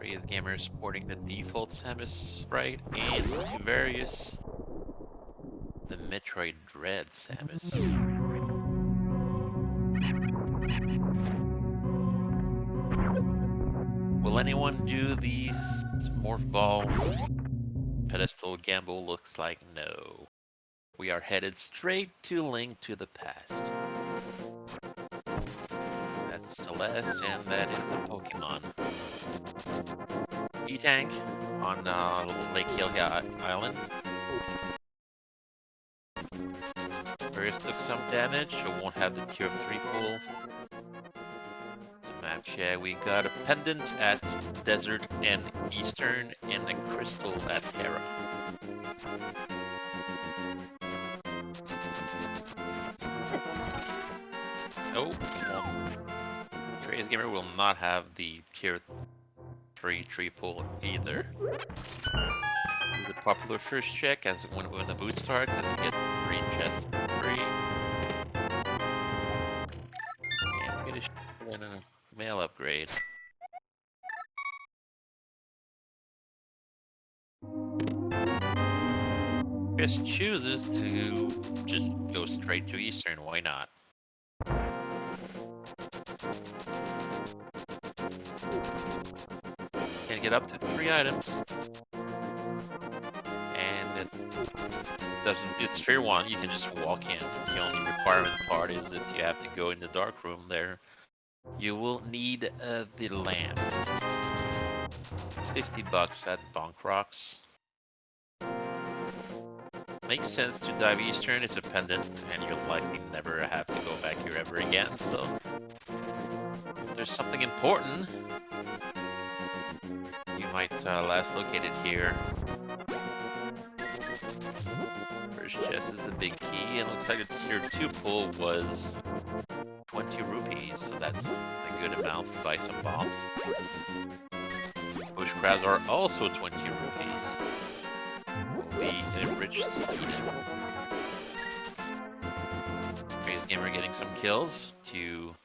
crazdgamer sporting the default Samus, right? And Tyvarius, the Metroid Dread Samus. Will anyone do the Morph Ball pedestal gamble? Looks like no. We are headed straight to Link to the Past. That's Celeste, and that is a Pokemon. E-Tank on Lake Hylia Island. Varys took some damage, so won't have the tier 3 pull. It's a match, yeah. We got a pendant at Desert and Eastern, and a crystal at Hera. Oh, well, crazdgamer will not have the tier 3 tree pull either. This is a popular first check as when the boots start, because you get 3 chests for free. And we get a win a mail upgrade. Chris chooses to just go straight to Eastern, why not? Can get up to 3 items. And it doesn't, it's fair one, you can just walk in. The only requirement part is if you have to go in the dark room there, you will need the lamp. 50 bucks at Bonk Rocks. Makes sense to dive Eastern, it's a pendant, and you'll likely never have to go back here ever again, so if there's something important, you might last locate it here. First chest is the big key, and looks like the tier 2 pull was 20 rupees, so that's a good amount to buy some bombs. Bush crabs are also 20 rupees. Will be a rich seed. crazdgamer getting some kills to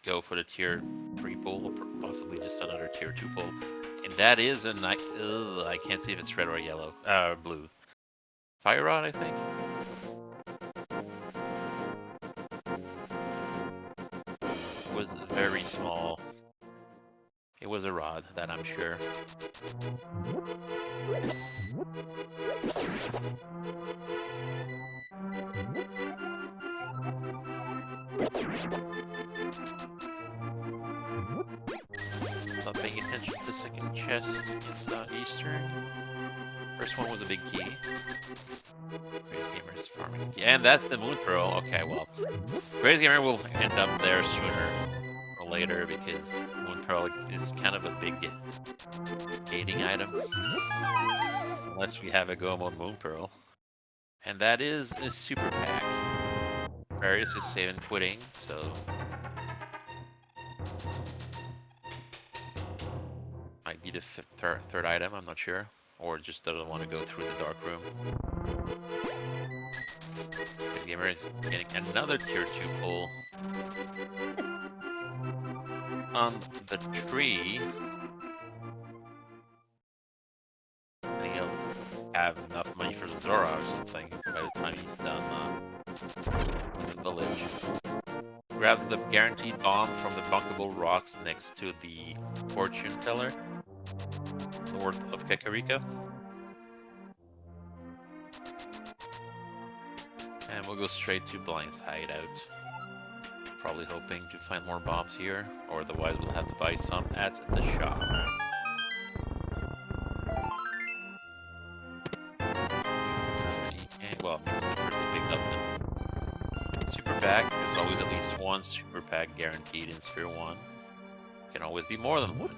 go for the tier 3 pull, or possibly just another tier 2 pull. And that is a nice. I can't see if it's red or yellow. Blue. Fire Rod, I think. It was very small. It was a rod, that I'm sure. Not paying attention to the second chest in Eastern. First one was a big key. crazdgamer is farming. Yeah, and that's the Moon Pearl. Okay, well, crazdgamer will end up there sooner or later because Moon Pearl is kind of a big gating item. Unless we have a go mode Moon Pearl. And that is a super pack. Tyvarius is saving quitting, so might be the third item, I'm not sure. Or just doesn't want to go through the dark room. The gamer is getting another tier 2 pull on the tree. And he'll have enough money for Zora or something by the time he's done in the village. Grabs the guaranteed bomb from the bunkable rocks next to the fortune teller, north of Kakariko. And we'll go straight to Blind's hideout. Probably hoping to find more bombs here, or otherwise we'll have to buy some at the shop. And, well, it's the first to pick up. Super pack, there's always at least one super pack guaranteed in Sphere 1. Can always be more than one.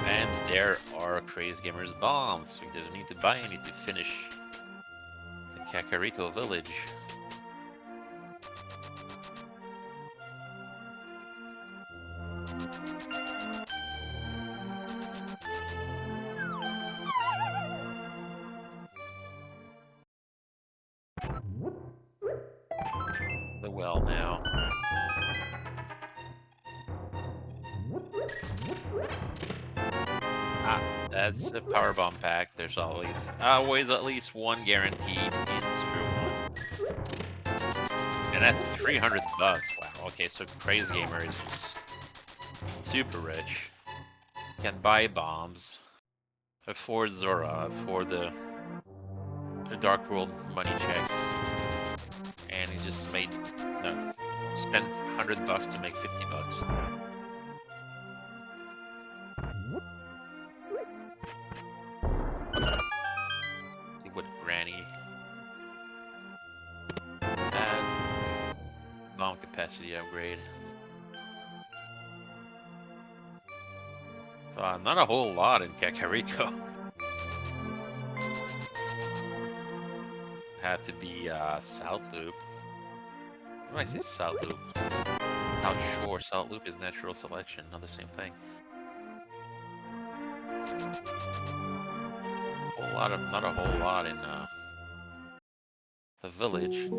And there are crazdgamer's bombs. He doesn't need to buy any to finish the Kakariko village. The well now. That's a power bomb pack. There's always at least one guaranteed in Sphere 1. And that's 300 bucks. Wow. Okay, so crazdgamer is just super rich. Can buy bombs, afford Zora, afford the Dark World money checks, and he just spent 100 bucks to make 50 bucks. See what Granny has. Bomb capacity upgrade. So, not a whole lot in Kakariko. Had to be South Loop. When I say South Loop, South Shore. South Loop is natural selection, not the same thing. Not a whole lot in the village.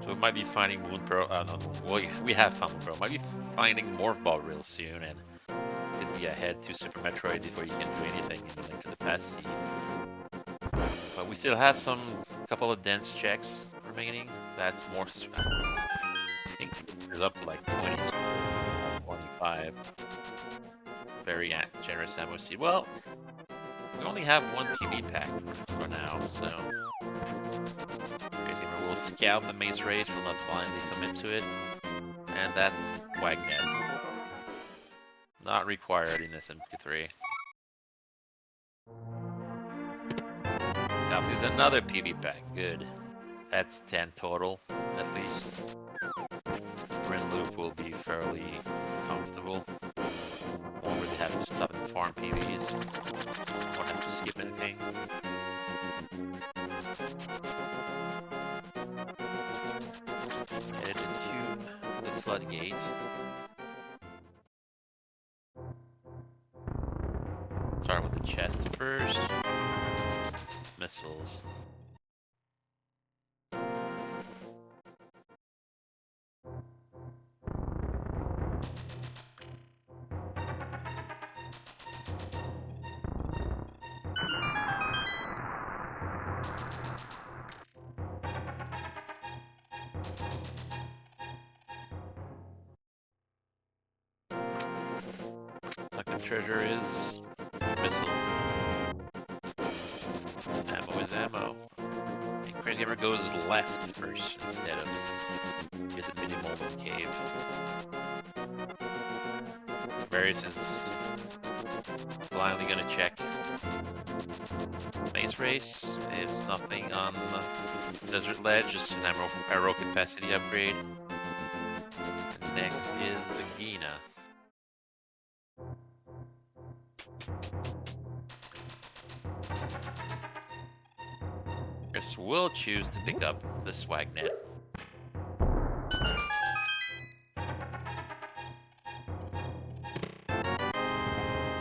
So we might be finding Moon Pearl. No, well, we have found Moon Pearl. Might be finding Morph Ball real soon, and could be ahead to Super Metroid before you can do anything in the Link to the Past scene. But we still have couple of dense checks remaining. That's more. I think there's up to like 20, 25. Very generous ammo seed. Well, we only have one PB pack for now, so crazdgamer will scout the maze race, will not blindly commit to it, and that's Wagnet. Not required in SMZ3. Now there's another PB pack. Good. That's 10 total, at least. Rin Loop will be fairly comfortable. Won't really have to stop and farm PBs. Won't have to skip anything. Headed into the floodgate. Start with the chest first. Missiles. Second treasure is missiles. Ammo is ammo. And crazdgamer goes left first instead of get the mini molded cave. Tyvarius is blindly gonna check maze race. It's nothing on the desert ledge, just an arrow capacity upgrade. And next is Agina. Chris will choose to pick up the Swagnet.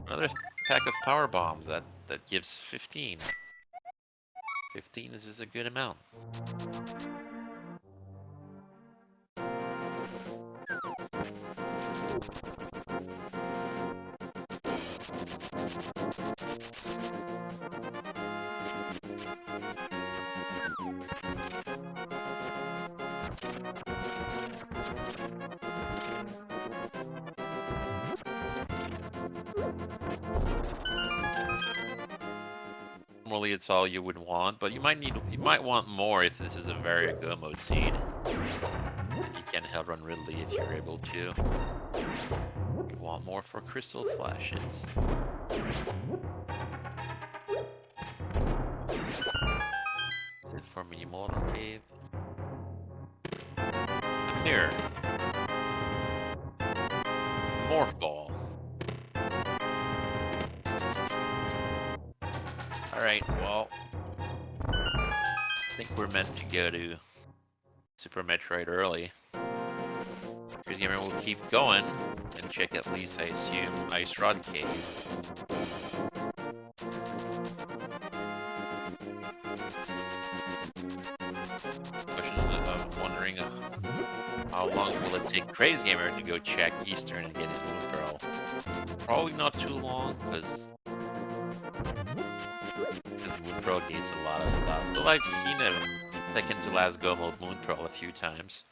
Another pack of power bombs that gives 15. 15 is a good amount. Normally it's all you would want, but you might want more if this is a very good mode seed. You can hell run Ridley if you're able to. You want more for crystal flashes. Is it for mini model cave? A mirror. Morph ball. Alright, well, I think we're meant to go to Super Metroid early. Crazdgamer will keep going and check at least, I assume, Ice Rod Cave. Question of wondering How long will it take crazdgamer to go check Eastern and get his Moon Pearl? Probably not too long, because Moon Pearl gates a lot of stuff. Though I've seen a second to last go mode Moon Pearl a few times.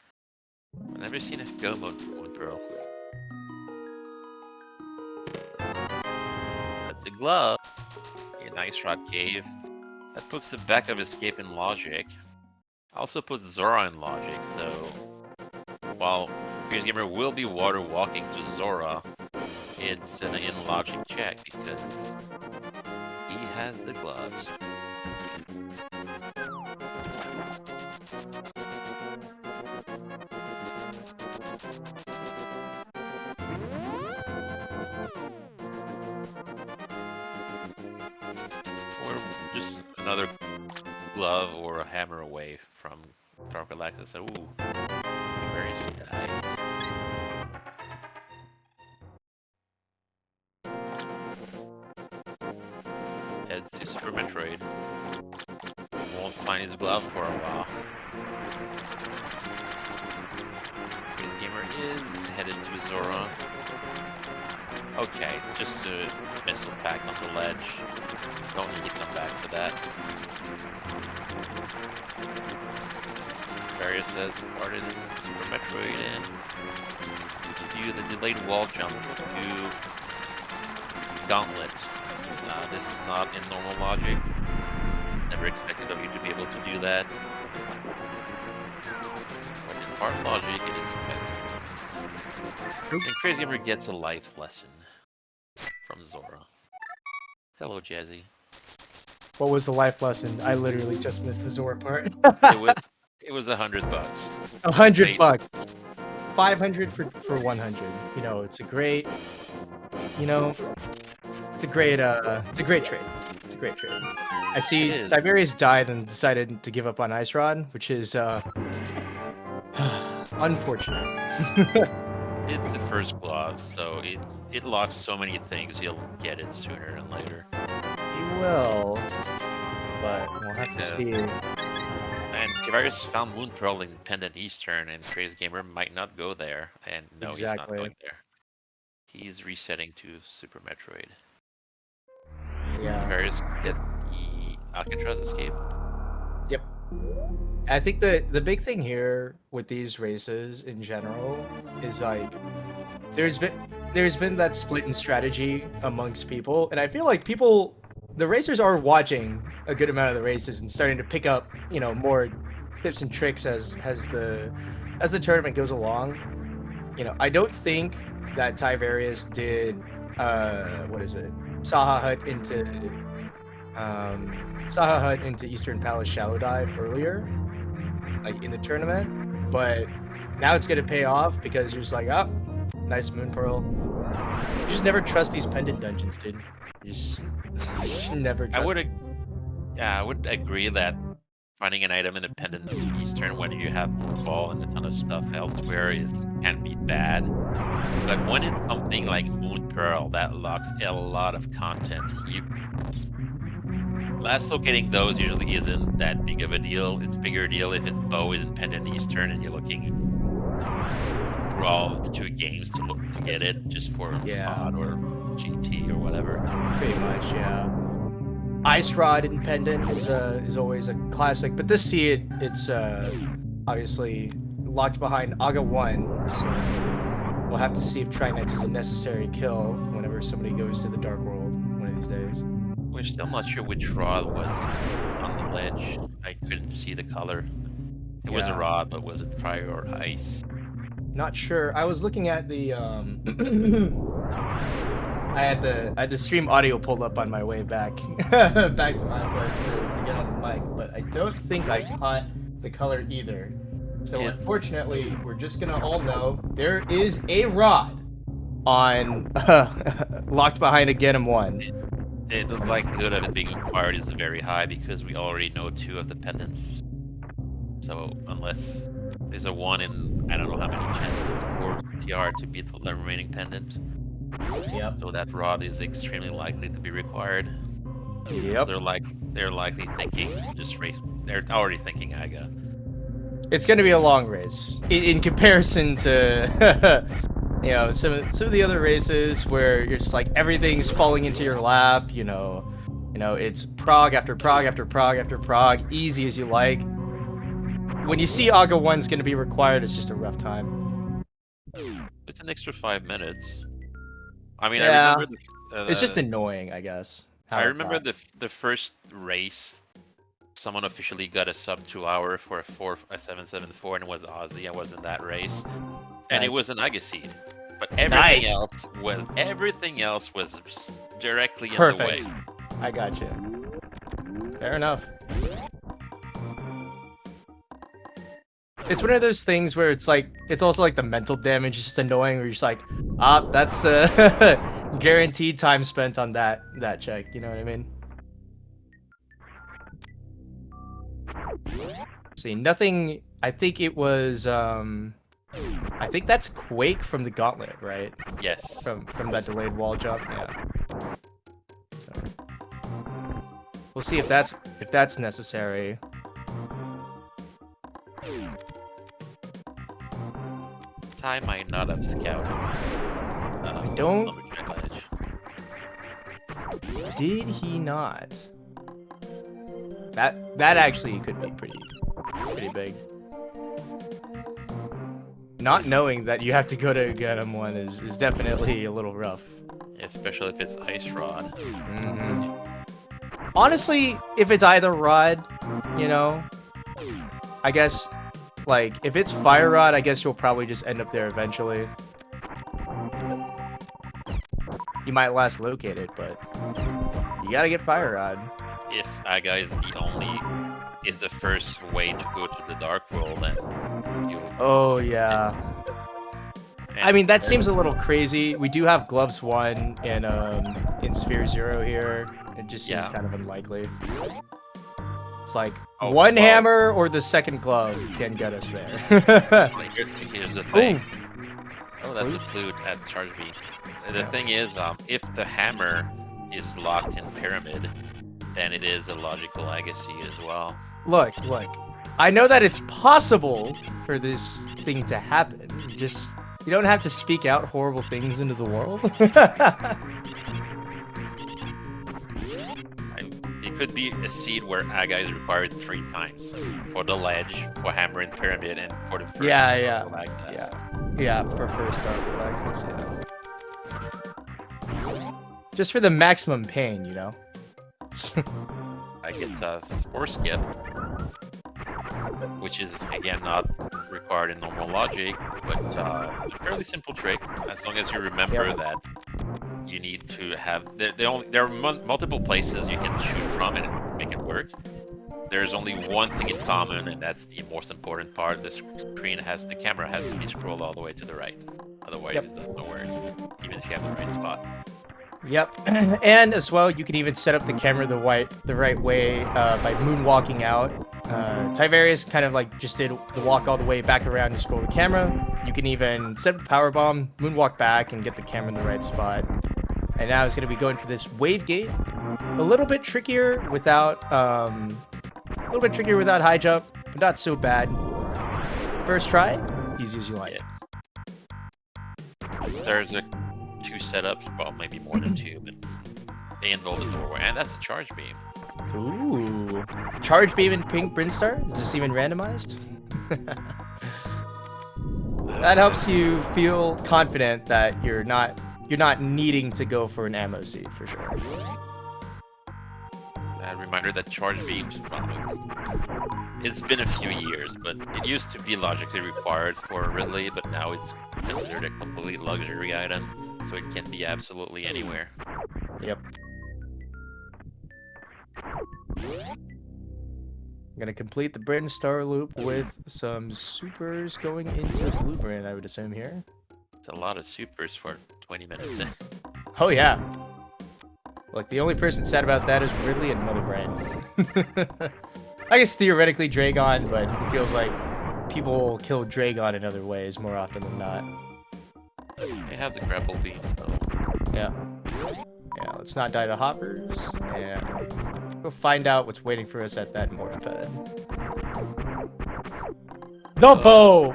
I've never seen a go mode Moon Pearl. That's a glove. A nice rod cave. That puts the back of escape in logic. Also puts Zora in logic, so while crazdgamer will be water walking to Zora, it's an in logic check because he has the gloves. Or just another glove or a hammer away from prophylaxis. Ooh, Tyvarius died. Heads to Super Metroid. Won't find his glove for a while. Crazdgamer is headed to Zora. Okay, just a missile pack on the ledge. Don't need to come back for that. Tyvarius has started in Super Metroid and do the delayed wall jump to Gauntlet. This is not in normal logic. Never expected of you to be able to do that. But in hard logic, it is effective. And crazdgamer gets a life lesson from Zora. Hello, Jazzy. What was the life lesson? I literally just missed the Zora part. It was $100. $100. 500 for 100. You know, it's a great. You know, it's a great trade. It's a great trade. I see Tyvarius died and decided to give up on Ice Rod, which is unfortunate. It's the first glove, so it locks so many things, you'll get it sooner than later. You will, but we'll have to see. And Tyvarius found Moon Pearl in Pendant Eastern, and crazdgamer might not go there. And no, He's not going there. He's resetting to Super Metroid. Yeah. Tyvarius gets the Alcatraz escape. Yep. I think the big thing here with these races in general is like there's been that split in strategy amongst people, and I feel like the racers are watching a good amount of the races and starting to pick up, you know, more tips and tricks as the tournament goes along. You know, I don't think that Tyvarius did Saha Hut into Eastern Palace Shallow Dive earlier, like in the tournament, but now it's gonna pay off because you're just like, oh, nice Moon Pearl. You just never trust these pendant dungeons, dude. You just never trust. I would agree that finding an item in the pendant Eastern when you have Moon Ball and a ton of stuff elsewhere can be bad. But when it's something like Moon Pearl that locks a lot of content, last locating those usually isn't that big of a deal. It's a bigger deal if it's bow is in Pendant Eastern and you're looking through all the 2 games to get it just for mod or GT or whatever. Pretty much, yeah. Ice Rod in Pendant is always a classic, but this seed it's obviously locked behind Aga 1, so we'll have to see if Trinex is a necessary kill whenever somebody goes to the Dark World one of these days. We're still not sure which rod was on the ledge. I couldn't see the color. It was a rod, but was it fire or ice? Not sure. I was looking at the I had the stream audio pulled up on my way back back to my place to get on the mic, but I don't think I caught the color either. So unfortunately, we're just gonna all know there is a rod on locked behind a Ganon 1. The likelihood of it being acquired is very high because we already know 2 of the pendants. So unless there's a 1 in I don't know how many chances for TR to beat the remaining pendant. Yep. So that rod is extremely likely to be required. Yep. They're likely thinking just race. They're already thinking Aga. it's gonna be a long race in comparison to you know some of the other races where you're just like everything's falling into your lap. You know, it's prog after prog after prog after prog, easy as you like. When you see Aga 1's gonna be required, it's just a rough time. It's an extra 5 minutes. I mean, I Yeah, remember it's just annoying, I guess. I remember the first race. Someone officially got a sub 2 hour for a 774, and it was Ozzy. I was in that race, and it was an Agaseed. But everything else was directly in the way. I got you. Fair enough. It's one of those things where it's like, it's also like the mental damage is just annoying, where you're just like, that's guaranteed time spent on that check, you know what I mean? See, nothing, I think it was, I think that's Quake from the Gauntlet, right? Yes. From that delayed wall jump, yeah. So, we'll see if that's necessary. Ty might not have scouted. I don't. Did he not? That actually could be pretty big. Not knowing that you have to go to Ganon 1 is definitely a little rough. Yeah, especially if it's Ice Rod. Honestly, if it's either rod, you know, I guess, like, if it's Fire Rod, I guess you'll probably just end up there eventually. You might last locate it, but you gotta get Fire Rod. If Aga is the first way to go to the Dark World, then you. Oh yeah. I mean, that seems a little crazy. We do have Gloves 1 in Sphere 0 here. It just seems kind of unlikely. It's like one hammer or the second glove can get us there. Here's the thing. Oh, that's a flute at Charge B. The thing is, if the hammer is locked in Pyramid, then it is a logical legacy as well. Look. I know that it's possible for this thing to happen. Just, you don't have to speak out horrible things into the world. It could be a seed where Aga is required 3 times for the ledge, for hammer and pyramid, and for the first yeah, for first Dark World access, yeah. Just for the maximum pain, you know. I get Spore Skip, which is again not required in normal logic, but it's a fairly simple trick as long as you remember that you need to have. There are multiple places you can shoot from and make it work. There's only one thing in common, and that's the most important part. The camera has to be scrolled all the way to the right. Otherwise, it doesn't work, even if you have the right spot. Yep, and as well, you can even set up the camera the right way by moonwalking out. Tyvarius kind of like just did the walk all the way back around and scroll the camera. You can even set up the power bomb, moonwalk back, and get the camera in the right spot. And now it's going to be going for this wave gate. A little bit trickier without high jump, but not so bad. First try, easy as you like. There's 2 setups, well, maybe more than 2, but they involve the doorway, and that's a charge beam. Ooh, charge beam and pink Brinstar? Is this even randomized? That helps you feel confident that you're not needing to go for an ammo seed for sure. A reminder that charge beams, it's been a few years, but it used to be logically required for Ridley, but now it's considered a complete luxury item, so it can be absolutely anywhere. Yep. I'm gonna complete the Bryn Star loop with some supers going into Blue Bryn, I would assume here. It's a lot of supers for 20 minutes. Oh yeah. Look, the only person sad about that is Ridley and Mother Brain. I guess theoretically Dragon, but it feels like people kill Dragon in other ways more often than not. They have the grapple beams though. Yeah. Yeah, let's not die to hoppers, and go find out what's waiting for us at that morph pad. The bow!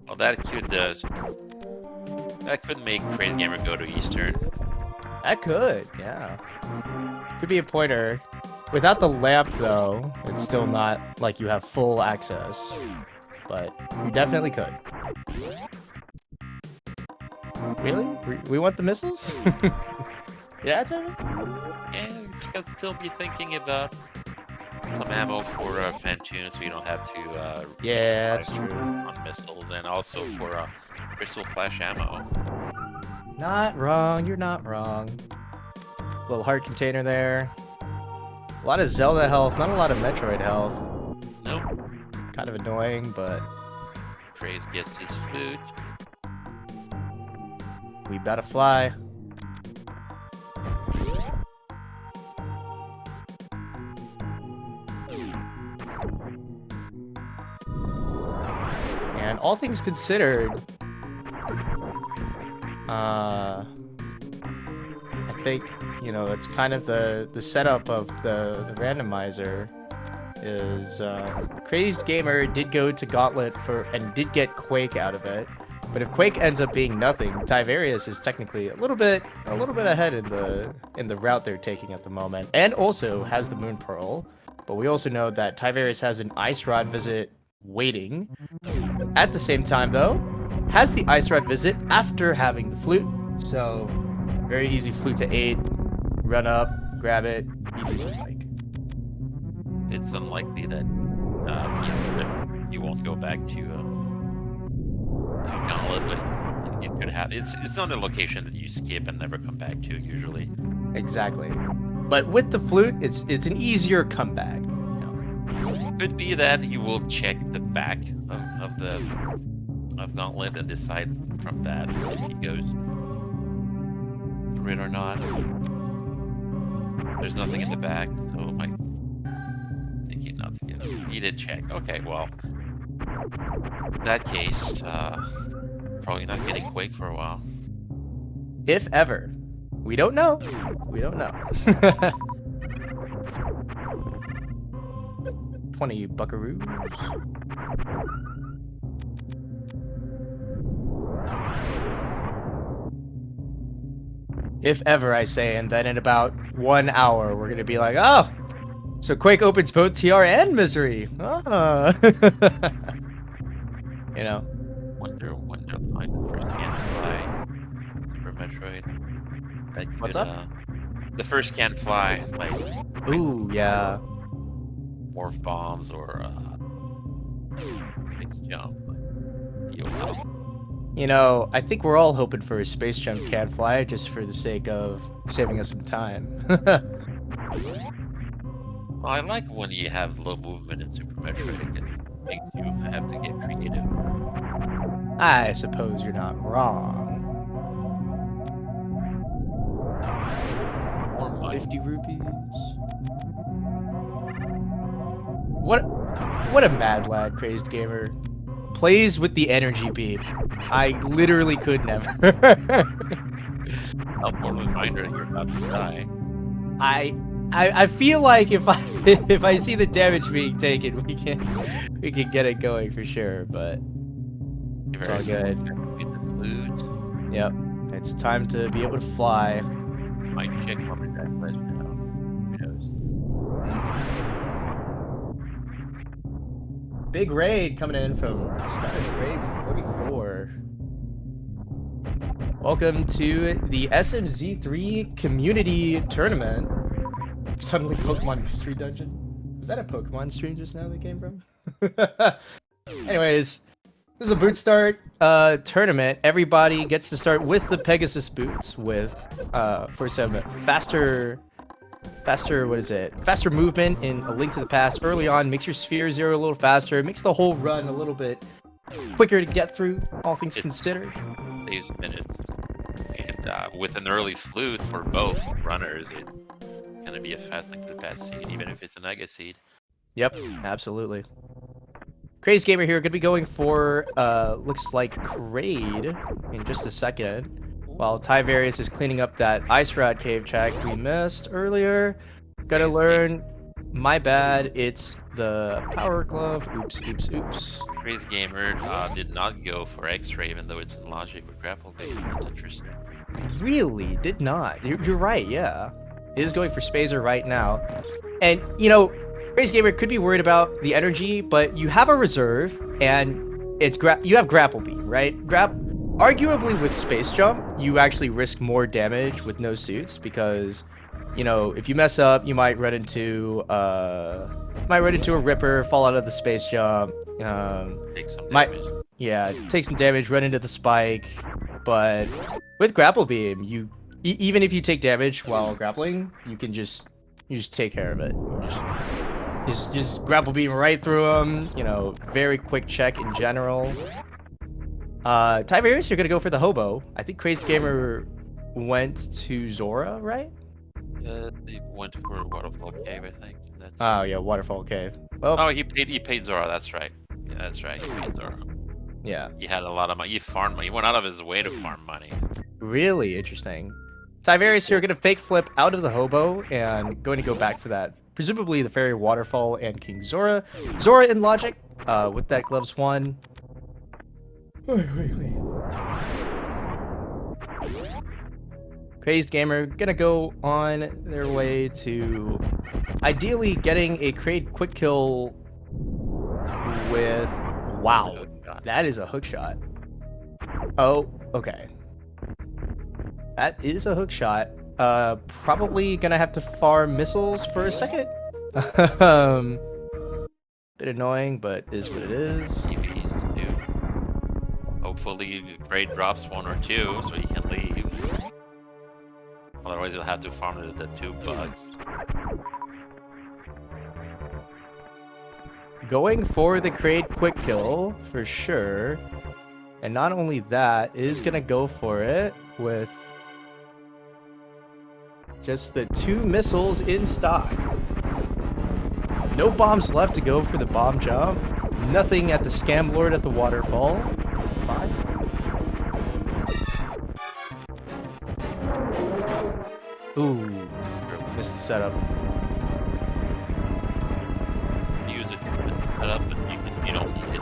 Well, that could make crazdgamer go to Eastern. That could, yeah. Could be a pointer. Without the lamp, though, it's still not like you have full access. But you definitely could. Really? We want the missiles? Yeah, Tyler? Yeah, you could still be thinking about some ammo for Fantoon, so you don't have to Yeah, that's resupply true. on missiles, and also for crystal flash ammo. Not wrong, you're not wrong. Little heart container there. A lot of Zelda health, not a lot of Metroid health. Nope. Kind of annoying, but Craze gets his flute. we better fly. And all things considered, I think, you know, it's kind of the setup of the randomizer is crazdgamer did go to Gauntlet and did get Quake out of it. But if Quake ends up being nothing, Tyvarius is technically a little bit ahead in the route they're taking at the moment, and also has the Moon Pearl. But we also know that Tyvarius has an Ice Rod visit waiting. At the same time, though, has the Ice Rod visit after having the flute. So very easy flute to 8, run up, grab it, easy spike. It's unlikely that you won't go back to Gauntlet, but it could happen. It's not a location that you skip and never come back to usually. Exactly. But with the flute, it's an easier comeback. You know? Could be that he will check the back of Gauntlet and decide from that if he goes through it or not. There's nothing in the back, so I think he'd not to go. He did check. Okay, well, in that case, probably not getting Quake for a while. If ever. We don't know. We don't know. 20 buckaroos. If ever, I say, and then in about 1 hour, we're gonna be like, oh, so Quake opens both TR and Misery. Ah. You know. Wonder when they'll find the first can fly. Super Metroid. That could, What's up? The first can fly, like Ooh, yeah. morph bombs or big jump. You know, I think we're all hoping for a space jump can fly just for the sake of saving us some time. Well, I like when you have low movement in Super Metroid. It makes you have to get creative. I suppose you're not wrong. Or money. 50 rupees. What a mad lad, Crazed Gamer. Plays with the energy beam. I literally could never. Helpful reminder you're about to die. I feel like if I see the damage being taken, we can get it going for sure, but it's all good. Get the flute. Yep. It's time to be able to fly. Might check lumberjack list now. Who knows? Big raid coming in from Scottish Raid 44. Welcome to the SMZ3 Community Tournament. Suddenly Pokemon Mystery Dungeon. Was that a Pokemon stream just now that came from? Anyways, this is a boot start tournament. Everybody gets to start with the Pegasus boots with for some faster movement in A Link to the Past early on. Makes your sphere zero a little faster. It makes the whole run a little bit quicker to get through, all things considered. Saves minutes. And with an early flute for both runners, it's gonna be a fast Link to the Past seed, even if it's a Nega seed. Yep, absolutely. Crazed Gamer here, gonna be going for looks like Kraid in just a second. While Tyvarius is cleaning up that Ice Rod cave check we missed earlier. Gotta learn My bad. It's the power glove. Oops, oops, oops. crazdgamer did not go for X-ray, even though it's in logic with grapple bait. That's interesting. Really? Did not. You're right, yeah. It is going for Spazer right now. And, you know, Crazy Gamer could be worried about the energy, but you have a reserve, and you have Grapple Beam, right? Arguably with Space Jump, you actually risk more damage with no suits, because, you know, if you mess up, you might run into a Ripper, fall out of the Space Jump, Take some might, damage. yeah, take some damage, run into the Spike, but with Grapple Beam, even if you take damage while grappling, you just take care of it. Just Grapple Beam right through them. You know, very quick check in general. Tyvarius, you're gonna go for the hobo. I think Crazed Gamer went to Zora, right? He went for Waterfall Cave, I think. That's Oh yeah, Waterfall Cave. Well, Oh, he paid Zora. That's right. Yeah, that's right. He paid Zora. yeah, He had a lot of money. He farmed money. He went out of his way to farm money. really interesting. Tyvarius, you're gonna fake flip out of the hobo and going to go back for that. Presumably the Fairy Waterfall and King Zora. Zora in logic, with that gloves one. Crazed Gamer gonna go on their way to ideally getting a crate quick kill with wow, that is a hook shot. Oh, okay. That is a hook shot. Probably gonna have to farm missiles for a second. Bit annoying, but is what it is. TVs too. Hopefully, Grade drops 1 or 2 so he can leave. Otherwise, he'll have to farm the 2 bugs. Going for the crate quick kill for sure. And not only that, is gonna go for it with just the 2 missiles in stock. No bombs left to go for the bomb jump. Nothing at the Scam Lord at the waterfall. Fine. Ooh, missed the setup. Use it to set up, but you don't need it.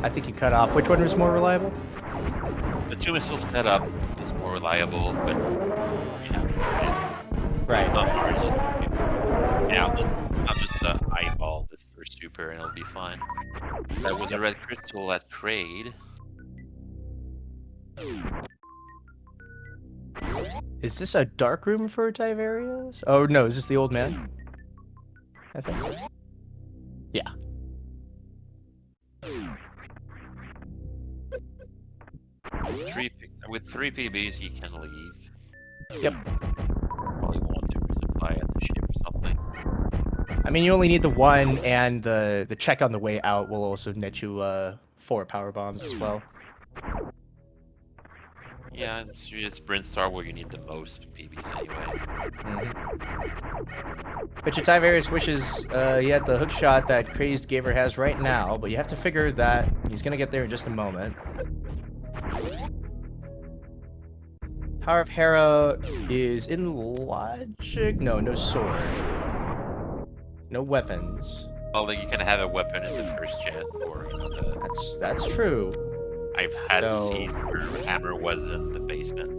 I think you cut off. Which one was more reliable? The 2 missile setup is more reliable, but Right. not hard. Yeah, I'll just eyeball the first super and it'll be fine. That was a red crystal at Crade. Is this a dark room for Tyvarius? Oh no, is this the old man? I think. Yeah. With 3 PBs, he can leave. Yep. Probably want to resupply at the ship or something. I mean, you only need the 1, and the check on the way out will also net you 4 power bombs as well. Yeah, it's Sprint Star where you need the most PBs anyway. But your Tyvarius wishes he had the hook shot that Crazed Gamer has right now, but you have to figure that he's gonna get there in just a moment. Power of Hera is in logic. No sword. No weapons. Well, you can have a weapon in the first chest, or That's true. I've had seen where hammer was in the basement.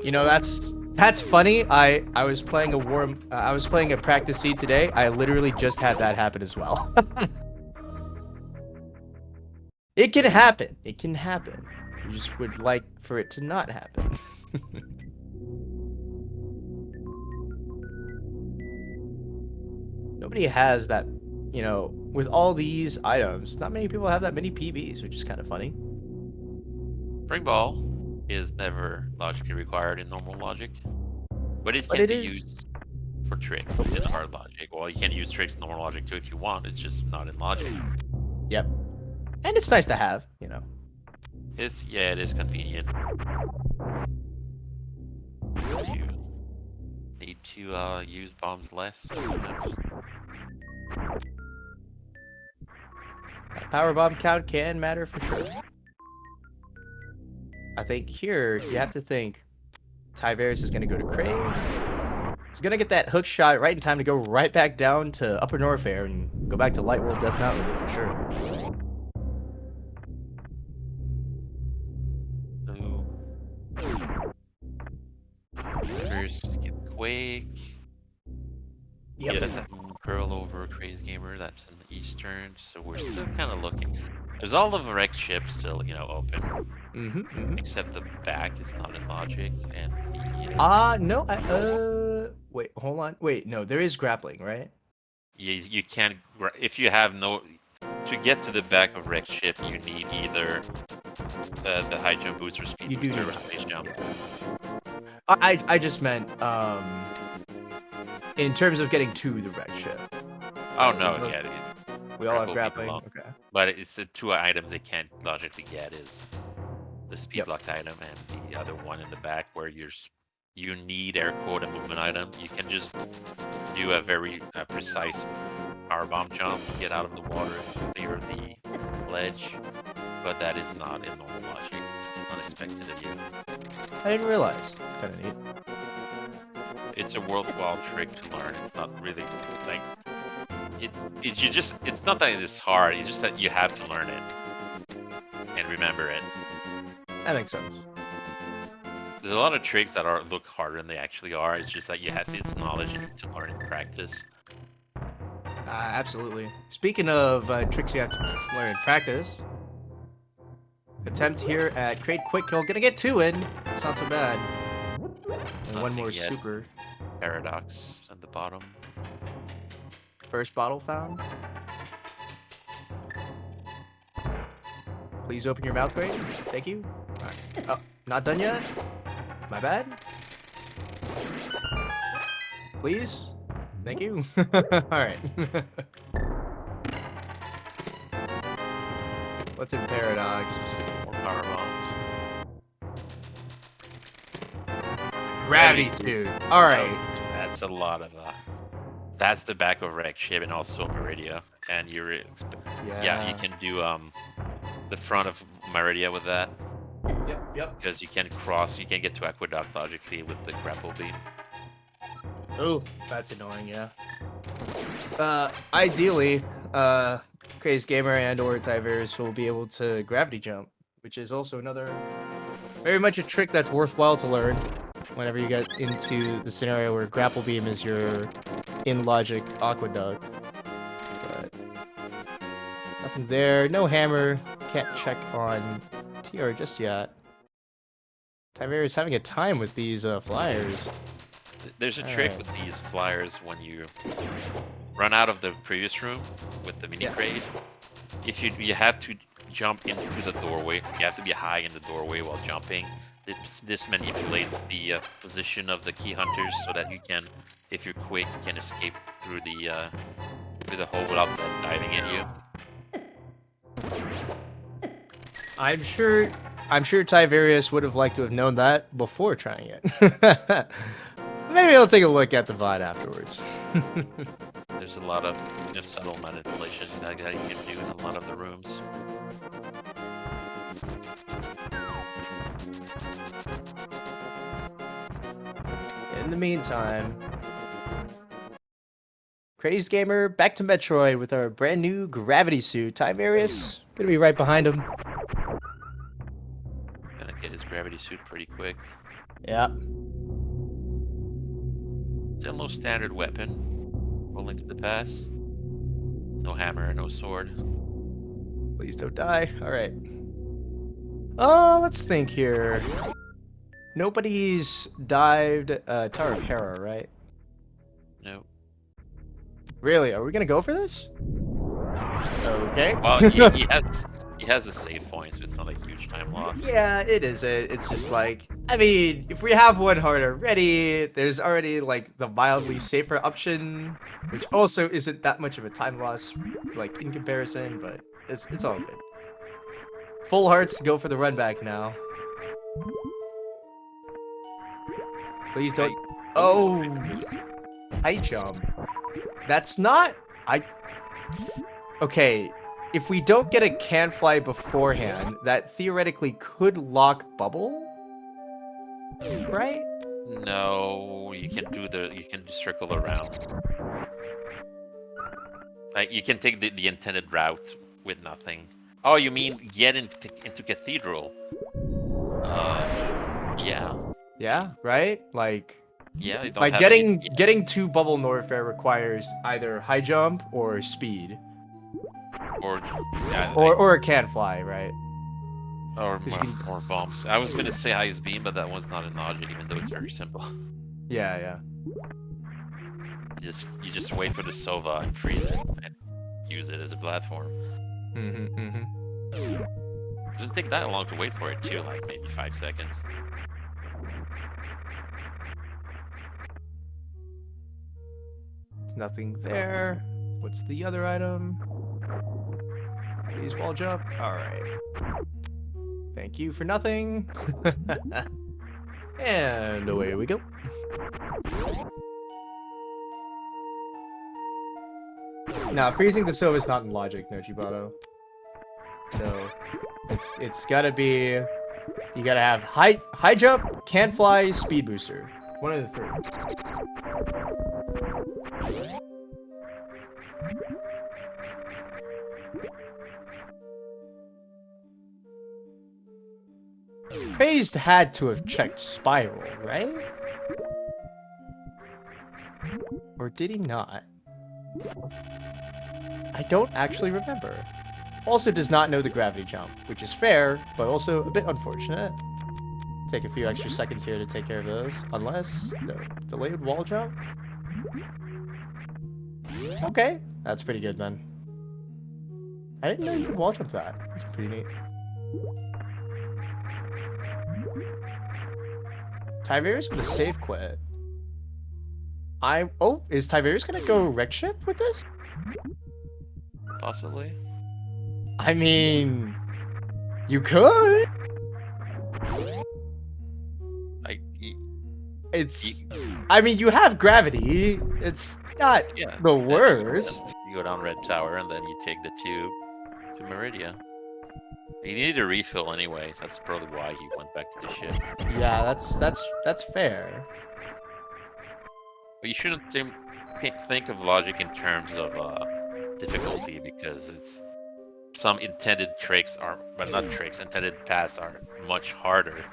You know, that's funny. I was playing a practice seed today. I literally just had that happen as well. It can happen. It can happen. You just would like for it to not happen. Nobody has that, you know, with all these items, not many people have that many PBs, which is kind of funny. Spring Ball is never logically required in normal logic, but it can be used for tricks in hard logic. Well, you can use tricks in normal logic too if you want, it's just not in logic. Yep. And it's nice to have, you know. Yeah, it is convenient. You need to use bombs less sometimes. That power bomb count can matter for sure. I think here you have to think, Tyvarius is gonna go to Crave. He's gonna get that hook shot right in time to go right back down to Upper Norfair and go back to Light World Death Mountain for sure. First, get Quake. Yep. Yeah, that's a Pearl over crazdgamer. That's in the Eastern, so we're still kind of looking. There's all of the wrecked ships still, open. Except the back is not in logic, and the no. Wait, hold on. Wait, no, there is grappling, right? you can't if you have no to get to the back of wrecked ship. You need either the high jump boost or speed You do booster need or space jump. Yeah. I just meant in terms of getting to the wrecked ship. Oh no, yeah. We all have grappling. Okay. But it's the two items they can't logically get is the speed blocked item and the other one in the back where you need air quote a movement item. You can just do a very precise power bomb jump to get out of the water and clear the ledge, but that is not in normal logic. It's not expected of you. I didn't realize. It's kind of neat. It's a worthwhile trick to learn. It's not really like it's not that it's hard. It's just that you have to learn it and remember it. That makes sense. There's a lot of tricks that look harder than they actually are. It's just that you have to. It's knowledge you need to learn and practice. Absolutely. Speaking of tricks you have to learn and practice, attempt here at Crate Quick Kill. Gonna get 2 in. It's not so bad. And one more yet. super. Paradox at the bottom. First bottle found. Please open your mouth, Crate. Thank you. Right. Oh, not done yet? My bad. Please? Thank you. Alright. What's in Paradox? More power bombs. Gratitude. Alright. That's a lot of that's the back of wrecked ship and also Meridia. And you're yeah, you can do the front of Meridia with that. Yep. Because you can get to Aqueduct logically with the grapple beam. Oh, that's annoying, yeah. Ideally, crazdgamer and or Tyvarius will be able to gravity jump, which is also another very much a trick that's worthwhile to learn whenever you get into the scenario where grapple beam is your in-logic aqueduct. But nothing there. No hammer. Can't check on TR just yet. Tyvarius having a time with these flyers. There's a trick with these flyers when you run out of the previous room with the mini crate. If you have to jump into the doorway, you have to be high in the doorway while jumping. This manipulates the position of the key hunters so that you can, if you're quick, you can escape through the hole without them diving at you. I'm sure Tyvarius would have liked to have known that before trying it. Maybe I'll take a look at the VOD afterwards. There's a lot of subtle manipulations that you can do in a lot of the rooms. In the meantime, crazdgamer back to Metroid with our brand new gravity suit. Tyvarius gonna be right behind him. Gonna get his gravity suit pretty quick. Yeah. Still no standard weapon. Rolling to the pass. No hammer, no sword. Please don't die. Alright. Let's think here. Nobody's dived Tower of Hera, right? No. Really? Are we gonna go for this? Okay. Well, he has a save point, so it's not a huge time loss. Yeah, it isn't. It's just like, I mean, if we have one heart already, there's already like the mildly safer option, which also isn't that much of a time loss, like in comparison, but it's all good. Full hearts, go for the run back now. Please don't. Oh, high jump. That's not. Okay. If we don't get a can fly beforehand, that theoretically could lock bubble, right? No, you can circle around. Like you can take the intended route with nothing. Oh, you mean get into Cathedral? Yeah. Yeah, right? Like, Yeah, you don't like have any. getting to Bubble Norfair requires either high jump or speed, Or yeah, or a can fly, right? or 'Cause you can, more bombs. I was gonna say highest beam, but that one's not in logic, even though it's very simple. yeah, yeah. You just wait for the Sova and freeze it and use it as a platform. It doesn't take that long to wait for it too, like maybe 5 seconds. Nothing there. What's the other item? Please wall jump. All right. Thank you for nothing. And away we go. Now, freezing the Sova is not in logic, no Chibato. So, it's gotta be. You gotta have high jump, can't fly, speed booster. One of the three. Crazed had to have checked Spiral, right? Or did he not? I don't actually remember. Also does not know the gravity jump, which is fair, but also a bit unfortunate. Take a few extra seconds here to take care of those, unless no delayed wall jump. Okay, that's pretty good then. I didn't know you could wall jump that. That's pretty neat. Tyvarius with a save quit. Oh, is Tyvarius gonna go wreck ship with this? Possibly. I mean, you could. I mean, you have gravity. It's not the worst. You go down Red Tower and then you take the tube to Meridia. He needed a refill anyway. That's probably why he went back to the ship. Yeah, that's fair. But you shouldn't think of logic in terms of difficulty, because some intended tricks are, but not tricks, intended paths are much harder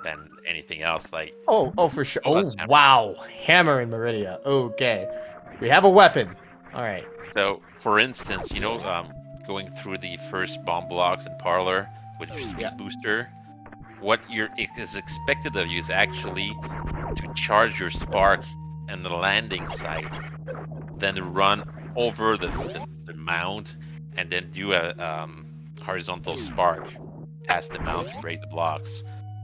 than anything else. Like oh for sure. Oh wow, hammer in Meridia. Okay, we have a weapon. All right. So for instance, you know, going through the first bomb blocks in Parlor with your speed booster, what is expected of you is actually to charge your spark in the landing site, then run over the mount, and then do a horizontal spark past the mount to break the blocks.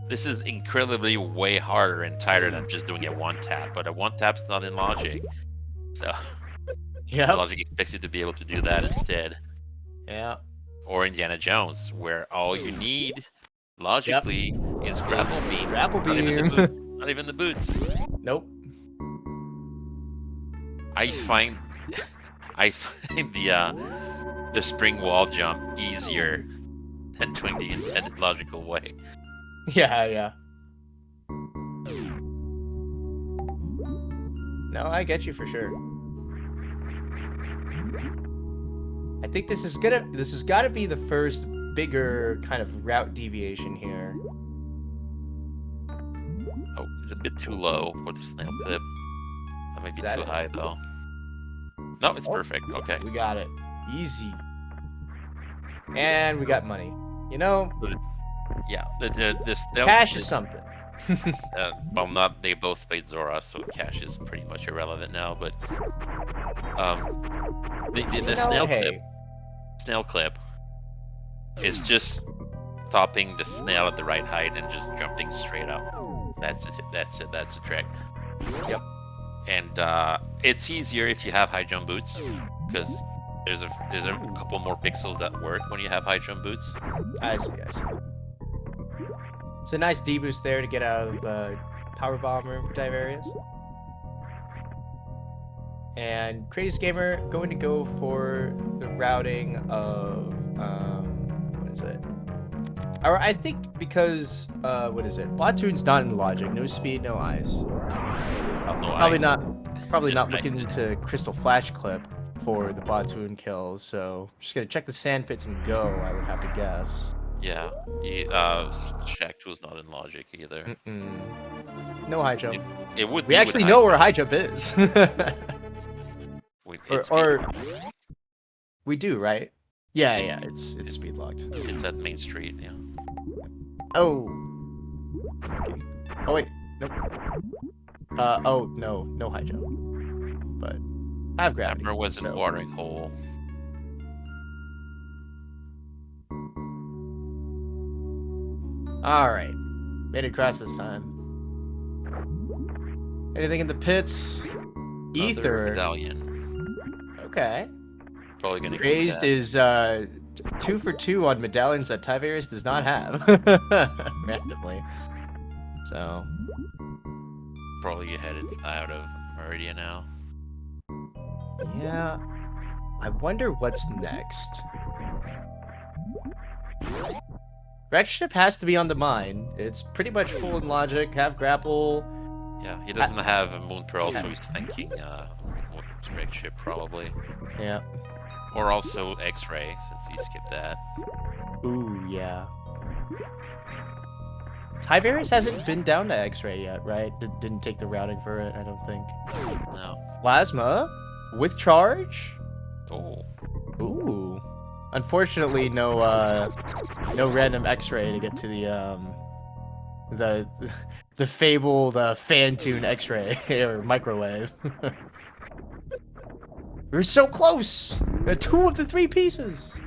This is incredibly way harder and tighter than just doing a one tap, but a one tap's not in logic. So yeah, logic expects you to be able to do that instead. Yeah. Or Indiana Jones, where all you need logically is grapple beam. Grapple beam. Not even the boots. Nope. I find the spring wall jump easier than doing the intended logical way. Yeah. No, I get you for sure. I think this has got to be the first bigger kind of route deviation here. Oh, it's a bit too low for the snail tip. That might be too high though. No, it's perfect. Okay. We got it. Easy. And we got money. You know? Yeah, the snail cash is something. Well, they both played Zora, so cash is pretty much irrelevant now, but the snail clip is just stopping the snail at the right height and just jumping straight up. That's the trick. Yep. And it's easier if you have high jump boots, because there's a couple more pixels that work when you have high jump boots. I see. It's a nice deboost there to get out of power bomb room for Tyvarius. And crazdgamer going to go for the routing of what is it? Or I think because what is it? Platoon's not in logic. No speed, no ice. Oh, no, Probably not. Probably just not looking into Crystal Flash Clip for the Platoon kills. So just gonna check the sand pits and go. I would have to guess. Yeah. Shack 2 is not in logic either. No high jump. It would We be actually with know where high jump is. or we do, right? Yeah, it's speed locked. It's at Main Street, yeah. Oh. Okay. Oh wait, nope. Oh no high jump. But I have gravity. Hammer was in watering hole. All right, made it across this time. Anything in the pits? Ether. Medallion. Okay. Probably gonna Crazed is 2 for 2 on medallions that Tyvarius does not have randomly. So probably headed out of Meridia now. Yeah. I wonder what's next. Wreck Ship has to be on the mine. It's pretty much full in logic, have grapple. Yeah, he doesn't have a Moon Pearl, so he's thinking Wreck Ship probably. Yeah. Or also X-Ray, since he skipped that. Ooh, yeah. Tyvarius hasn't been down to X-Ray yet, right? Didn't take the routing for it, I don't think. No. Plasma? With charge? Oh. Ooh. Unfortunately, no random X-ray to get to the fabled fan-tune X-ray or microwave. We're so close! 2 of the 3 pieces!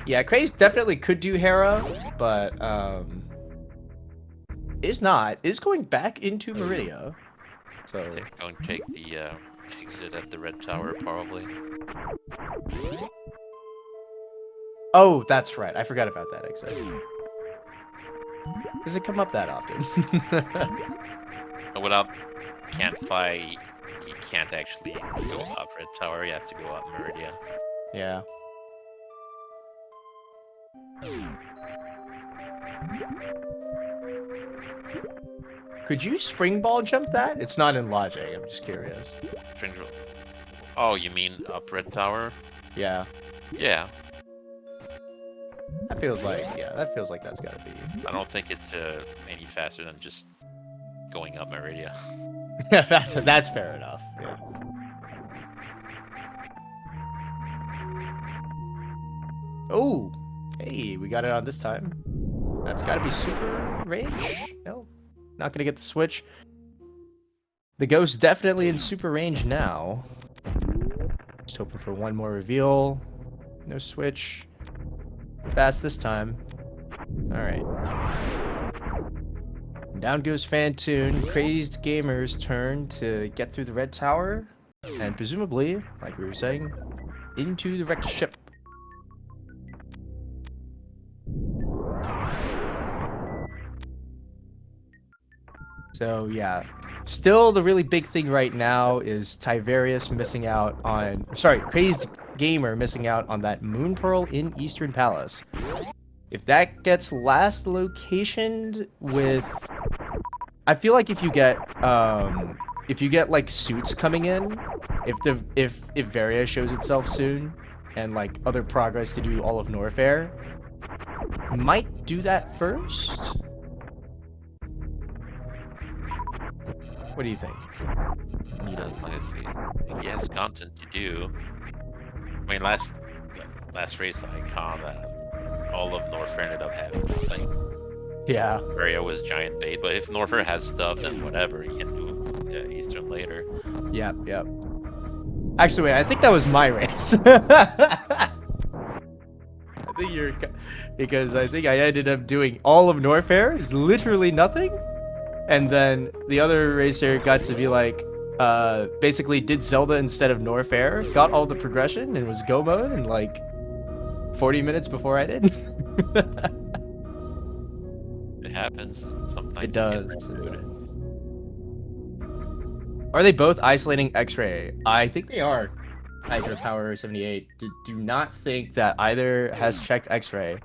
Yeah, Craze definitely could do Hera, but is going back into Meridia. So going to take the exit at the red tower probably. Oh, that's right. I forgot about that exit. Does it come up that often? Without can't fly, he can't actually go up red tower. He has to go up Meridia. Yeah. Could you spring ball jump that? It's not in logic. I'm just curious. Oh, you mean up red tower? Yeah. Yeah. That feels like that's gotta be. I don't think it's any faster than just going up Meridia. Yeah, that's fair enough. Yeah. Oh, hey, we got it on this time. That's gotta be super range. No, not gonna get the switch. The ghost definitely in super range now. Just hoping for one more reveal. No switch. Fast this time. Alright. Down goes Fantoon. Crazed Gamer's turn to get through the red tower. And presumably, like we were saying, into the wrecked ship. So yeah. Still, the really big thing right now is Tyvarius missing out on... Sorry, Crazed Gamer missing out on that Moon Pearl in Eastern Palace. If that gets last locationed with... I feel like if you get like suits coming in, if Varia shows itself soon, and like other progress to do all of Norfair, might do that first. What do you think? As long as he has content to do. I mean, last race I caught all of Norfair ended up having nothing. Yeah. Varia was giant bait, but if Norfair has stuff, then whatever, he can do Eastern later. Yep. Actually, wait, I think that was my race. I think you're... Because I think I ended up doing all of Norfair. It's literally nothing. And then the other racer got to be like, basically did Zelda instead of Norfair, got all the progression, and was go mode in like 40 minutes before I did. It happens sometimes. It does. Are they both isolating X-ray? I think they are. Hydra Power 78 do not think that either has checked X-ray,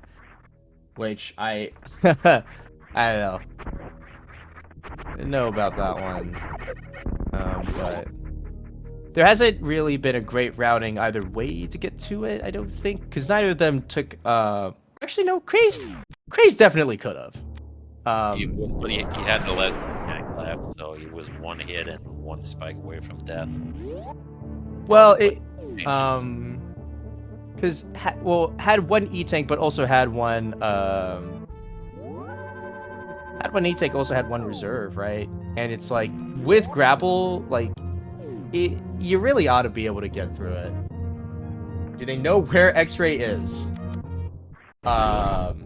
which I I don't know. I didn't know about that one, but there hasn't really been a great routing either way to get to it. I don't think, because neither of them took. Actually, no, Craze definitely could have. But he had the last mechanic left, so he was one hit and one spike away from death. Well, because had one E-Tank, but also had one E-Tank, also had one reserve, right? And it's like with grapple, like you really ought to be able to get through it. Do they know where X-ray is? Oh.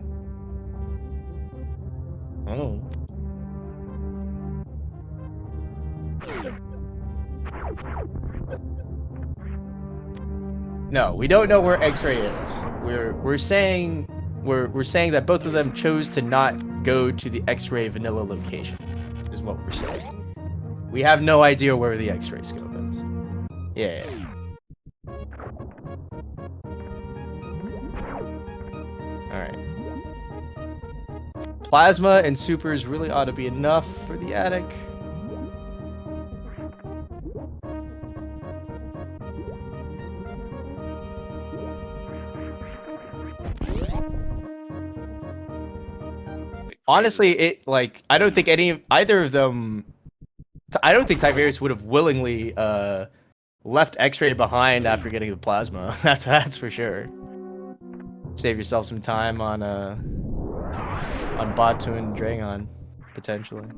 No, we don't know where X-ray is. We're saying that both of them chose to not go to the X-ray vanilla location. Is what we're saying. We have no idea where the X-ray scope is. Yeah. Alright. Plasma and supers really ought to be enough for the attic. Honestly, I don't think either of them. I don't think Tyvarius would have willingly left X-ray behind after getting the plasma. That's for sure. Save yourself some time on Batu and Dragon, potentially.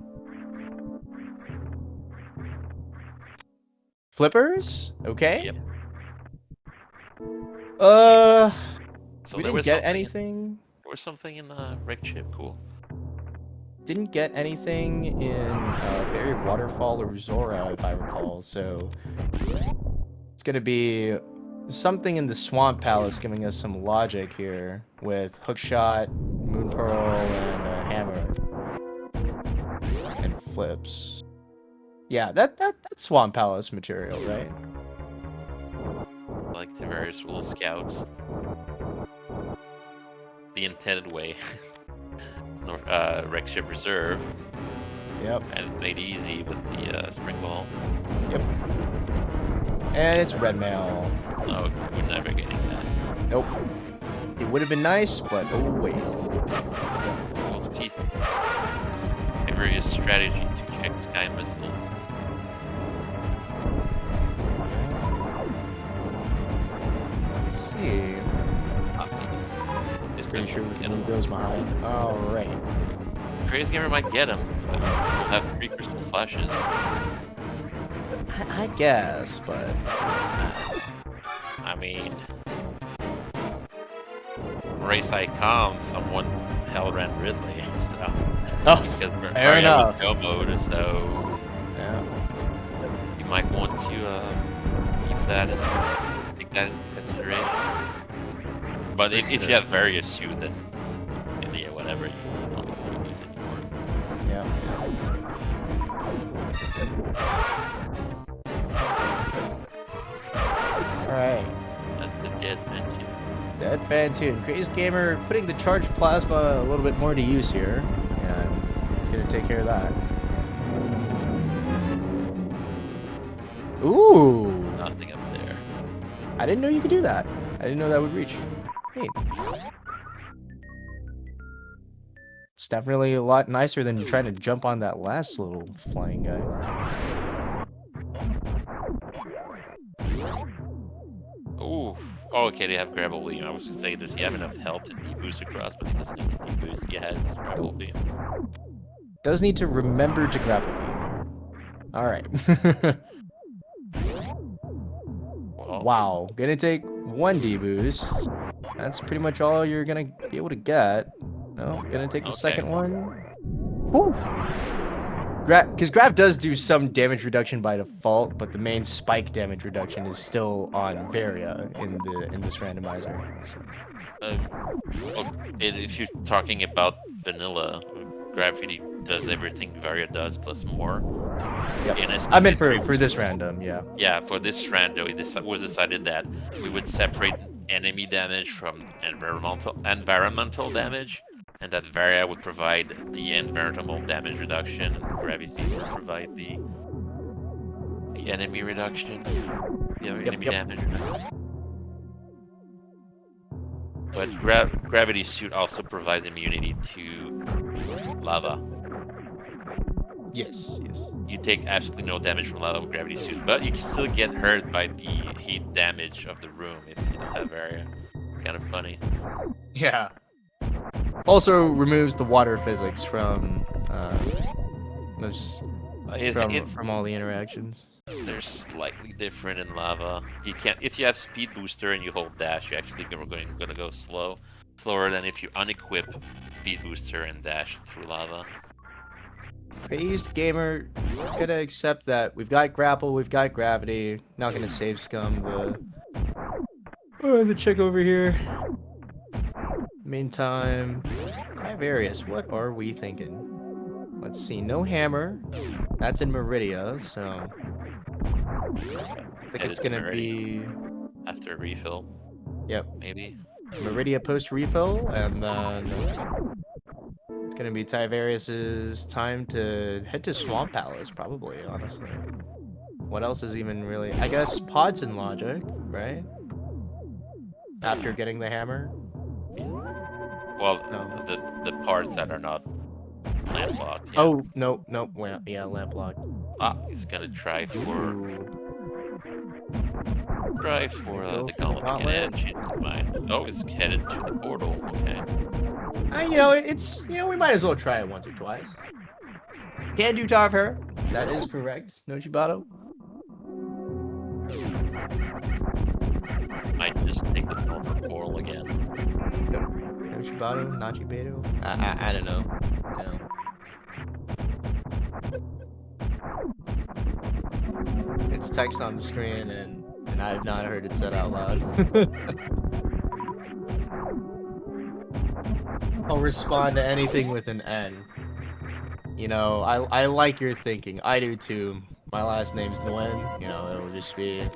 Flippers? Okay. Yep. So we there didn't get anything. There was something in the rig chip. Cool. Didn't get anything in Fairy Waterfall or Zora, if I recall. So it's gonna be something in the Swamp Palace, giving us some logic here with Hookshot, Moon Pearl, and Hammer, and flips. Yeah, that's Swamp Palace material, right? Like Tyvarius will scout the intended way. Wreck Ship Reserve. Yep. And it's made easy with the Spring Ball. Yep. And it's Red Mail. Oh, we're never getting that. Nope. It would have been nice, but oh well. Well, it's Tyvarius' strategy to check Sky Missiles. Let's see. Pretty sure we can move those behind. Alright. crazdgamer might get him. We'll have 3 crystal flashes. I guess, but... I mean... Race Icon, someone held ran Ridley, so... Oh, because fair enough. Go mode, so... Yeah. You might want to keep that and take that into consideration. But if you have various suit, then yeah, whatever, you don't need to use anymore. Yeah. Alright. That's the dead fan too. Dead fan too. crazdgamer putting the charged plasma a little bit more to use here. And it's gonna take care of that. Ooh! Nothing up there. I didn't know you could do that. I didn't know that would reach. Neat. It's definitely a lot nicer than trying to jump on that last little flying guy. Ooh. Oh, okay, they have grapple beam. I was gonna say, does he have enough health to deboost across, but he doesn't need to deboost. He has grapple beam. Does need to remember to grapple beam. Alright. Wow. Gonna take 1 deboost. That's pretty much all you're gonna be able to get. No, gonna take the second one. Woo! Because Grab does do some damage reduction by default, but the main spike damage reduction is still on Varia in this randomizer. So. If you're talking about vanilla, Gravity does everything Varia does plus more. Yep. In I meant SMZ3 for this random, yeah. Yeah, for this rando, it was decided that we would separate enemy damage from environmental damage, and that Varia would provide the environmental damage reduction, and Gravity would provide the enemy reduction, the enemy damage reduction. But Gravity Suit also provides immunity to lava. Yes, yes. You take absolutely no damage from lava with Gravity Suit, but you can still get hurt by the heat damage of the room if you don't have area. Kind of funny. Yeah. Also removes the water physics from from all the interactions. They're slightly different in lava. You can't if you have speed booster and you hold dash, you're actually gonna go slower than if you unequip speed booster and dash through lava. Crazed gamer, gonna accept that we've got grapple, we've got gravity. Not gonna save scum the chick over here. Meantime, Tyvarius, what are we thinking? Let's see, no hammer. That's in Meridia, so I think it's gonna be after refill. Yep. Maybe. Meridia post refill, and then it's gonna be Tyvarius's time to head to Swamp Palace, probably, honestly. What else is even really... I guess pods and logic, right? After getting the hammer? Well, the parts that are not lamp locked. Yeah. Oh, no, yeah, lamp lock. Ah, he's gonna try for... the gauntlet and change his mind. Oh, he's headed to the portal. Okay. We might as well try it once or twice. Can do Tarver. That is correct. No Chibato. Might just take the portal again. Nope. No Chibato, not Chibato. I don't know. It's text on the screen, and I have not heard it said out loud. I'll respond to anything with an N. You know, I like your thinking. I do too. My last name's Nguyen. You know, it'll just be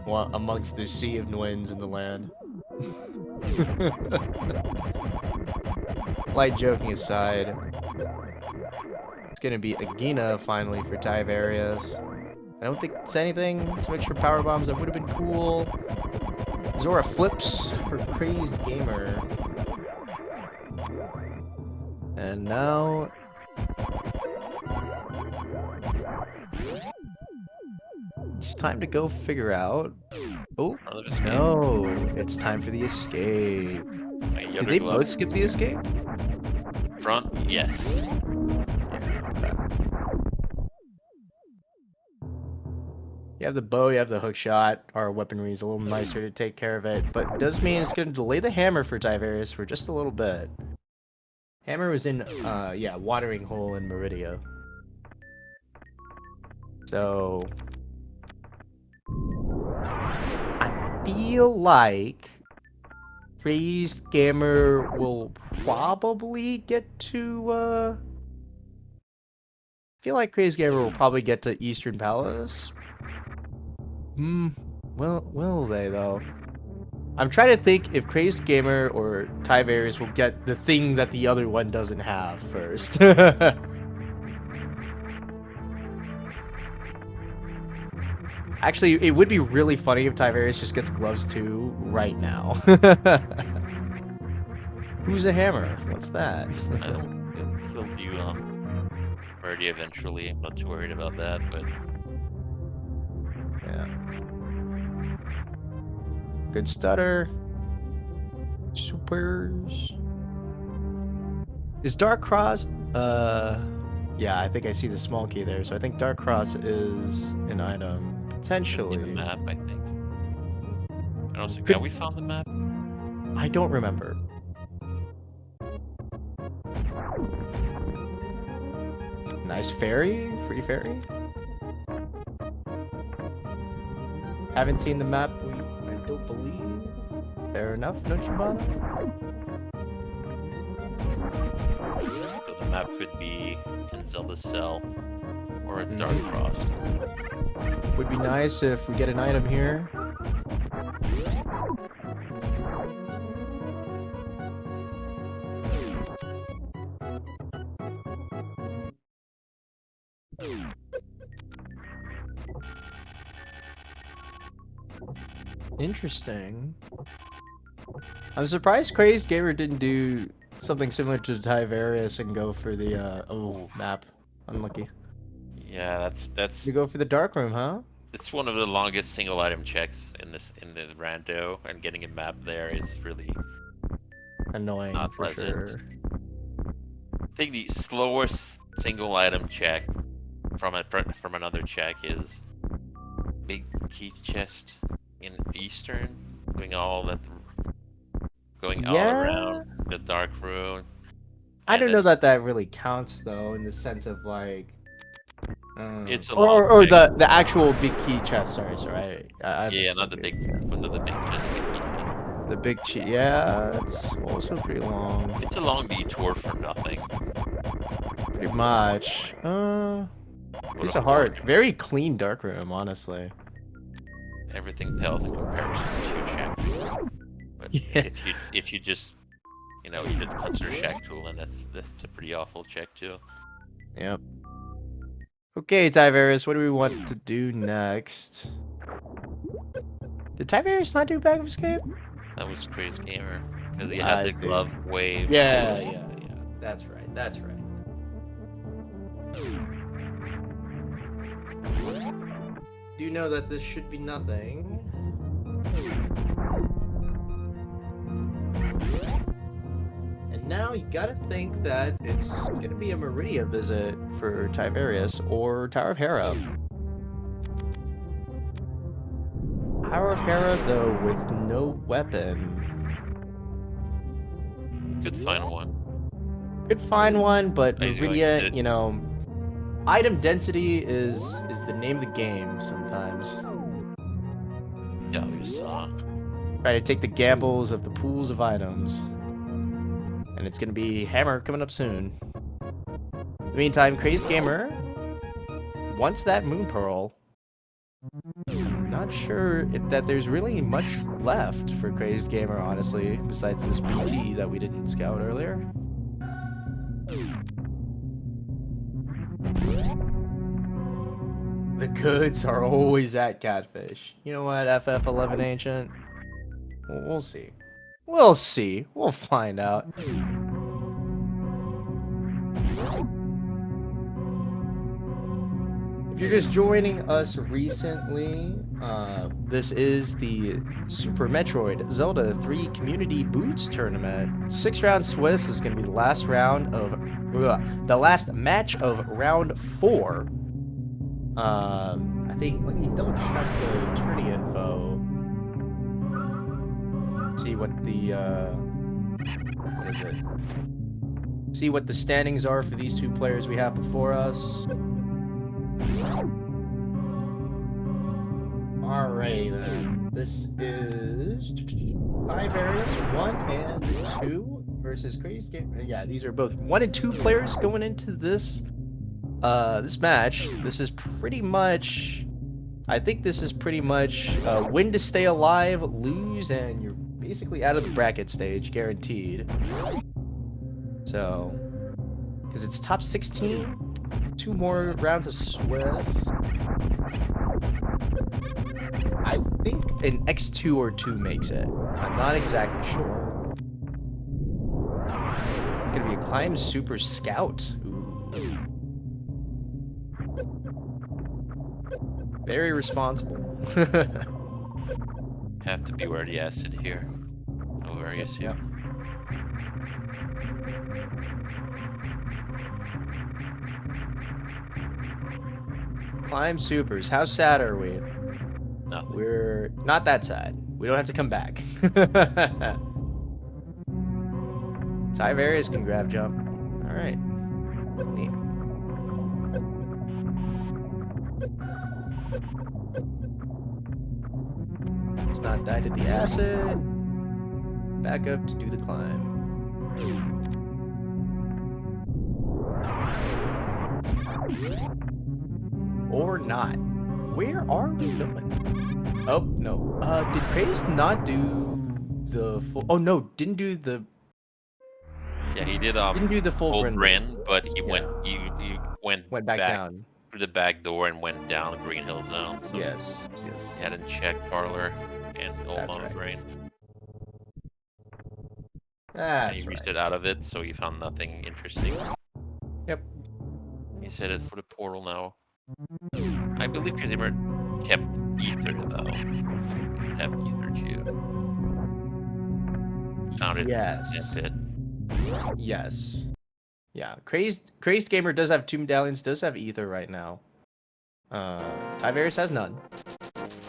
amongst the sea of Nguyen's in the land. Light joking aside, it's gonna be Agina finally for Tyvarius. I don't think it's anything. Switch for power bombs, that would have been cool. Zora flips for Crazed Gamer. And now... it's time to go figure out... Oh, no. It's time for the escape. Did they both skip the escape? Front, yes. Yeah, okay. You have the bow, you have the hook shot. Our weaponry is a little nicer to take care of it, but it does mean it's going to delay the hammer for Tyvarius for just a little bit. Hammer was in, yeah, Watering Hole in Meridia. So... I feel like... Crazed Gamer will probably get to, I feel like Crazed Gamer will probably get to Eastern Palace. Well, will they, though? I'm trying to think if Crazed Gamer or Tyvarius will get the thing that the other one doesn't have first. Actually, it would be really funny if Tyvarius just gets gloves too right now. Who's a hammer? What's that? I don't. He'll do Meridia eventually. I'm not too worried about that, but yeah. Good stutter. Supers. Is Dark Cross? Yeah, I think I see the small key there. So I think Dark Cross is an item. Potentially. The map, I think. I don't think. Have we found the map? I don't remember. Nice ferry? Free ferry? Haven't seen the map, I don't believe. Fair enough, no Chibana? So the map could be in Zelda's cell. Or a dark cross. Would be nice if we get an item here. Interesting. I'm surprised crazdgamer didn't do something similar to Tyvarius and go for the map. Unlucky. Yeah, that's You go for the dark room, huh? it's one of the longest single item checks in the rando, and getting a map there is really Annoying not for pleasant. sure. I think the slowest single item check from another check is big key chest in Eastern, going all around the dark room. I don't know that really counts though, in the sense of like, it's a long or check. the actual big key chest. Sorry. Yeah, not the big chest. The big cheat. Yeah, it's also pretty long. It's a long detour for nothing. Pretty much. Piece of heart. Very clean dark room, honestly. Everything pales in comparison to Shack. But Yeah. if you just you just consider Shack Tool, and that's a pretty awful check too. Yep. Okay, Tyvarius, what do we want to do next? Did Tyvarius not do Bag of Escape? That was crazdgamer because he had the glove wave. Yeah. That's right. Do know that this should be nothing. And now you gotta think that it's gonna be a Meridia visit for Tyvarius or Tower of Hera. Tower of Hera, though, with no weapon. Could find one. Could find one, but Meridia, item density is the name of the game sometimes. Yeah, you saw. Try to take the gambles of the pools of items. And it's gonna be Hammer coming up soon. In the meantime, crazdgamer wants that Moon Pearl. I'm not sure if there's really much left for crazdgamer, honestly, besides this BT that we didn't scout earlier. The goods are always at Catfish. You know what, FF11 Ancient? We'll see. We'll see. We'll find out. If you're just joining us recently, this is the Super Metroid Zelda 3 Community Boots Tournament. 6-round Swiss is going to be the last round of the last match of round 4. I think, let me double check the tourney info. See what the what is it? See what the standings are for these two players we have before us. Alrighty then. This is Tyvarius 1 and 2 versus crazdgamer. Yeah, these are both 1 and 2 players going into this this match. This is pretty much, I think this is pretty much win to stay alive, lose, and you're basically out of the bracket stage, guaranteed. So, because it's top 16, 2 more rounds of Swiss. I think an X2 or 2 makes it. I'm not exactly sure. It's gonna be a Climb Super Scout. Ooh. Very responsible. Have to beware the acid here. No worries, yeah. Climb Supers. How sad are we? Nothing. We're not that sad. We don't have to come back. Tyvarius can grab jump. Alright. Neat. Let's not die to the acid. Back up to do the climb. or not. Where are we going? Oh, no. Did Crazed not do the full... Oh, no, didn't do the... Yeah, he Didn't do the full full Grin Grin, loop. but he Yeah. went Went back back down. through the back door and went down Green Hill Zone. So Yes. he hadn't checked Parlor and Old That's Mountain right. Brain. And That's he right. reached it out of it, so he found nothing interesting. Yep. He's headed for the portal now. I believe crazdgamer kept Ether though. He should have Ether too. Found it Yes. in the pit. Yes. Yeah. Crazed Gamer does have 2 medallions, does have Ether right now. Tyvarius has none.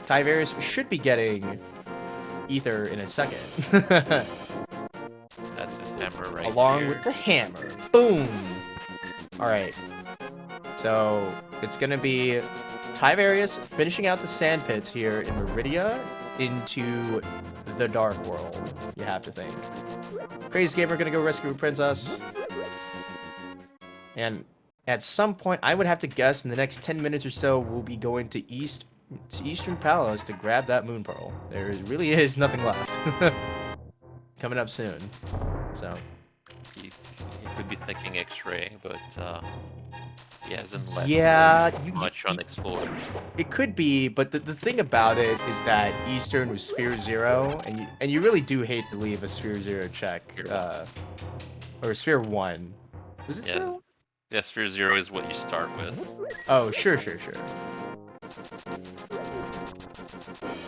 Tyvarius should be getting Ether in a second. That's his hammer right Along there. with the hammer. Boom! Alright. So, it's gonna be Tyvarius finishing out the sand pits here in Meridia into the Dark World, you have to think. Crazy Gamer gonna go rescue a princess. And at some point, I would have to guess in the next 10 minutes or so, we'll be going to Eastern Palace to grab that moon pearl. There really is nothing left. Coming up soon. So He could be thinking X-ray, but he hasn't left much unexplored. It could be, but the thing about it is that Eastern was Sphere 0, and you really do hate to leave a Sphere 0 check, or Sphere 1. Was it Sphere 1? Yeah, Sphere 0 is what you start with. Oh, sure.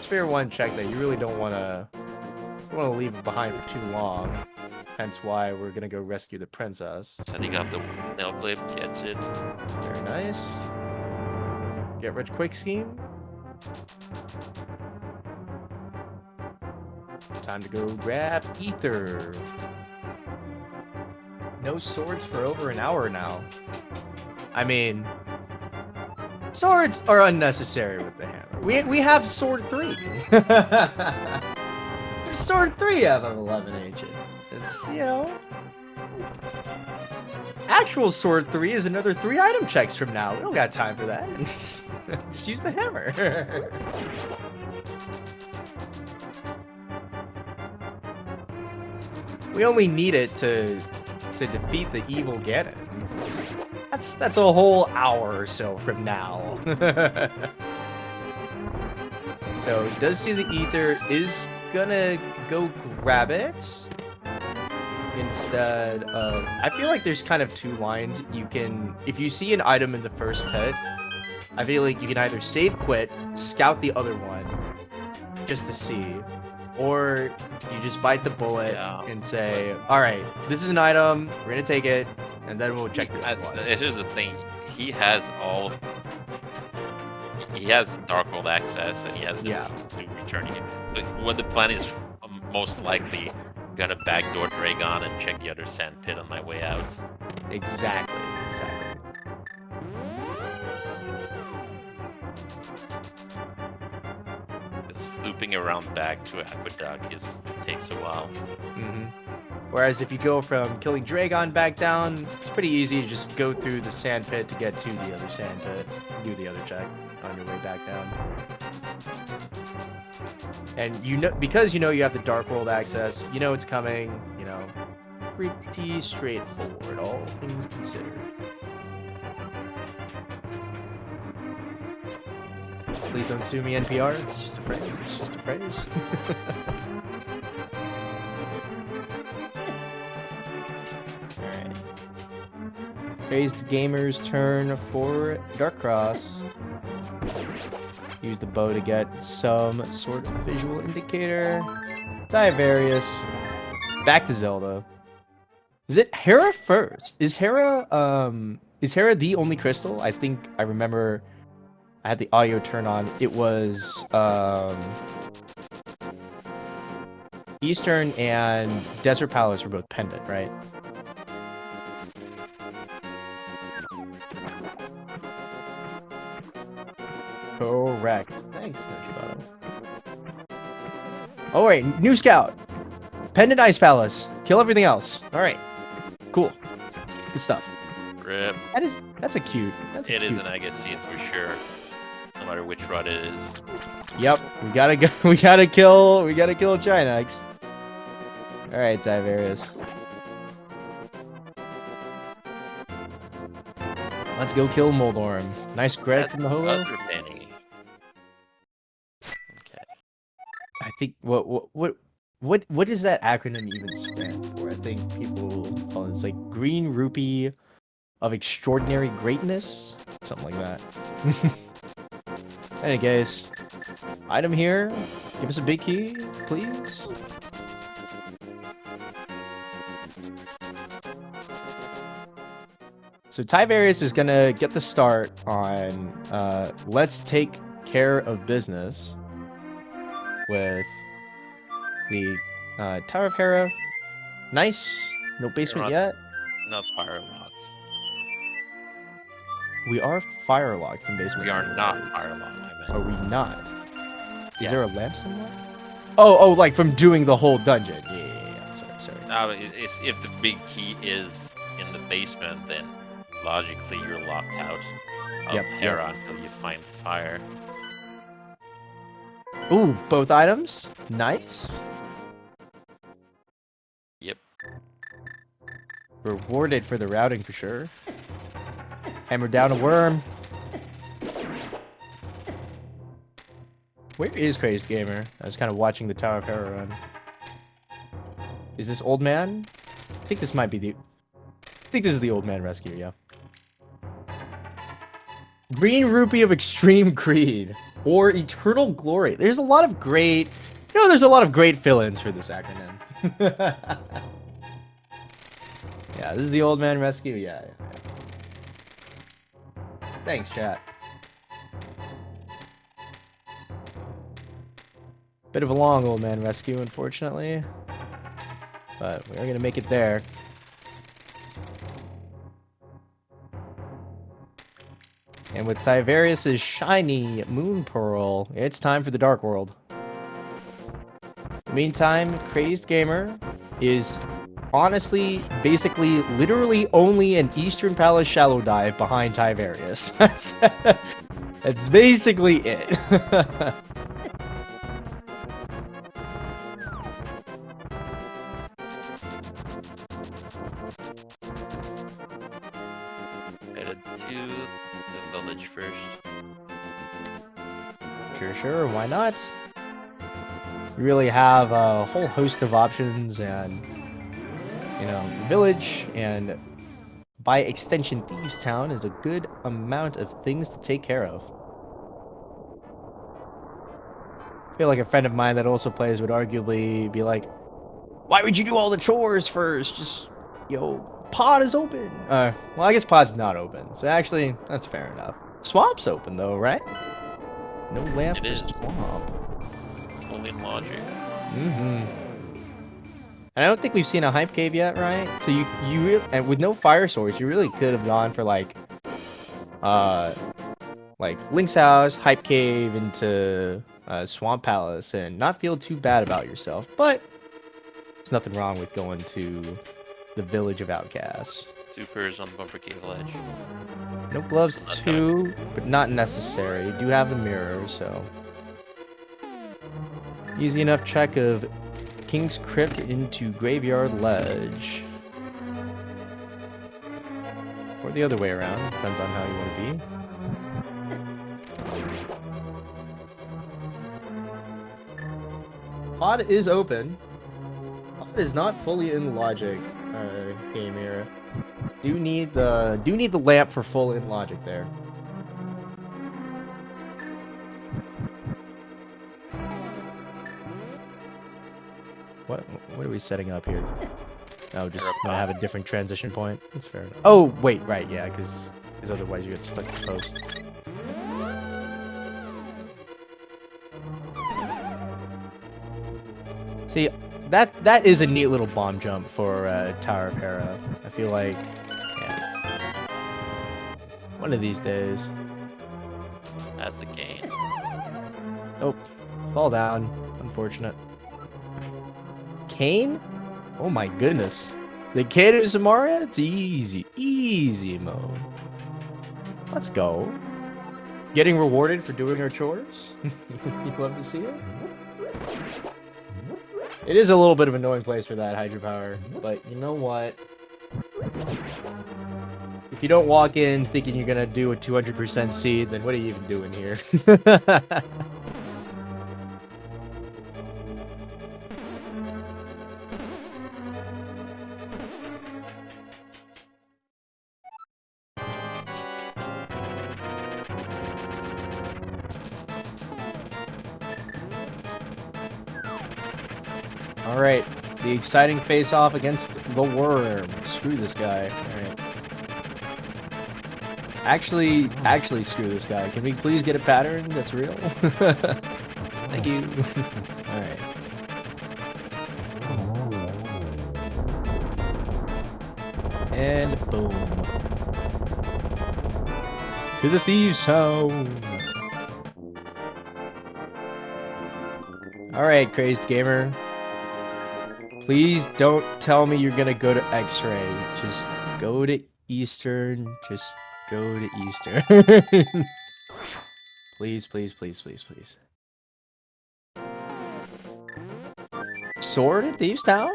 Sphere 1 check that you really don't want to leave it behind for too long. Hence why we're gonna go rescue the princess. Setting up the nail clip, gets it. Very nice. Get rich quick scheme. Time to go grab Ether. No swords for over an hour now. I mean, swords are unnecessary with the hammer. We have sword 3. Sword 3 out of 11 ancient. It's, you know, actual sword 3 is another 3 item checks from now. We don't got time for that. Just use the hammer. We only need it to defeat the evil Ganon. That's a whole hour or so from now. So it does see the Ether, is gonna go grab it instead of... I feel like there's kind of 2 lines. You can, if you see an item in the first pit, I feel like you can either save quit, scout the other one just to see, or you just bite the bullet and say, all right, this is an item, we're gonna take it, and then we'll check the other one. Here's the thing, he has Dark World access, and he has the means to returning it. So what the plan is, most likely gonna backdoor Dragon and check the other sand pit on my way out. Exactly. Looping around back to Aqueduct takes a while. Whereas if you go from killing Dragon back down, it's pretty easy to just go through the sand pit to get to the other sand pit. Do the other check on your way back down. And you know, because you know you have the Dark World access, you know it's coming, you know, pretty straightforward, all things considered. Please don't sue me, NPR. It's just a phrase. Alright. Crazed Gamer's turn for Dark Cross. Use the bow to get some sort of visual indicator. Tyvarius. Back to Zelda. Is it Hera first? Is Hera the only crystal? I think I remember I had the audio turned on. It was Eastern and Desert Palace were both pendant, right? Correct. Thanks, Nochibato. Oh wait, new scout. Pendant Ice Palace. Kill everything else. All right. Cool. Good stuff. Rip. That's a cute. That's a It cute. is an egg scene for sure. No matter which run it is. Yep, we gotta go. We gotta kill China. All right, Tyvarius. Let's go kill Moldorm. Nice Greg That's from the Holo. other Benny. Okay. I think what does that acronym even stand for? I think people call it, it's like Green Rupee of Extraordinary Greatness, something like that. Any case, item here. Give us a big key, please. So Tyvarius is gonna get the start on let's take care of business with the Tower of Hera. Nice. No basement yet. Not fire locked. We are fire locked from basement. We are not fire locked, I meant. Are we not? Is Yeah. there a lamp somewhere? Oh, like from doing the whole dungeon. Yeah. Sorry. No, it's, if the big key is in the basement, then logically you're locked out of Hera until you find fire. Ooh, both items. Nice. Yep. Rewarded for the routing for sure. Hammer down a worm. Where is crazdgamer? I was kind of watching the Tower of Hera run. Is this old man? I think this might be the... I think this is the old man rescue, yeah. Green Rupee of Extreme Greed. Or Eternal Glory. There's a lot of great... You know, there's a lot of great fill-ins for this acronym. Yeah, this is the old man rescue, yeah. Thanks, chat. Bit of a long old man rescue, unfortunately. But we are going to make it there. And with Tyvarius' shiny Moon Pearl, it's time for the Dark World. In the meantime, crazdgamer is honestly, basically, literally only an Eastern Palace shallow dive behind Tyvarius. That's basically it. Headed to the village first. Sure, why not? You really have a whole host of options and, you know, the village and by extension Thieves Town is a good amount of things to take care of. I feel like a friend of mine that also plays would arguably be like, why would you do all the chores first? Just, yo, pod is open. Well, I guess pod's not open, so actually, that's fair enough. Swamp's open though, right? No lamp It for is. swamp. Only in logic. Mm-hmm. And I don't think we've seen a hype cave yet, right? So you really, and with no fire source, you really could have gone for like Link's house, hype cave into Swamp Palace, and not feel too bad about yourself. But there's nothing wrong with going to the Village of Outcasts. Supers on the Bumper Cave ledge. No gloves Not too, but not necessary. You do have a mirror, so easy enough check of King's Crypt into Graveyard Ledge. Or the other way around, depends on how you want to be. Pod is open. Pod is not fully in logic game here. Do need the lamp for full in logic there. What are we setting up here? Oh, just want to have a different transition point. That's fair enough. Oh, wait, right, yeah, because otherwise you get stuck in post. See, that is a neat little bomb jump for Tower of Hera. I feel like, yeah, one of these days. That's the game. Oh, fall down. Unfortunate. Kane? Oh my goodness. The Kato Samaria? It's easy. Easy mode. Let's go. Getting rewarded for doing our chores? You love to see it? It is a little bit of an annoying place for that hydropower, but you know what? If you don't walk in thinking you're gonna do a 200% seed, then what are you even doing here? Alright, the exciting face-off against the worm. Screw this guy. Alright. Actually screw this guy. Can we please get a pattern that's real? Thank you. Alright. And boom. To the Thieves' Town. Alright, Crazed Gamer. Please don't tell me you're gonna go to X-Ray. Just go to Eastern. Just go to Eastern. Please, please, please, please, please. Sword in Thieves' Town?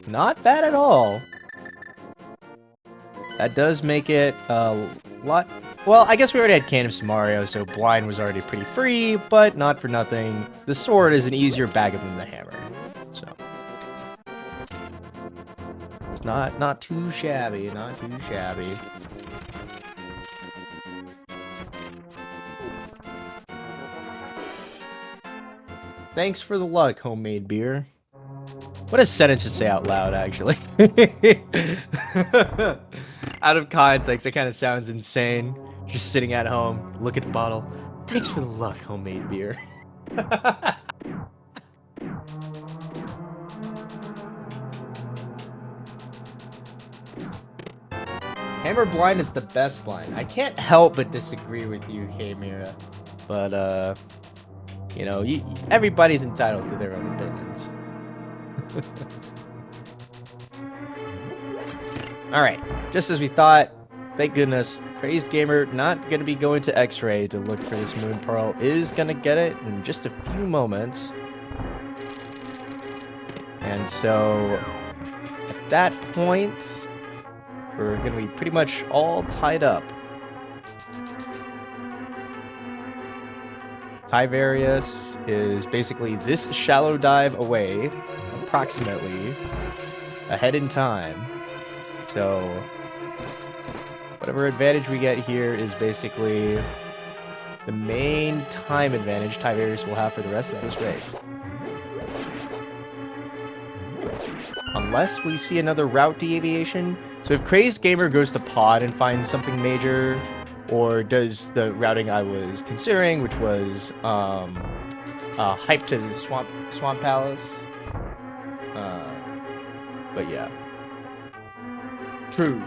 Not bad at all. That does make it a lot... Well, I guess we already had Canvas Mario, so Blind was already pretty free, but not for nothing. The sword is an easier backup than the hammer, so... It's not too shabby, not too shabby. Thanks for the luck, homemade beer. What a sentence to say out loud, actually. Out of context, it kind of sounds insane. Just sitting at home, look at the bottle. Thanks for the luck, homemade beer. Hammer blind is the best blind. I can't help but disagree with you, K-Mira. But, you know, everybody's entitled to their own opinions. Alright, just as we thought, thank goodness, Crazed Gamer not going to be going to X-Ray to look for this Moon Pearl, is going to get it in just a few moments. And so, at that point, we're going to be pretty much all tied up. Tyvarius is basically this shallow dive away, approximately, ahead in time. So, whatever advantage we get here is basically the main time advantage Tyvarius will have for the rest of this race. Unless we see another route deviation. So if Crazed Gamer goes to Pod and finds something major, or does the routing I was considering, which was hype to the Swamp Palace. But yeah. True.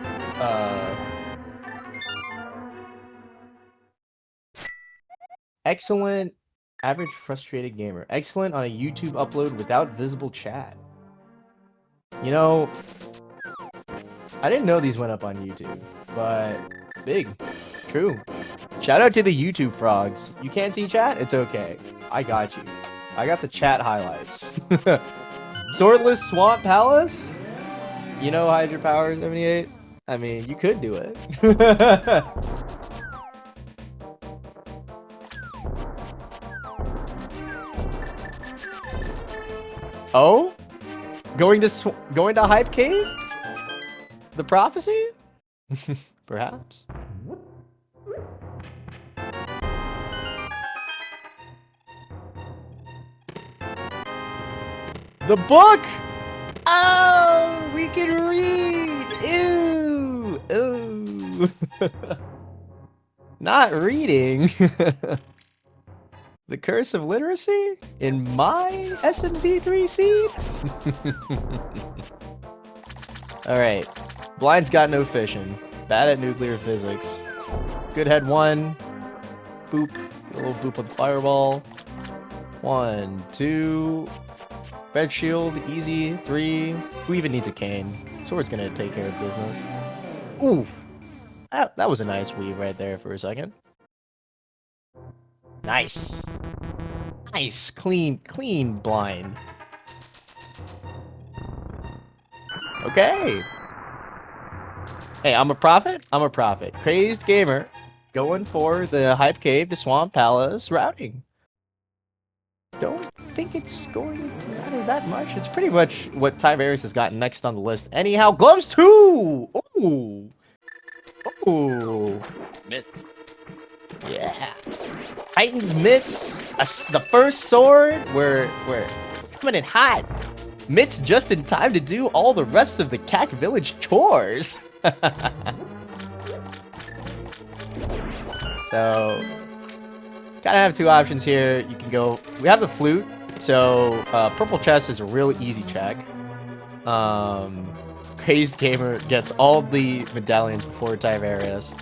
Excellent. Average frustrated gamer. Excellent on a YouTube upload without visible chat. You know, I didn't know these went up on YouTube, but big. True. Shout out to the YouTube frogs. You can't see chat? It's okay. I got you. I got the chat highlights. Swordless Swamp Palace? You know Hydropower 78? I mean, you could do it. Oh? Going to Hype Cave? The prophecy? Perhaps. The book! Oh, we can read! Ew! Ew! Not reading. The curse of literacy? In my SMZ3 seed? Alright. Blind's got no fishing. Bad at nuclear physics. Good head 1. Boop. A little boop on the fireball. 1, 2. Red shield, easy, 3. Who even needs a cane? Sword's gonna take care of business. Ooh! That was a nice weave right there for a second. Nice. Nice, clean blind. Okay. Hey, I'm a prophet. I'm a prophet. Crazed gamer, going for the hype cave to Swamp Palace routing. Don't think it's going to matter that much. It's pretty much what Tyvarius has gotten next on the list. Anyhow, gloves too. Ooh. Ooh. Myths. Yeah. Titan's mitts. The first sword. We're coming in hot. Mitts just in time to do all the rest of the Cac Village chores. So, gotta have two options here. You can go. We have the flute. So, purple chest is a real easy check. Crazed gamer gets all the medallions before Tyvarius.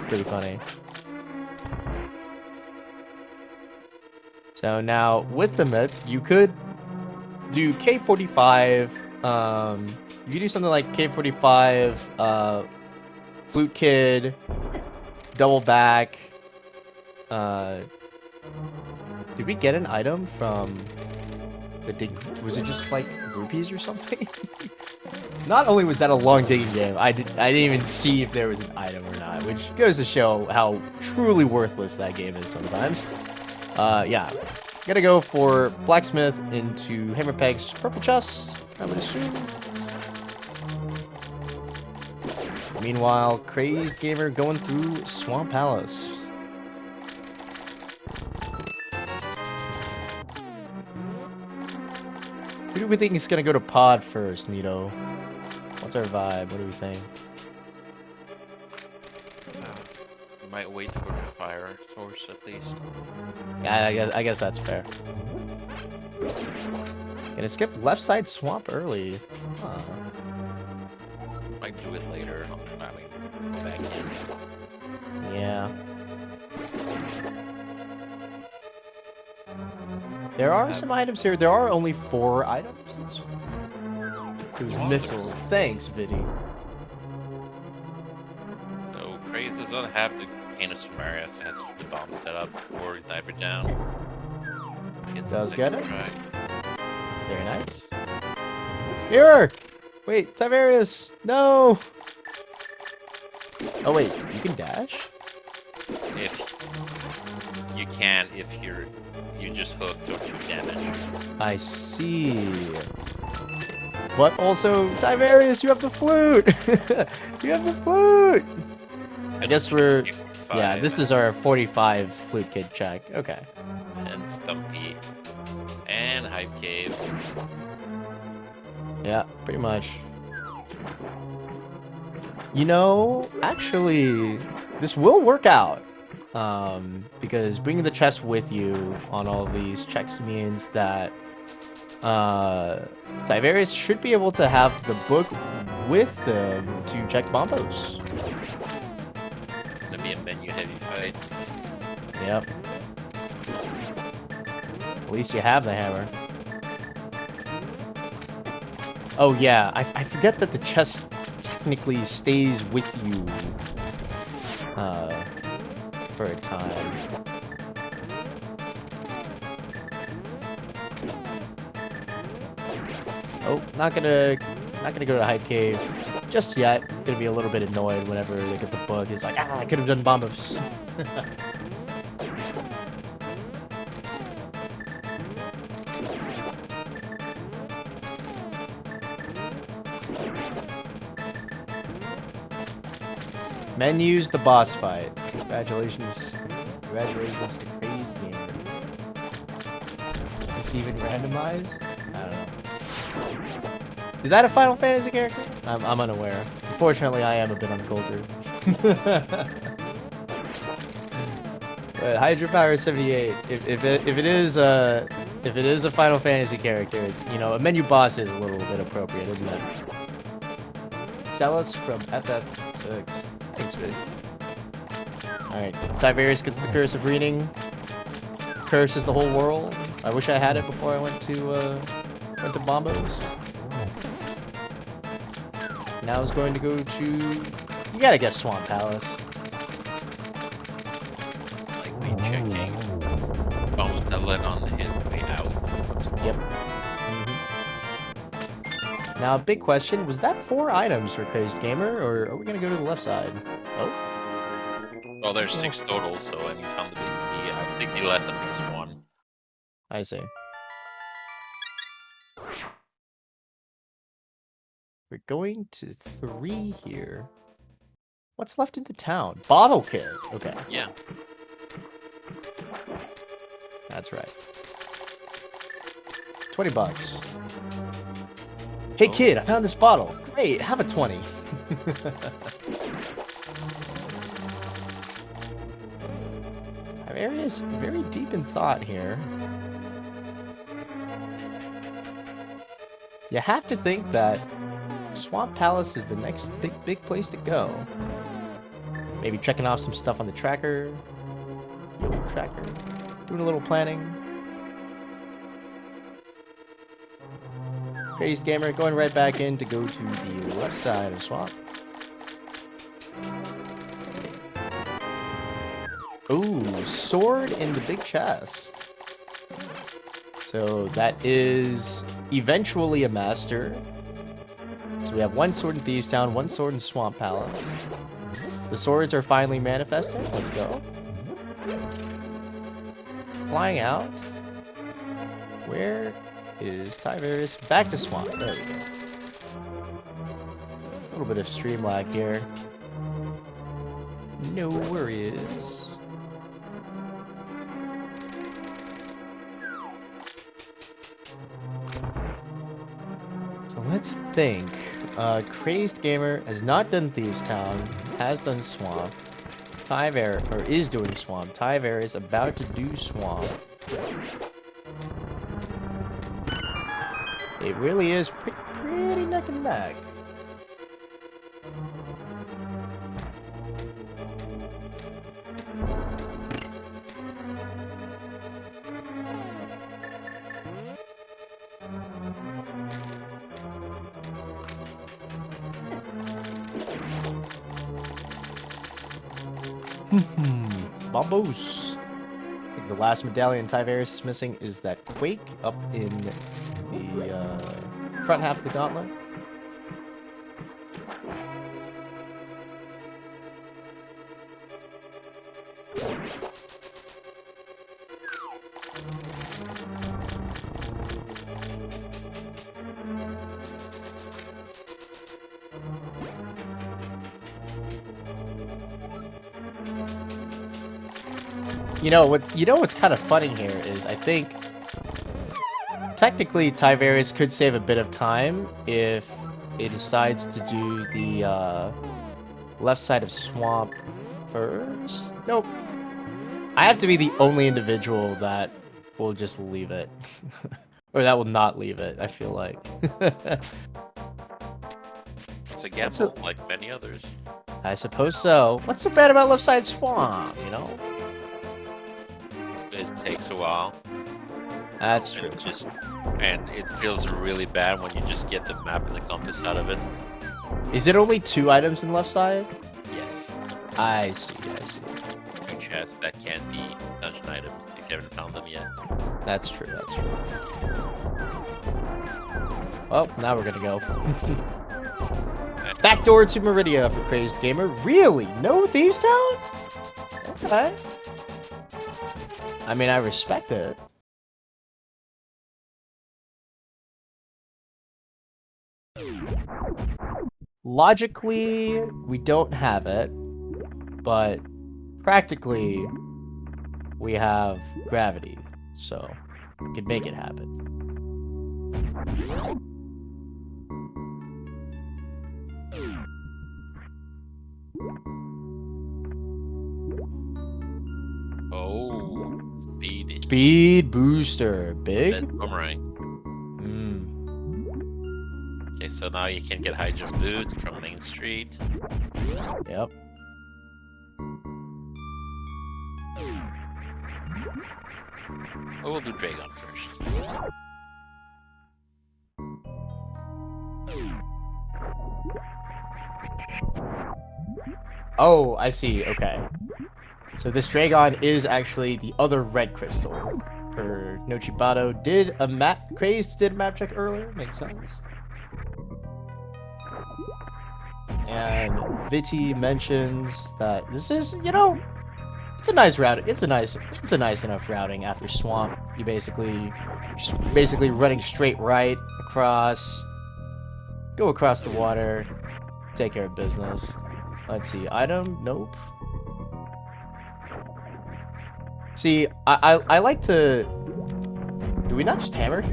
Pretty funny. So now with the mitts, you could do K45. You could do something like K45, Flute Kid, double back. Did we get an item from the dig? Was it just like rupees or something? Not only was that a long digging game, I didn't even see if there was an item or not, which goes to show how truly worthless that game is sometimes. Yeah. Gotta go for blacksmith into hammer pegs, purple chest, I would assume. Meanwhile, Crazed Gamer going through Swamp Palace. Who do we think is gonna go to pod first, Nito? What's our vibe? What do we think? Might wait for the fire source at least. Yeah, I guess that's fair. Gonna skip left side swamp early. Huh. Might do it later. I mean, back in. Yeah. There are some items here. There are only 4 items. There's missiles. Thanks, Viddy. So Craze does not have the cane of Samaria, so it has the bomb set up before we dive it down. Does get it? Very nice. Here! Wait, Tyvarius! No! Oh wait, you can dash? If you can, if you just hooked or 2 damage. I see. But also, Tyvarius, you have the flute! You have the flute! I guess we're... Yeah, this is our 45 flute kid check. Okay. And Stumpy. And Hype Cave. Yeah, pretty much. You know, actually, this will work out. Because bringing the chest with you on all these checks means that Tyvarius should be able to have the book with them to check bombos. Gonna be a menu heavy fight. Yep. At least you have the hammer. Oh yeah, I forget that the chest technically stays with you for a time. Oh, not gonna go to Hype Cave just yet. Gonna be a little bit annoyed whenever they get the book. It's like, I could have done bombos. Menus, the boss fight. Congratulations to Crazed Gamer. Is this even randomized? I don't know. Is that a Final Fantasy character? I'm unaware. Unfortunately, I am a bit uncultured. But Hydropower 78. If it is a Final Fantasy character, you know, a menu boss is a little bit appropriate, isn't it? Celis from FF6. Thanks, Vic. Alright, Tyvarius gets the curse of reading. Curses the whole world. I wish I had it before I went to Bombos. Now I was going to go to... You gotta guess Swamp Palace. Likely checking. Almost a let on his way out. Yep. Now, big question, was that 4 items for Crazed Gamer, or are we gonna go to the left side? Oh. Well, there's 6 total, so and you found the big key. I think you left at least 1. I see. We're going to 3 here. What's left in the town? Bottle kit. Okay. Yeah. That's right. 20 bucks. Hey kid, I found this bottle. Great, have a 20. Tyvarius very deep in thought here. You have to think that Swamp Palace is the next big place to go. Maybe checking off some stuff on the tracker. The old tracker. Doing a little planning. Crazed Gamer going right back in to go to the left side of Swamp. Ooh, sword in the big chest. So that is eventually a master. So we have 1 sword in Thieves Town, 1 sword in Swamp Palace. The swords are finally manifesting. Let's go. Flying out. Where is Tyvarius? Back to Swamp. There we go. A little bit of stream lag here. No worries. So let's think. Crazed Gamer has not done Thieves Town, has done Swamp. Tyvarius, or is doing Swamp. Tyvarius is about to do Swamp. It really is pretty neck and neck. Bombos. I think the last medallion Tyvarius is missing is that Quake up in the front half of the gauntlet. You know what's kind of funny here is I think technically Tyvarius could save a bit of time if it decides to do the left side of Swamp first. Nope. I have to be the only individual that will just leave it. Or that will not leave it, I feel like. It's a gamble, like many others. I suppose so. What's so bad about left side Swamp, you know? It takes a while. That's true. And it feels really bad when you just get the map and the compass out of it. Is it only 2 items in left side? Yes. I see. 2 chests that can be dungeon items if you haven't found them yet. That's true. Well, now we're gonna go. Backdoor to Meridia for Crazed Gamer. Really? No Thieves Town? Okay. I mean, I respect it. Logically, we don't have it, but practically, we have gravity, so we can make it happen. Oh, speed. Speed booster, big. That's boomerang. Okay, so now you can get high jump boots from Main Street. Yep. But we'll do Dragon first. Oh, I see. Okay. So this Dragon is actually the other red crystal. Per Nochibato did a map check earlier. Makes sense. And Viti mentions that this is, you know, it's a nice route. It's a nice enough routing after Swamp. You just basically running straight right across, go across the water, take care of business. Let's see, item, nope. See, I like to, do we not just hammer?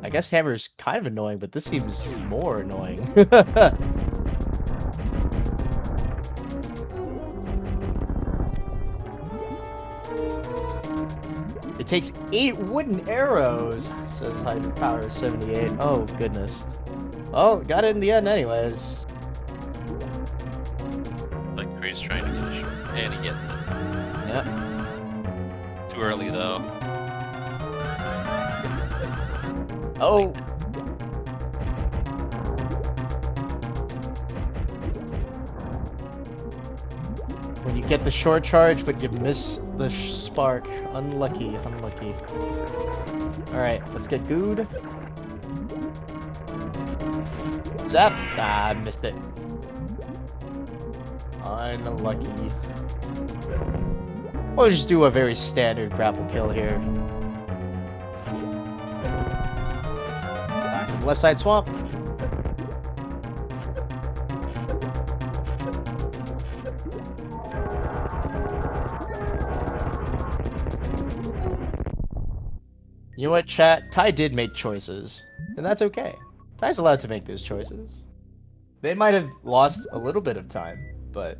I guess hammer's kind of annoying, but this seems more annoying. It takes 8 wooden arrows, says Hydropower 78. Oh, goodness. Oh, got it in the end anyways. Like Chris trying to get a shot, and he gets it. Yep. Too early though. Oh! When you get the short charge, but you miss the spark. Unlucky, unlucky. Alright, let's get good. Zap! Ah, I missed it. Unlucky. We'll just do a very standard grapple kill here. Back to the left side swamp. You know what, chat? Ty did make choices, and that's okay. Ty's allowed to make those choices. They might have lost a little bit of time, but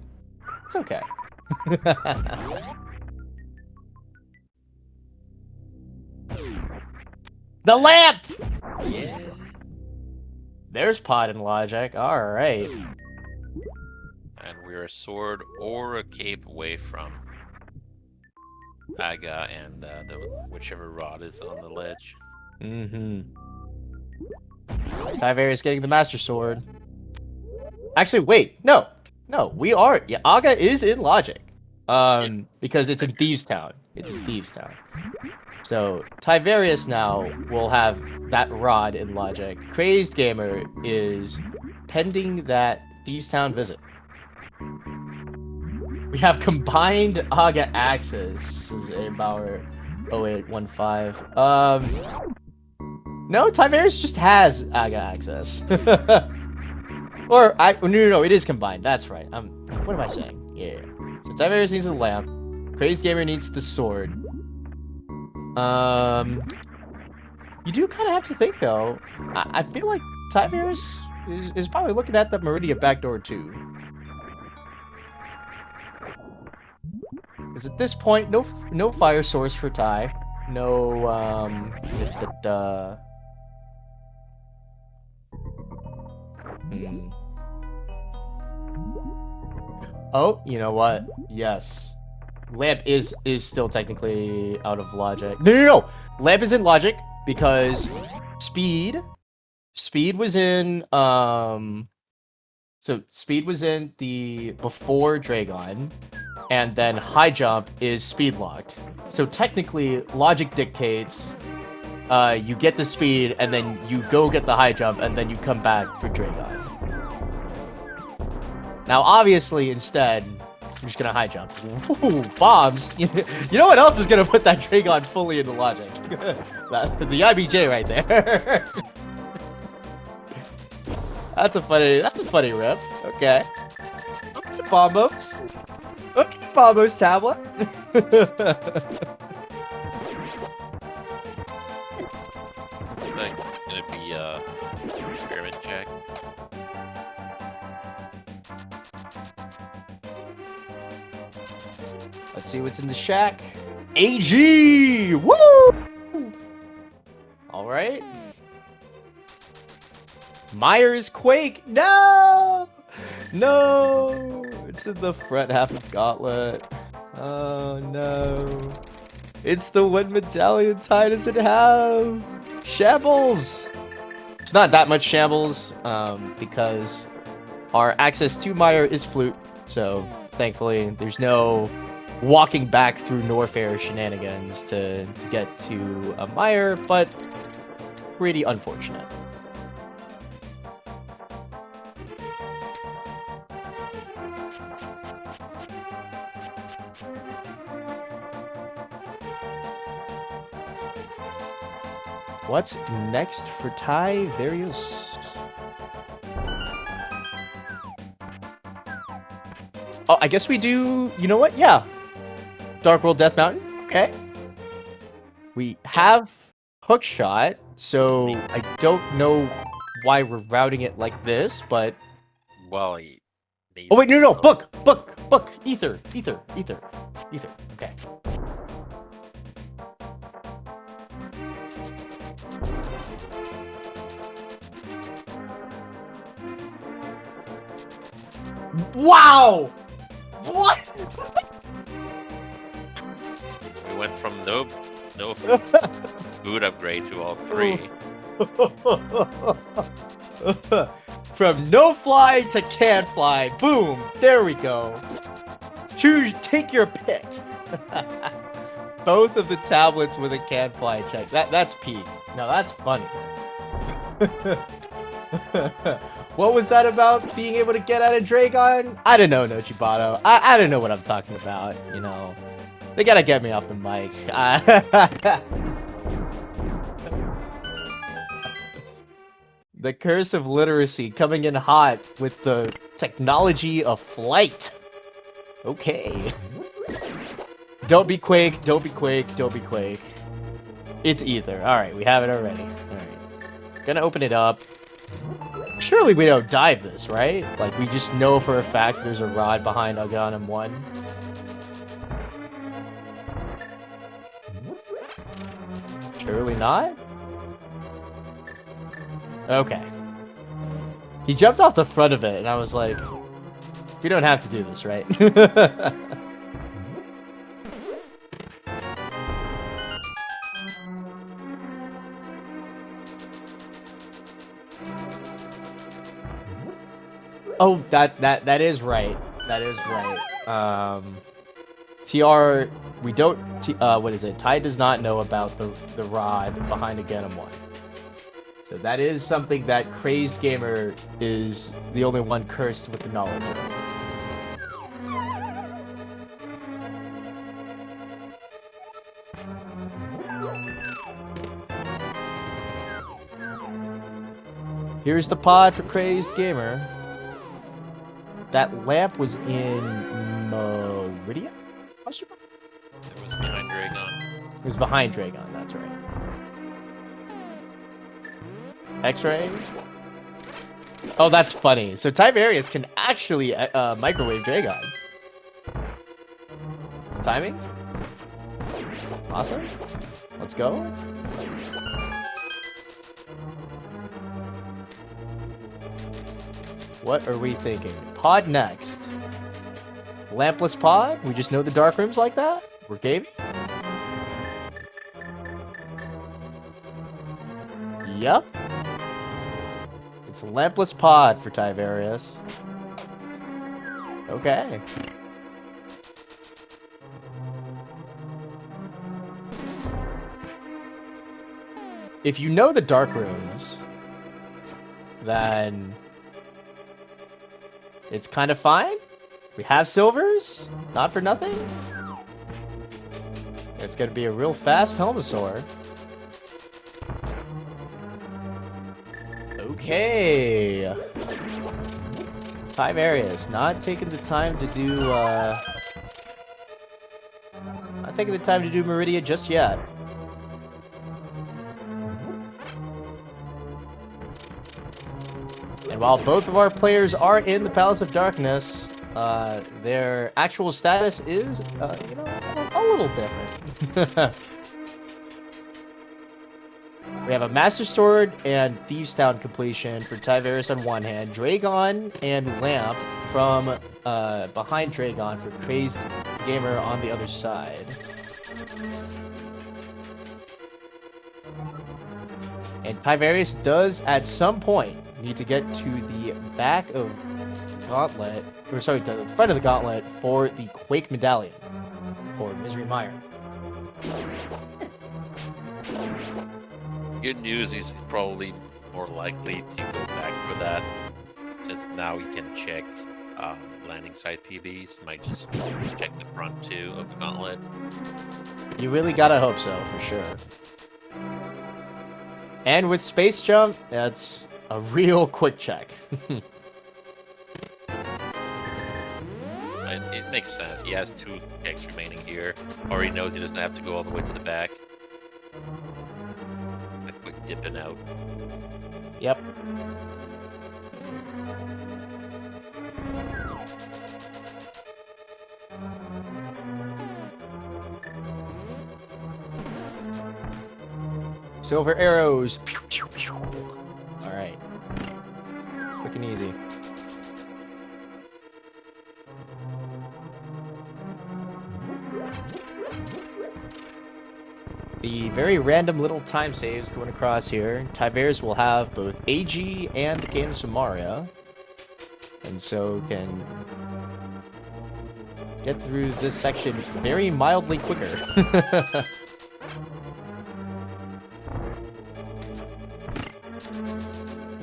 it's okay. The lamp! Yeah. There's Pod and Logic. Alright. And we're a sword or a cape away from Aga and whichever rod is on the ledge. Mm-hmm. Tyvarius getting the Master Sword. Actually, wait. No. No, we are. Yeah, Aga is in Logic. Because it's in Thieves Town. It's in Thieves Town. So, Tyvarius now will have that rod in Logic. crazdgamer is pending that Thieves Town visit. We have combined Aga access, says Bauer 0815. No, Tyvarius just has Aga access. No, it is combined. That's right. What am I saying? Yeah. So Tyvarius needs the lamp. crazdgamer needs the sword. You do kind of have to think though. I feel like Tyvarius is probably looking at the Meridia backdoor too. Because at this point, no fire source for Ty. No, Oh, you know what? Yes. Lamp is still technically out of Logic. No! Lamp is in Logic because Speed was in, so Speed was in the before Dragon, and then High Jump is speed locked. So technically, Logic dictates you get the speed, and then you go get the High Jump, and then you come back for Dragon. Now, obviously, instead, I'm just gonna High Jump. Ooh, bombs! You know what else is gonna put that Dragon fully into Logic? The IBJ right there. That's a funny rip. Okay. Okay, Bombos. Okay, Bombos tablet. I think it's gonna be experiment check. Let's see what's in the shack. AG! Woo! Alright. Myers Quake! No! No! It's in the front half of Gauntlet. Oh no. It's the one medallion Ty doesn't have. Shambles. It's not that much shambles, because our access to Mire is flute. So thankfully, there's no walking back through Norfair shenanigans to get to a Mire, but pretty unfortunate. What's next for Tyvarius? Oh, I guess we do. You know what? Yeah. Dark World Death Mountain. Okay. We have Hookshot, so I don't know why we're routing it like this, but. Well, Oh wait, no, book, ether. Okay. Wow! What? We went from no food upgrade to all three. From no fly to can fly. Boom! There we go. Take your pick. Both of the tablets with a can fly check. That's peak. No, that's funny. What was that about being able to get out of Dragon? I don't know, Nochibato. I don't know what I'm talking about, you know. They gotta get me off the mic. The curse of literacy coming in hot with the technology of flight. Okay. Don't be Quake, don't be Quake, don't be Quake. It's Ether. Alright, we have it already. Alright. Gonna open it up. Surely we don't dive this, right? Like, we just know for a fact there's a rod behind Ganon 1. Surely not? Okay. He jumped off the front of it, and I was like, we don't have to do this, right? Oh, that is right. That is right. TR, we don't. What is it? Ty does not know about the rod behind a Ganon 1. So that is something that crazdgamer is the only one cursed with the knowledge of. Here's the pod for crazdgamer. That lamp was in Meridia? It was behind Dragon. It was behind Dragon, that's right. X-ray? Oh, that's funny. So Tyvarius can actually microwave Dragon. Timing? Awesome. Let's go. What are we thinking? Pod next. Lampless pod? We just know the dark rooms like that? We're gaming? Yep. It's a lampless pod for Tyvarius. Okay. If you know the dark rooms, then it's kind of fine. We have silvers, not for nothing. It's gonna be a real fast Helmasaur. Okay. Tyvarius, not taking the time to do Meridia just yet. And while both of our players are in the Palace of Darkness, their actual status is, you know, a little different. We have a Master Sword and Thieves Town completion for Tyvarius on one hand, Dragon and Lamp from behind Dragon for Gamer on the other side. And Tyvarius does, at some point, need to get to the back of Gauntlet, or sorry, to the front of the Gauntlet for the Quake Medallion for Misery Mire. Good news, he's probably more likely to go back for that, since now he can check landing site PBs. He might just check the front two of the Gauntlet. You really gotta hope so, for sure. And with Space Jump, that's a real quick check. It makes sense. He has 2 checks remaining here. Already knows he doesn't have to go all the way to the back. A quick dipping out. Yep. Silver arrows. Pew, pew, pew. All right. Quick and easy. The very random little time saves going across here. Tyvarius will have both AG and the Ganon Samaria, and so can get through this section very mildly quicker.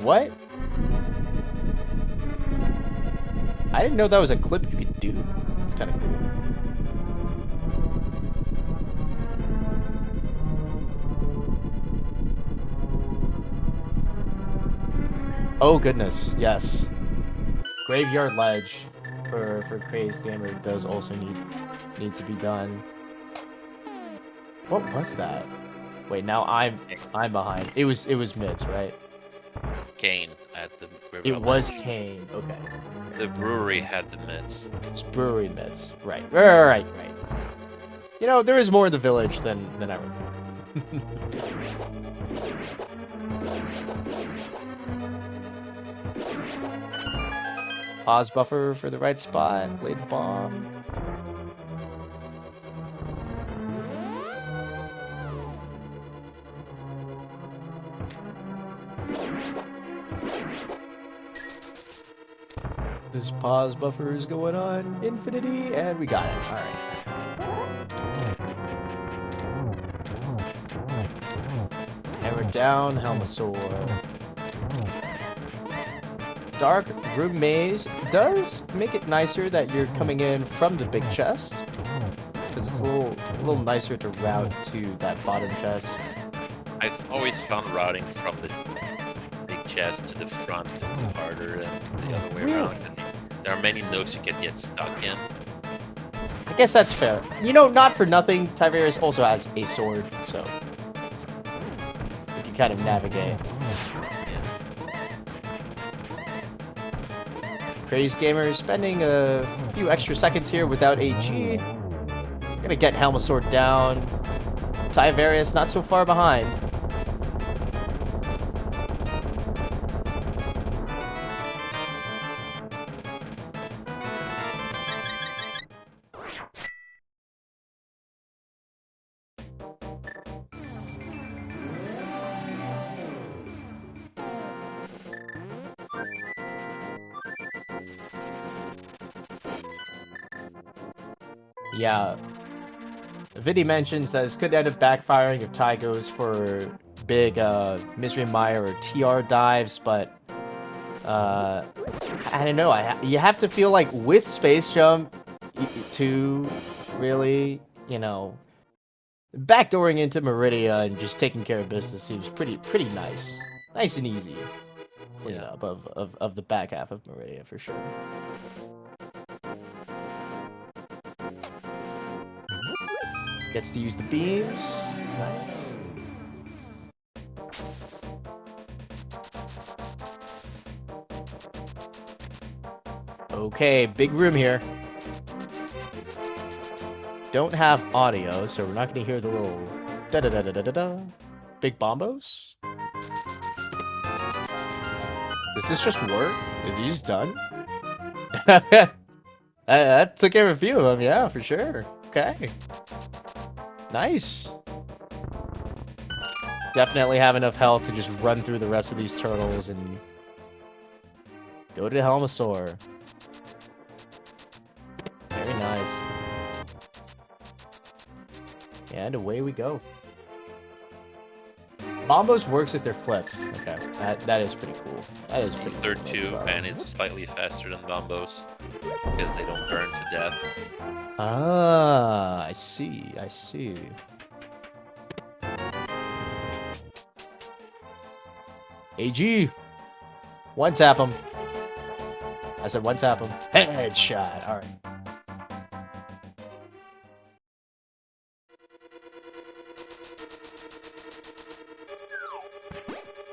What? I didn't know that was a clip you could do. It's kind of cool. Oh goodness, yes. Graveyard Ledge for crazdgamer does also need to be done. What was that? Wait, now I'm behind. It was Mitz, right? Kane at the river. It was Kane. Okay. The brewery had the mitts. It's brewery Mitz. Right. You know, there is more in the village than I remember. Pause buffer for the right spot. Lay the bomb. This pause buffer is going on infinity, and we got it. All right. Hammer down, Helmasaur. Dark Room Maze does make it nicer that you're coming in from the big chest, because it's a little nicer to route to that bottom chest. I've always found routing from the big chest to the front to be harder than the other way around. There are many nooks you can get stuck in. I guess that's fair. You know, not for nothing, Tyvarius also has a sword, so you can kind of navigate. crazdgamer spending a few extra seconds here without AG. Gonna get Helmasaur down. Tyvarius not so far behind. Yeah. Vidi mentions that this could end up backfiring if Ty goes for big Misery Mire or TR dives, but I don't know. You have to feel like with Space Jump to really, you know, backdooring into Meridia and just taking care of business seems pretty nice. Nice and easy cleanup of the back half of Meridia for sure. Gets to use the beams. Nice. Okay, big room here. Don't have audio, so we're not going to hear the little da-da-da-da-da-da. Big bombos. Does this just work? Are these done? That took care of a few of them, yeah, for sure. Okay. Nice. Definitely have enough health to just run through the rest of these turtles and go to Helmosaur. Very nice. And away we go. Bombos works if they're flipped. Okay, that is pretty cool. That is pretty They're cool. two, and it's slightly faster than bombos because they don't burn to death. Ah, I see. I see. AG, one tap him. I said one tap him. Headshot. All right.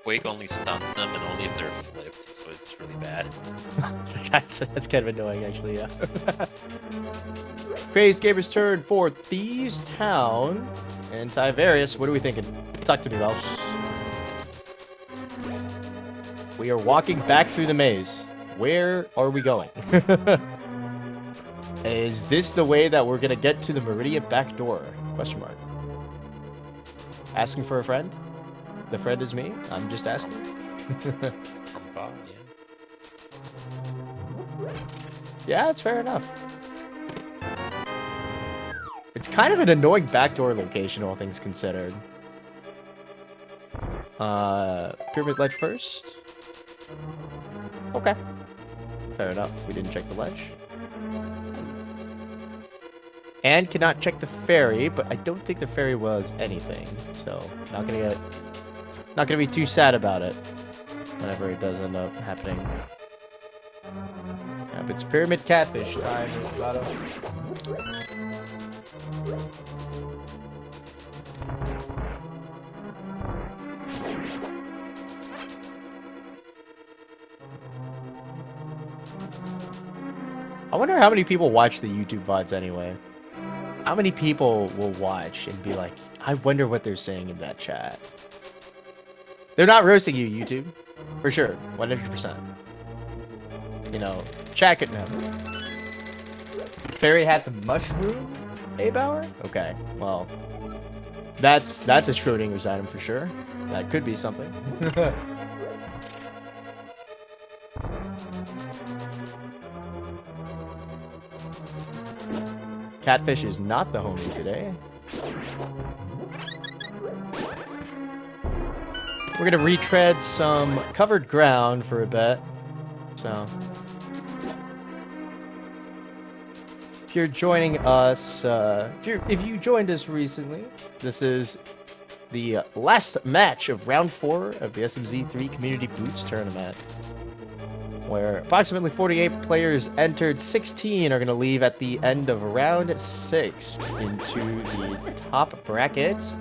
Quake only stuns them, and only if they're flipped, so it's really bad. That's kind of annoying, actually. Yeah. crazdgamer's turn for Thieves Town and Tyvarius. What are we thinking? Talk to me, Welsh. We are walking back through the maze. Where are we going? Is this the way that we're gonna get to the Meridia back door? Question mark. Asking for a friend? The friend is me. I'm just asking. From God, yeah. Yeah, that's fair enough. It's kind of an annoying backdoor location, all things considered. Pyramid ledge first. Okay. Fair enough. We didn't check the ledge. And cannot check the ferry, but I don't think the ferry was anything, so not gonna be too sad about it whenever it does end up happening. Yep, it's pyramid catfish time. I wonder how many people watch the YouTube VODs anyway. How many people will watch and be like, I wonder what they're saying in that chat. They're not roasting you, YouTube. For sure. 100%. You know, chat it now. Fairy had the mushroom, A-Bauer? Okay, well. That's a Schrodinger's item for sure. That could be something. Catfish is not the homie today. We're gonna retread some covered ground for a bit. So, if you're joining us, if you joined us recently, this is the last match of round 4 of the SMZ3 Community Boots Tournament, where approximately 48 players entered. 16 are going to leave at the end of round 6 into the top bracket.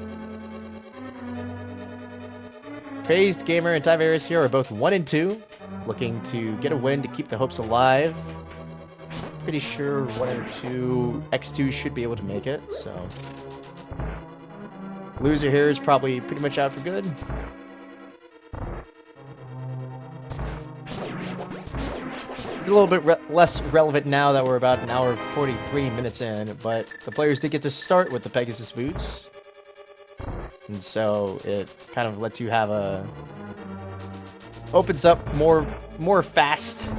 crazdgamer and Tyvarius here are both 1 and 2, looking to get a win to keep the hopes alive. Pretty sure 1 or 2 X2 should be able to make it, so loser here is probably pretty much out for good. It's a little bit less relevant now that we're about an hour and 43 minutes in, but the players did get to start with the Pegasus boots. And so it kind of lets you have opens up more fast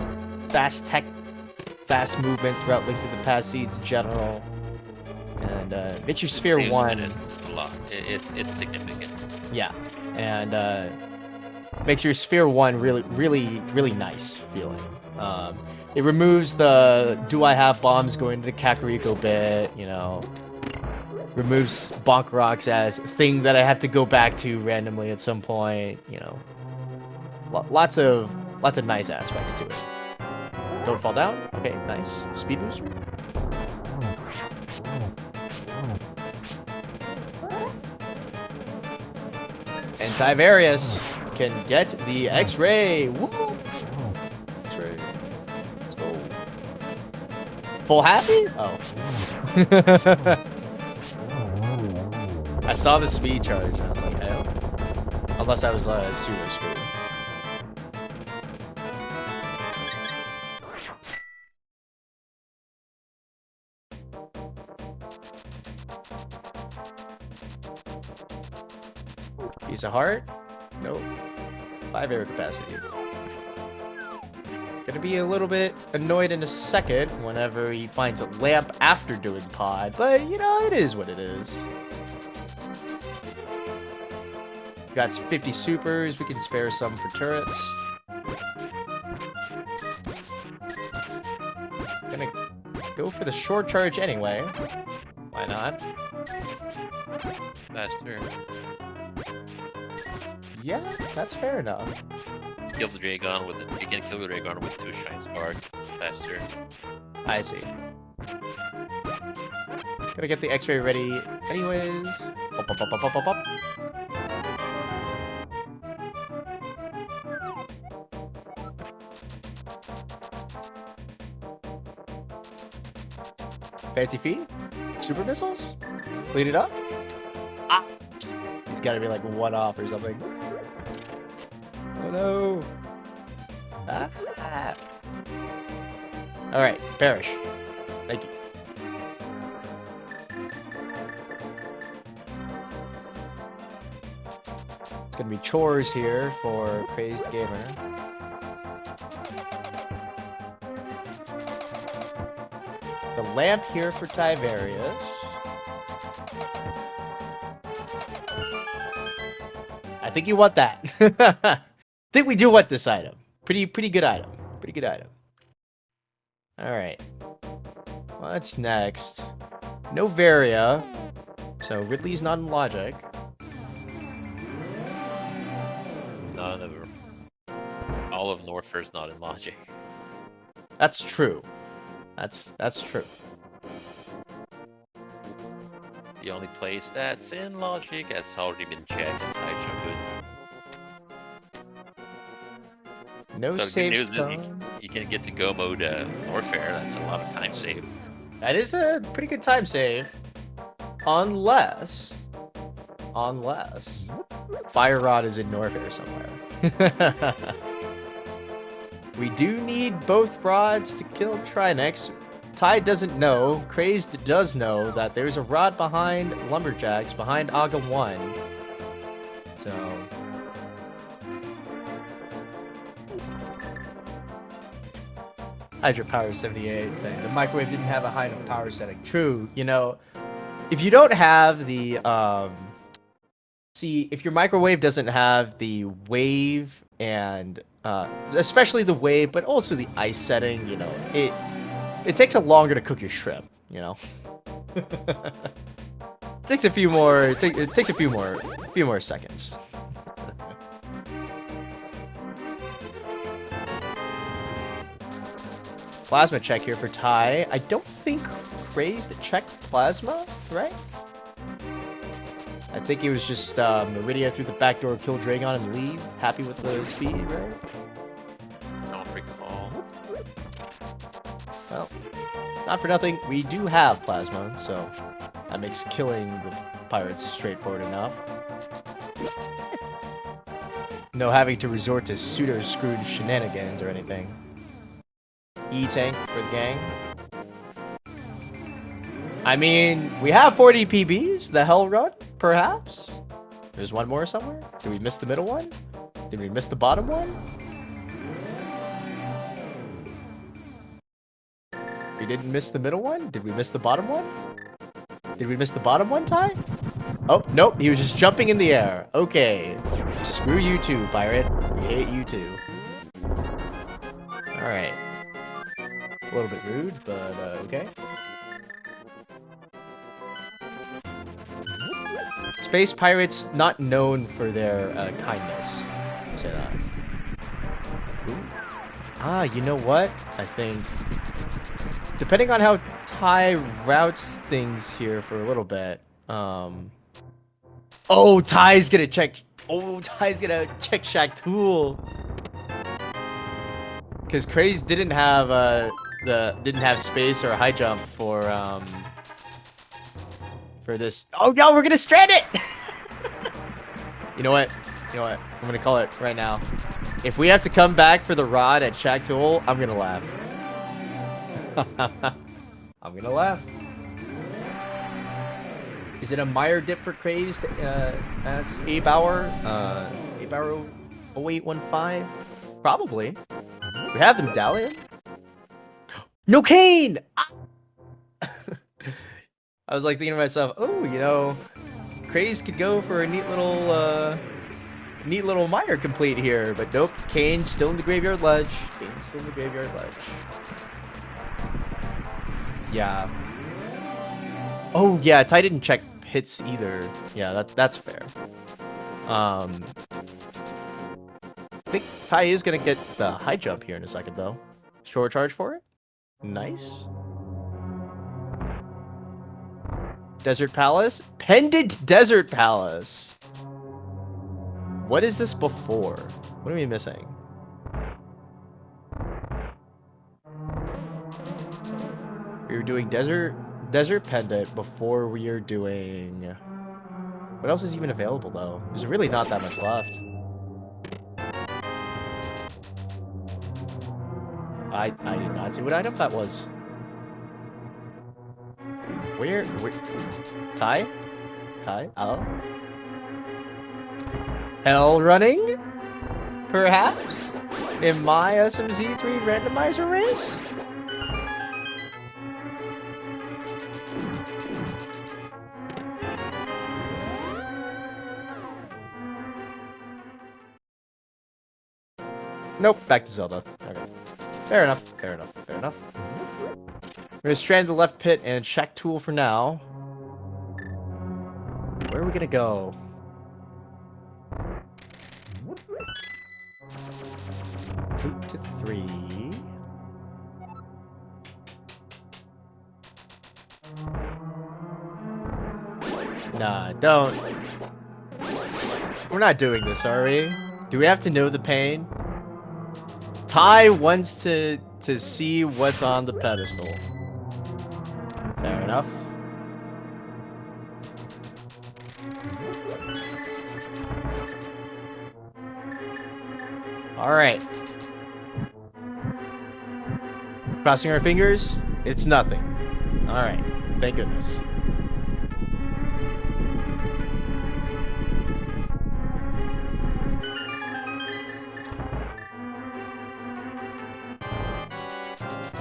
tech, fast movement throughout Link to the Past seeds in general. And makes your Sphere 1 a lot. It's significant. Yeah, and makes your Sphere 1 really nice feeling. It removes the do I have bombs going to the Kakariko bit, you know. Removes bonk rocks as a thing that I have to go back to randomly at some point, you know. Lots of nice aspects to it. Don't fall down. Okay, nice. Speed booster. And Tyvarius can get the X-ray. Woo! X-ray. Let's go. Full happy? Oh. I saw the speed charge and I was like, hell. Unless I was pseudo screwed. Piece of heart? Nope. 5 air capacity. Gonna be a little bit annoyed in a second whenever he finds a lamp after doing pod, but you know, it is what it is. Got 50 supers, we can spare some for turrets. Gonna go for the short charge anyway. Why not? Faster. Yeah, that's fair enough. Kill the Dragon with it. You can kill the Dragon with 2 Shine Spark. Faster. I see. Gotta get the X-ray ready anyways. Pop, pop, pop, pop, pop, pop, pop. Fancy feet? Super missiles? Clean it up? Ah! He's gotta be like 1 off or something. Oh no! Ah! Alright, perish. Thank you. It's gonna be chores here for Crazed Gamer. The lamp here for Tyvarius. I think you want that. I think we do want this item. Pretty good item. Pretty good item. Alright. What's next? No Varia. So Ridley's not in logic. None of them. All of Norfair's not in logic. That's true. That's true. The only place that's in logic has already been checked inside Chungus. No So the save good news is stone. you can get to go mode Norfair. That's a lot of time saved. That is a pretty good time save. Unless Fire Rod is in Norfair somewhere. We do need both rods to kill Trinex. Ty doesn't know, Crazed does know that there's a rod behind Lumberjacks, behind Aga 1. So... Hydro Power 78 saying the microwave didn't have a high enough power setting. True, you know, if you don't have the see, if your microwave doesn't have the wave and especially the wave, but also the ice setting, you know, it takes a longer to cook your shrimp, you know. It takes a few more. It takes a few more seconds. Plasma check here for Ty. I don't think Crazed checked Plasma, right? I think it was just Meridia through the back door, kill Dragon and leave. Happy with the speed, right? Don't recall. Well, not for nothing. We do have Plasma, so that makes killing the pirates straightforward enough. No having to resort to pseudo-screwed shenanigans or anything. E-tank for the gang. I mean, we have 40 PBs, the Hell Run, perhaps? There's one more somewhere? Did we miss the middle one? Did we miss the bottom one? We didn't miss the middle one? Did we miss the bottom one? Did we miss the bottom one, Ty? Oh, nope, he was just jumping in the air. Okay. Screw you too, pirate. We hate you too. Alright. A little bit rude, but okay. Space pirates not known for their kindness. Say that. Ooh. Ah, you know what? I think depending on how Ty routes things here for a little bit. Oh, Ty's gonna check. Oh, Ty's gonna check Shack Tool. Because Craze didn't have didn't have space or high jump for this. Oh no, we're gonna strand it. You know what? I'm gonna call it right now. If we have to come back for the rod at Shack Tool, I'm gonna laugh. I'm gonna laugh. Is it a Meyer dip for Crazed? As Abauer? Abauer 0815? Probably. We have the medallion. No cane! Ah! I was like thinking to myself, oh, you know, Crazed could go for a neat little Meyer complete here, but nope. Kane's still in the graveyard ledge. Kane's still in the graveyard ledge. Yeah. Oh yeah, Ty didn't check hits either. Yeah, that's fair. I think Ty is gonna get the high jump here in a second though. Short charge for it. Nice. Desert Palace? Pendant Desert Palace. What is this before? What are we missing? We were doing Desert Pendant before we are doing... What else is even available, though? There's really not that much left. I did not see what item that was. Where? Ty? Ty? Oh? Hell running? Perhaps? In my SMZ3 randomizer race? Nope, back to Zelda. Okay. Fair enough, fair enough, fair enough. We're gonna strand the left pit and check tool for now. Where are we gonna go? 8 to 3. Nah, don't. We're not doing this, are we? Do we have to know the pain? Ty wants to see what's on the pedestal. Fair enough. All right. Crossing our fingers. It's nothing. All right. Thank goodness.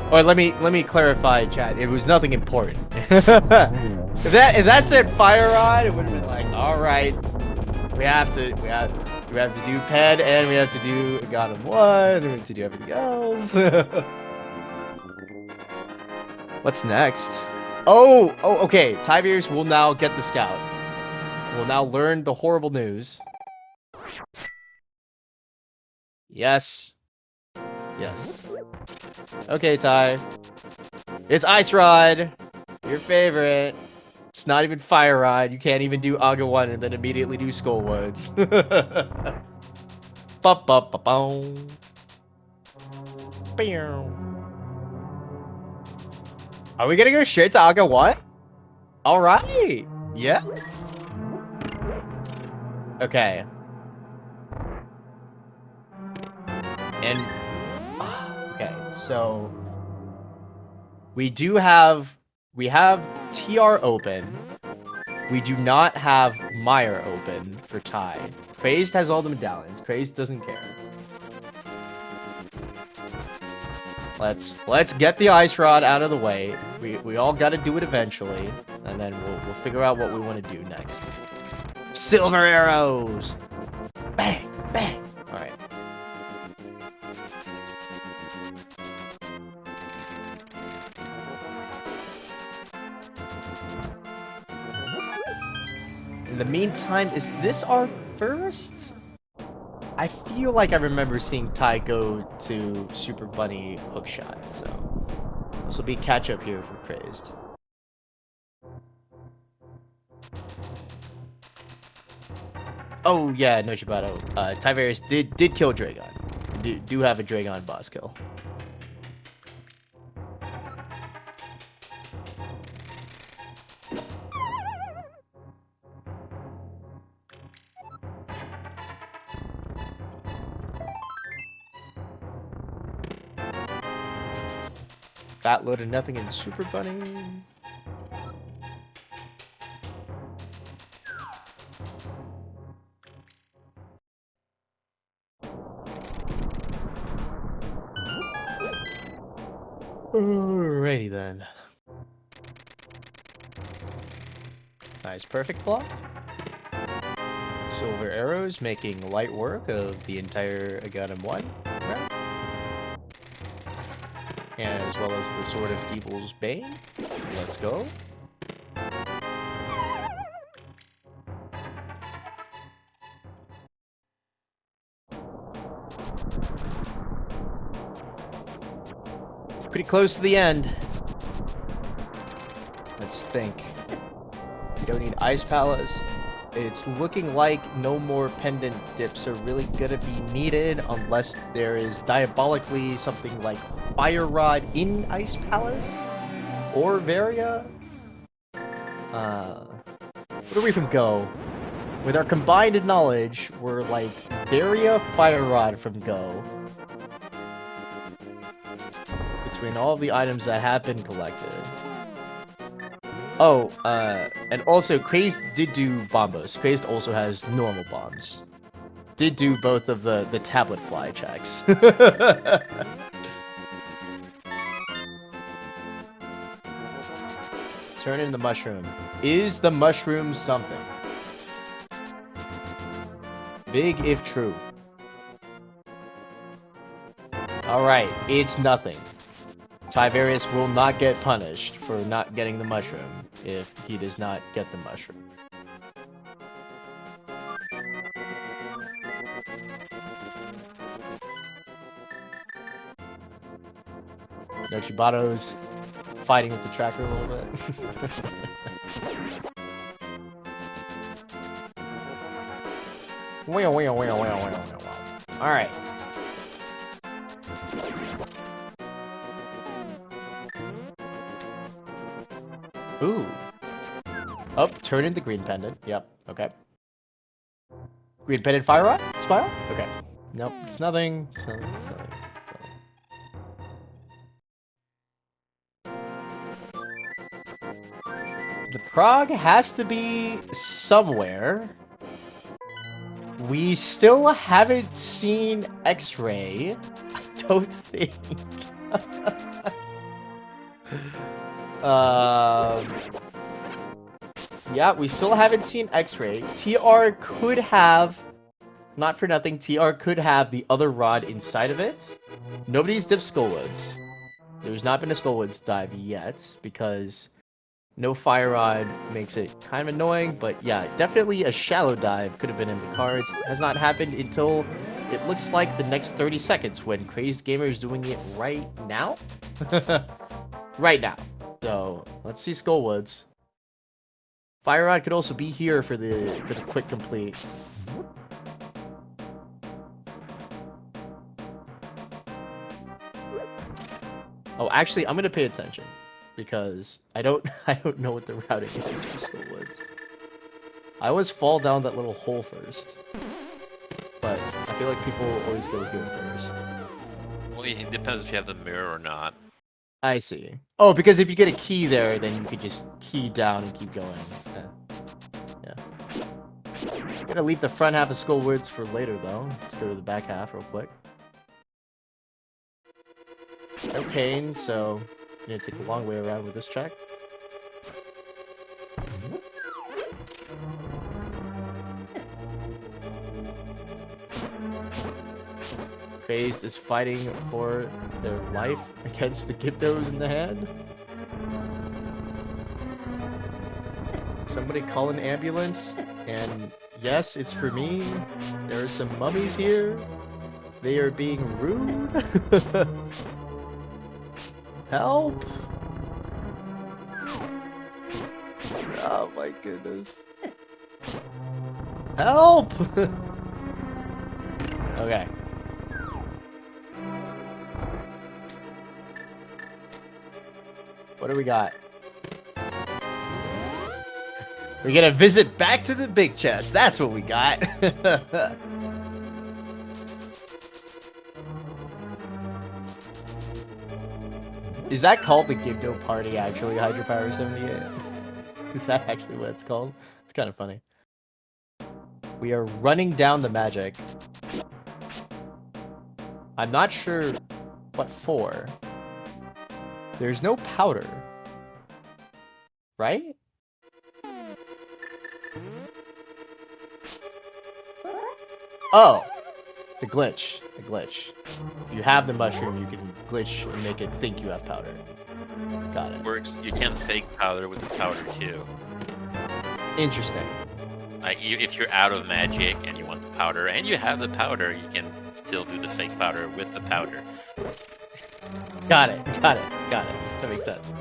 Oh, let me clarify, chat. It was nothing important. if that said fire rod, it would have been like, all right, we have to do ped and we have to do Ganon 1 and we have to do everything else. What's next? Oh, okay. Tyvarius will now get the scout. Will now learn the horrible news. Yes. Yes. Okay, Ty. It's Ice Rod. Your favorite. It's not even Fire Rod. You can't even do Aga 1 and then immediately do Skullwoods. Are we gonna go straight to Aga 1? Alright. Yeah. Okay. And... okay, so... we have TR open. We do not have Meyer open for Ty. Crazed has all the medallions. Crazed doesn't care. Let's get the Ice Rod out of the way. We all gotta do it eventually. And then we'll figure out what we want to do next. Silver arrows! Bang! Bang! Alright. In the meantime, is this our first? I feel like I remember seeing Ty go to Super Bunny hookshot, so this will be catch up here for Crazed. Oh yeah, no Shibato. Tyvarius did kill Dragon. Do have a Dragon boss kill. Fat loaded nothing in Super Bunny. Alrighty then. Nice, perfect block. Silver arrows making light work of the entire Ganon 1 round. And as well as the Sword of Evil's Bane. Let's go. Pretty close to the end. Let's think. We don't need Ice Palace. It's looking like no more pendant dips are really gonna be needed unless there is diabolically something like Fire Rod in Ice Palace or Varia. Where do we from go? With our combined knowledge, we're like Varia, Fire Rod from go. Between all of the items that have been collected. Oh, and also, Crazed did do bombos. Crazed also has normal bombs. Did do both of the tablet fly checks. Turn in the mushroom. Is the mushroom something? Big if true. Alright, it's nothing. Tyvarius will not get punished for not getting the mushroom if he does not get the mushroom. No, Chibato's fighting with the tracker a little bit. Alright. Ooh. Oh, turn in the green pendant. Yep, okay. Green pendant fire rod? Spiral? Okay. Nope, it's nothing. It's nothing. It's nothing. The prog has to be somewhere. We still haven't seen X-Ray. I don't think. Yeah, we still haven't seen X-Ray. TR could have, not for nothing, TR could have the other rod inside of it. Nobody's dipped Skullwoods. There's not been a Skullwoods dive yet, because no fire rod makes it kind of annoying, but yeah, definitely a shallow dive could have been in the cards. It has not happened until it looks like the next 30 seconds when Crazed Gamer is doing it right now. Right now. So, let's see Skullwoods. Fire rod could also be here for the quick complete. Oh, actually, I'm gonna pay attention because I don't know what the routing is for Skullwoods. I always fall down that little hole first, but I feel like people always go here first. Well, it depends if you have the mirror or not. I see. Oh, because if you get a key there, then you could just key down and keep going. Yeah. Gonna leave the front half of Skullwoods for later, though. Let's go to the back half real quick. No cane, so I'm gonna take the long way around with this check. Crazed is fighting for their life against the Gyptos in the hand. Somebody call an ambulance, and yes, it's for me. There are some mummies here. They are being rude. Help! Oh my goodness. Help! Okay. What do we got? We're gonna visit back to the big chest. That's what we got. Is that called the Gibdo Party, actually, Hydropower 78? Is that actually what it's called? It's kind of funny. We are running down the magic. I'm not sure what for. There's no powder. Right? Oh! The glitch. The glitch. If you have the mushroom, you can glitch and make it think you have powder. Got it. Works. You can fake powder with the powder too. Interesting. Like if you're out of magic and you want the powder, and you have the powder, you can still do the fake powder with the powder. Got it. Got it. Got it. That makes sense.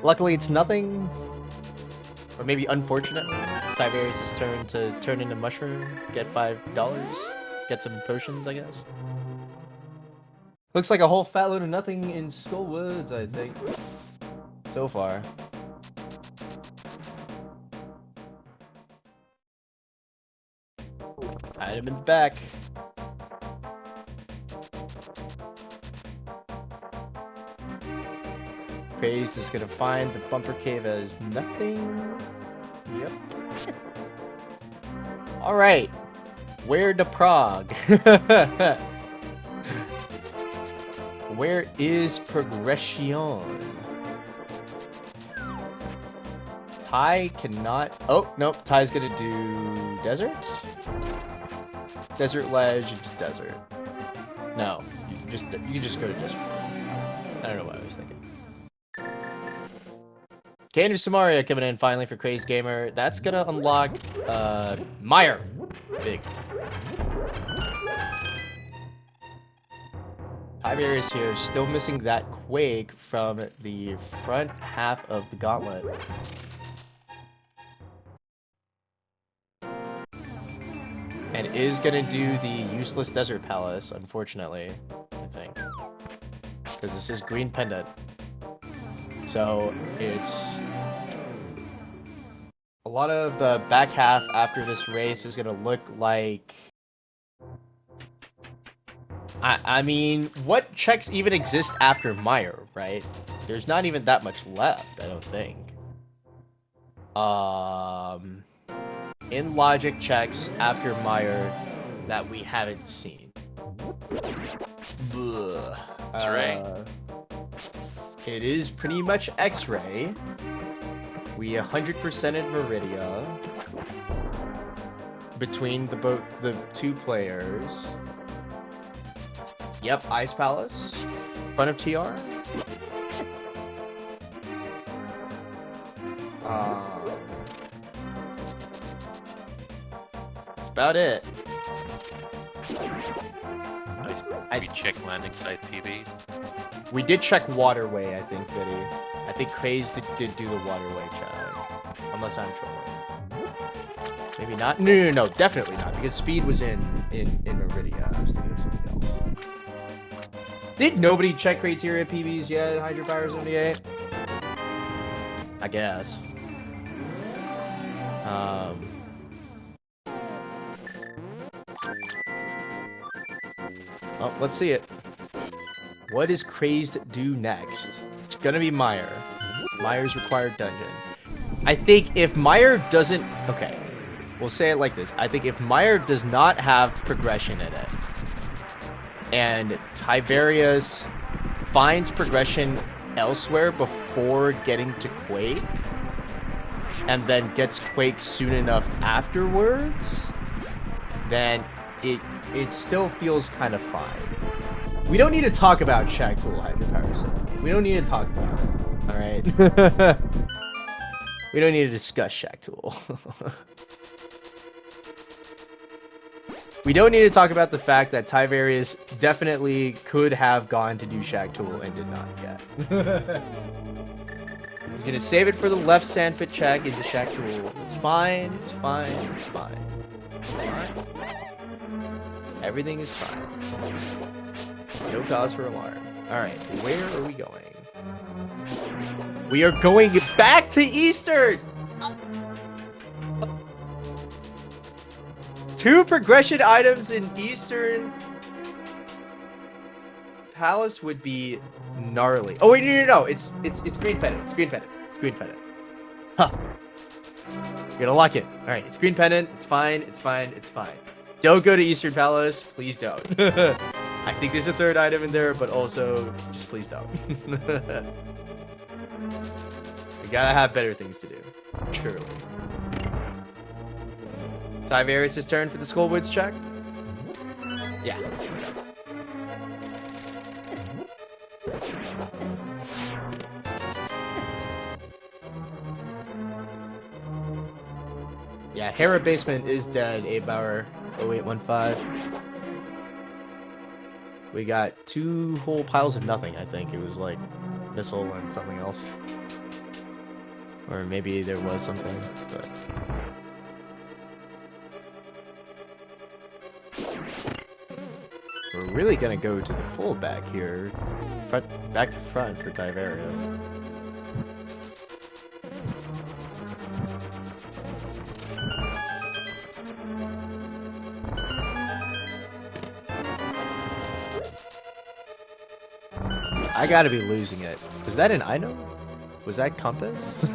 Luckily, it's nothing, or maybe unfortunately, Tyvarius' turn to turn into mushroom, get $5, get some potions, I guess. Looks like a whole fat load of nothing in Skull Woods, I think, so far. Item in the back. Crazed is gonna find the bumper cave as nothing. Yep. All right. Where to Prague? Where is progression? Ty cannot. Oh nope. Ty's gonna do desert. Desert ledge into desert. No, you can just go to desert. I don't know what I was thinking. Kander Samaria coming in finally for crazdgamer. That's gonna unlock Meyer. Big. Tyvarius here, still missing that Quake from the front half of the gauntlet. And is gonna do the useless desert palace, unfortunately, I think. Because this is green pendant. So it's a lot of the back half after this race is gonna look like. I mean, what checks even exist after Meyer, right? There's not even that much left, I don't think. In logic checks after Meyer that we haven't seen. X-ray. It is pretty much X-ray. We 100%ed Meridia between the two players. Yep, Ice Palace, front of TR. That's about it. We check landing site PB. We did check waterway, I think, Fiddy. I think Craze did do the waterway check. Unless I'm trolling. Maybe not. No, definitely not. Because Speed was in Meridia. I was thinking of something else. Did nobody check criteria PBs yet, Hydropower 78? I guess. Oh, let's see it. What does Crazed do next? It's gonna be Meyer. Meyer's required dungeon. I think if Meyer doesn't... Okay, we'll say it like this. I think if Meyer does not have progression in it, and Tyvarius finds progression elsewhere before getting to Quake, and then gets Quake soon enough afterwards, then it still feels kind of fine. We don't need to talk about Shack Tool Hydropower 78. We don't need to talk about it. Alright? We don't need to discuss Shack Tool. We don't need to talk about the fact that Tyvarius definitely could have gone to do Shack Tool and did not yet. He's gonna save it for the left sandpit check into Shack Tool. It's fine, it's fine, it's fine. Everything is fine. No cause for alarm. Alright, where are we going? We are going back to Eastern! 2 progression items in Eastern Palace would be gnarly. Oh wait, no. It's green pendant. It's green pendant. It's green pendant. Huh. You're gonna lock it. Alright, it's green pendant. It's fine. It's fine. It's fine. Don't go to Eastern Palace. Please don't. I think there's a third item in there, but also just please don't. We gotta have better things to do. Truly. Tyvarius' turn for the Skullwoods check. Yeah. Yeah, Hera Basement is dead, 8-Bauer 0815. We got 2 whole piles of nothing, I think. It was like missile and something else. Or maybe there was something, but... We're really gonna go to the full back here. Back to front for Tyvarius. I gotta be losing it. Was that an item? Was that compass?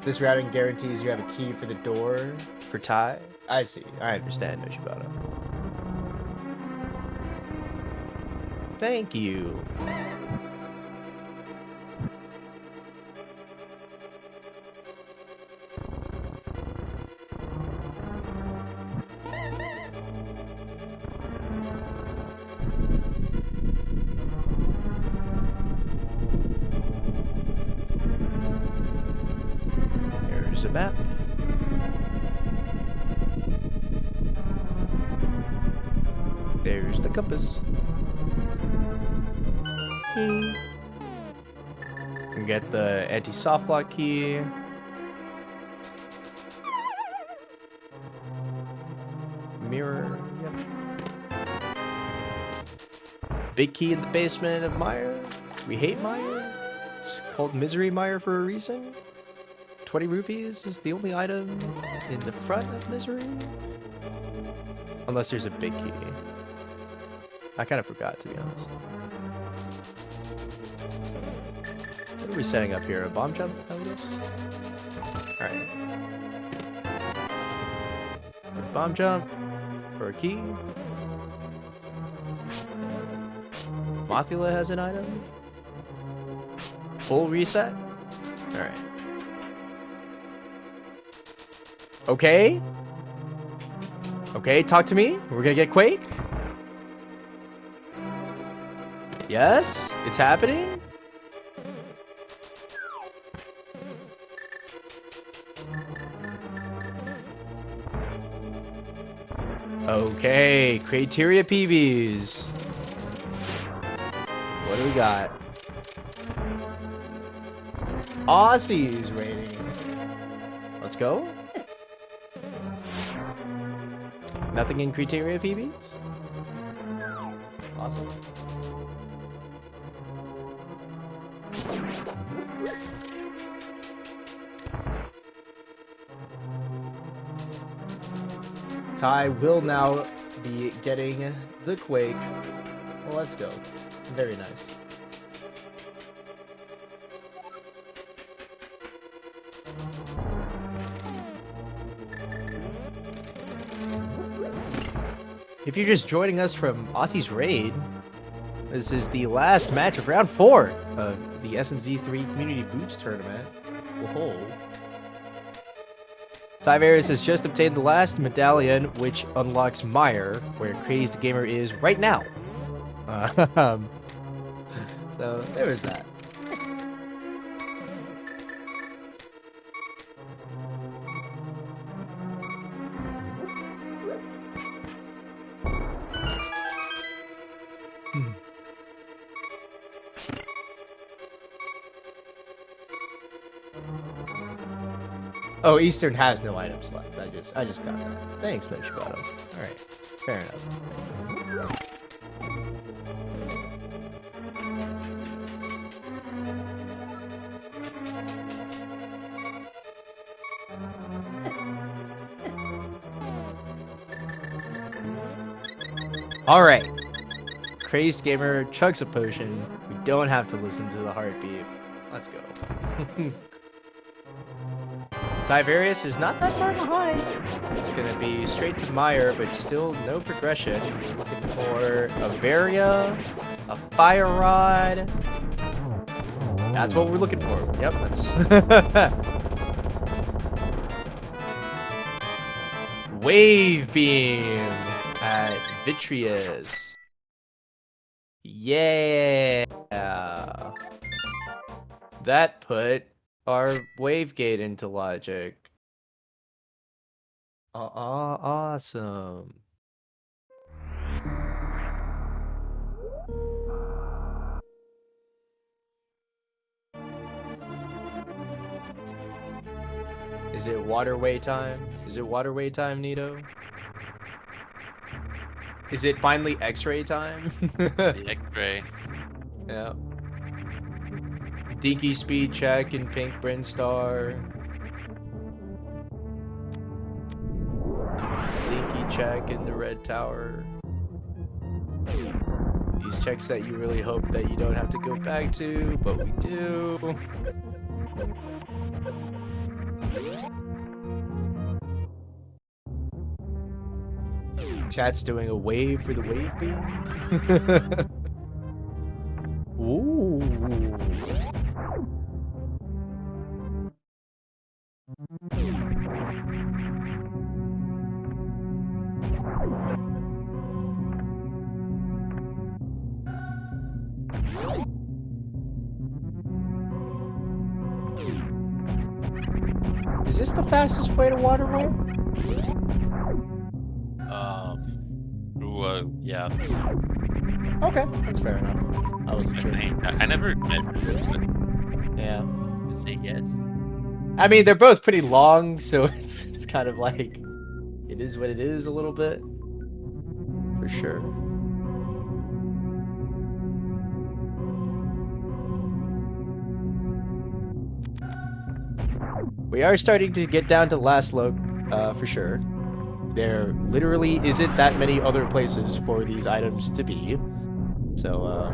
This routing guarantees you have a key for the door for Ty. I see. I understand, Noshibata. Thank you. There's a map. There's the compass. Key. And get the anti-soft lock key. Mirror. Yep. Big key in the basement of Mire. We hate Mire. It's called Misery Mire for a reason. 20 rupees is the only item in the front of Misery. Unless there's a big key. I kind of forgot, to be honest. What are we setting up here? A bomb jump, I guess? Alright. Bomb jump for a key. Mothula has an item. Full reset? Alright. Okay. Okay, talk to me. We're gonna get Quake. Yes, it's happening. Okay, criteria PBs. What do we got? Aussies rating. Let's go. Nothing in criteria PBs? Awesome. Ty will now be getting the Quake. Well, let's go. Very nice. If you're just joining us from Aussie's Raid, this is the last match of round 4 of the SMZ3 Community Boots Tournament. Whoa. Tyvarius has just obtained the last medallion, which unlocks Mire, where crazdgamer is right now. So there was that. Oh, Eastern has no items left. I just got that. Thanks, Noshibata. Alright, fair enough. Alright. Crazdgamer chugs a potion. We don't have to listen to the heartbeat. Let's go. Tyvarius is not that far behind. It's gonna be straight to Meyer, but still no progression. We're looking for a Varia, a Fire Rod. That's what we're looking for. Yep, that's. Wave Beam at Vitreous. Yeah. That put our wave gate into logic. Awesome. Is it waterway time? Is it waterway time, Nito? Is it finally X-ray time? The X-ray. Yeah. Dinky speed check in pink Brinstar. Dinky check in the red tower. These checks that you really hope that you don't have to go back to, but we do. Chat's doing a wave for the wave beam. Ooh. Is this the fastest way to waterway? Yeah. Okay, that's fair enough. I wasn't sure. I never measured it, but Yeah. to say yes. I mean, they're both pretty long, so it's kind of like it is what it is a little bit. For sure. We are starting to get down to last look, for sure. There literally isn't that many other places for these items to be. So,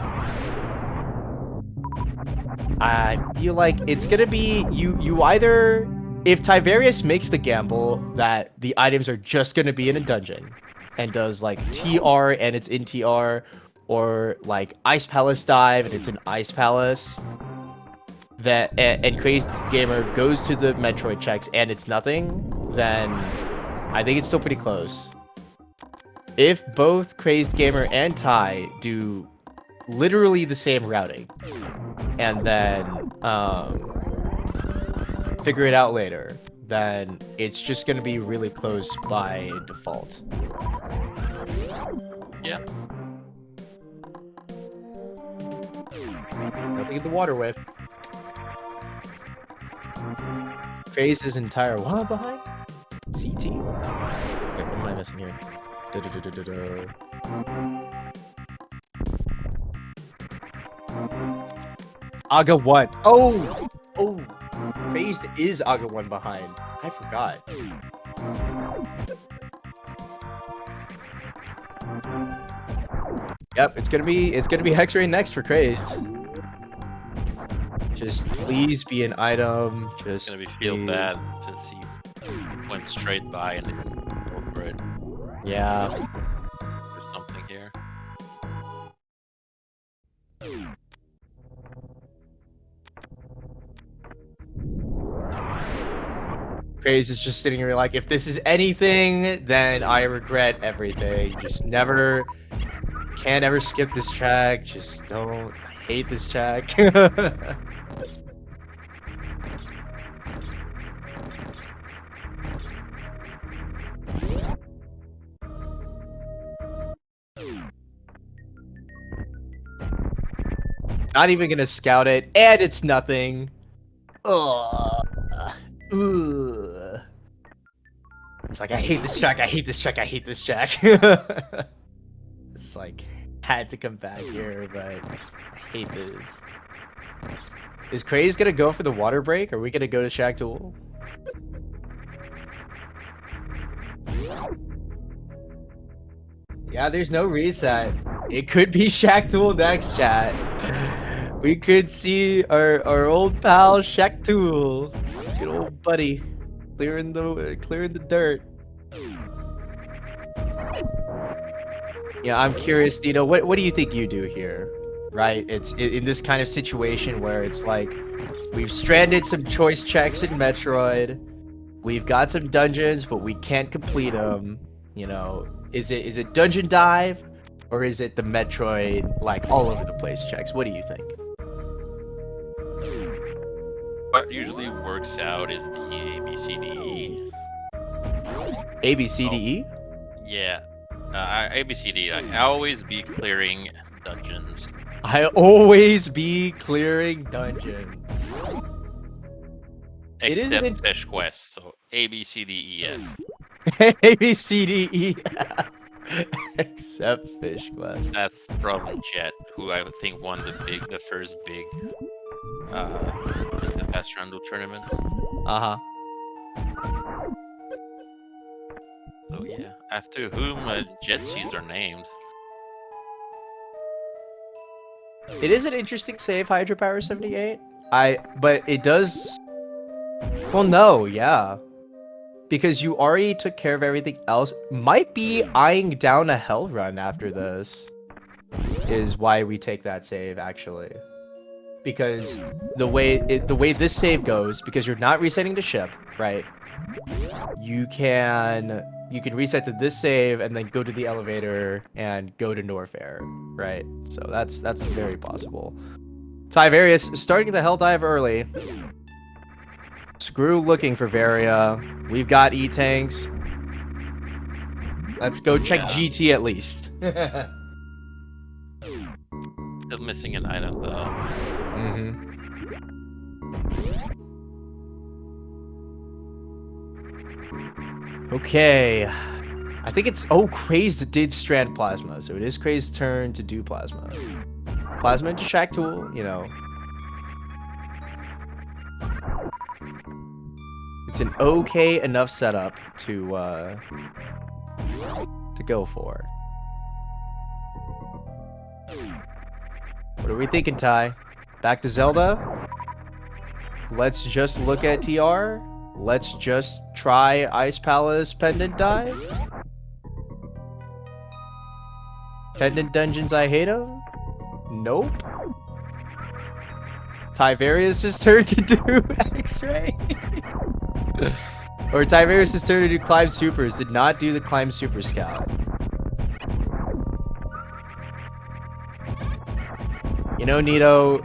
I feel like it's gonna be you either, if Tyvarius makes the gamble that the items are just gonna be in a dungeon and does like TR and it's in TR, or like Ice Palace dive and it's in Ice Palace, that and crazdgamer goes to the Metroid checks and it's nothing, then I think it's still pretty close. If both crazdgamer and Ty do literally the same routing, and then figure it out later, then it's just going to be really close by default. Yeah. Nothing in the waterway. Craze's entire what behind? CT? Wait, what am I missing here? Aga 1. Oh! Oh! Crazed is Aga 1 behind. I forgot. Yep, it's gonna be Hexray next for Crazed. Just please be an item. Just It's gonna be feel please. bad since he went straight by and didn't go for it. Yeah. There's something here. Craze is just sitting here like, if this is anything, then I regret everything. Just never, can't ever skip this track. Just don't. I hate this track. Not even gonna scout it, and it's nothing. Ugh. Ugh. It's like, I hate this track, I hate this track, I hate this track. It's like, had to come back here, but I hate this. Is Craze gonna go for the water break? Are we gonna go to Shack Tool? Yeah, there's no reset. It could be Shack Tool next, chat. We could see our old pal Shack Tool. Good old buddy. clearing the dirt. Yeah, I'm curious, Dito. What do you think you do here? Right? It's in this kind of situation where it's like we've stranded some choice checks in Metroid. We've got some dungeons, but we can't complete them. You know, is it dungeon dive, or is it the Metroid like all over the place checks? What do you think? What usually works out is the ABCDE. A B C D E? Yeah, ABCD. Like, I always be clearing dungeons. I always be clearing dungeons. It isn't Except fish quests, so ABCDEF. A B C D E F. Except fish quest. That's from Jet, who I would think won the first big the past Randall tournament. Uh-huh. So yeah, after whom Jet seas are named. It is an interesting save, Hydropower 78. But it does. Well, no, yeah. Because you already took care of everything else. Might be eyeing down a hell run after this. Is why we take that save, actually. Because the way this save goes, because you're not resetting the ship, right? You can reset to this save and then go to the elevator and go to Norfair, right? So that's very possible. Tyvarius starting the hell dive early. Screw looking for Varia. We've got E-tanks. Let's go check GT at least. Still missing an item though. Okay. I think it's... Oh, Crazed did strand Plasma, so it is Crazed's turn to do Plasma. Plasma into Shack Tool, you know. It's an okay enough setup to go for. What are we thinking, Ty? Back to Zelda? Let's just look at TR? Let's just try Ice Palace Pendant Dive? Pendant Dungeons, I hate them? Nope. Tyvarius' turn to do X-Ray? Or Tyvarius' turn to do Climb Supers. Did not do the Climb Super Scout. You know, Nito,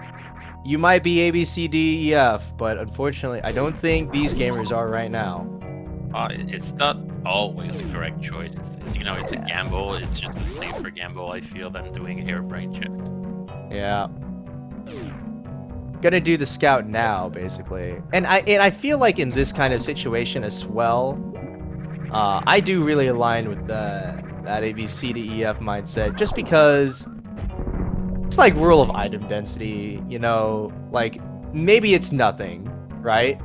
you might be A, B, C, D, E, F, but unfortunately, I don't think these gamers are right now. It's not always the correct choice. It's you know, it's a gamble. It's just a safer gamble, I feel, than doing harebrained checks. Yeah. Gonna do the scout now, basically. And I feel like in this kind of situation as well, I do really align with that A, B, C, D, E, F mindset, just because it's like rule of item density, you know, like maybe it's nothing, right?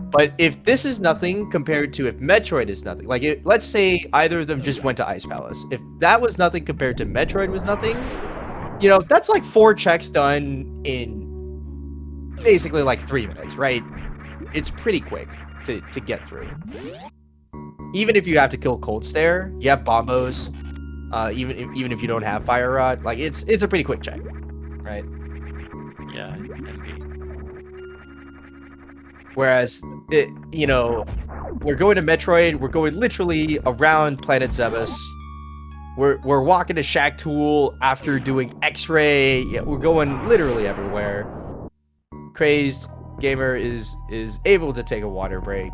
But if this is nothing compared to if Metroid is nothing, like let's say either of them just went to Ice Palace. If that was nothing compared to Metroid was nothing, you know, that's like 4 checks done in basically like 3 minutes, right? It's pretty quick to get through. Even if you have to kill Cold Stare, you have Bombos, even if you don't have Fire Rod, like it's a pretty quick check, right? Yeah, it can be. Whereas, you know, we're going to Metroid, we're going literally around Planet Zebes. We're walking to Shack Tool after doing X-Ray. Yeah, we're going literally everywhere. Crazed Gamer is able to take a water break.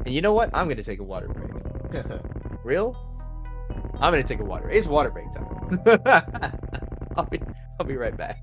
And you know what? I'm gonna take a water break. Real? I'm gonna take a water. It's water break time. I'll be right back.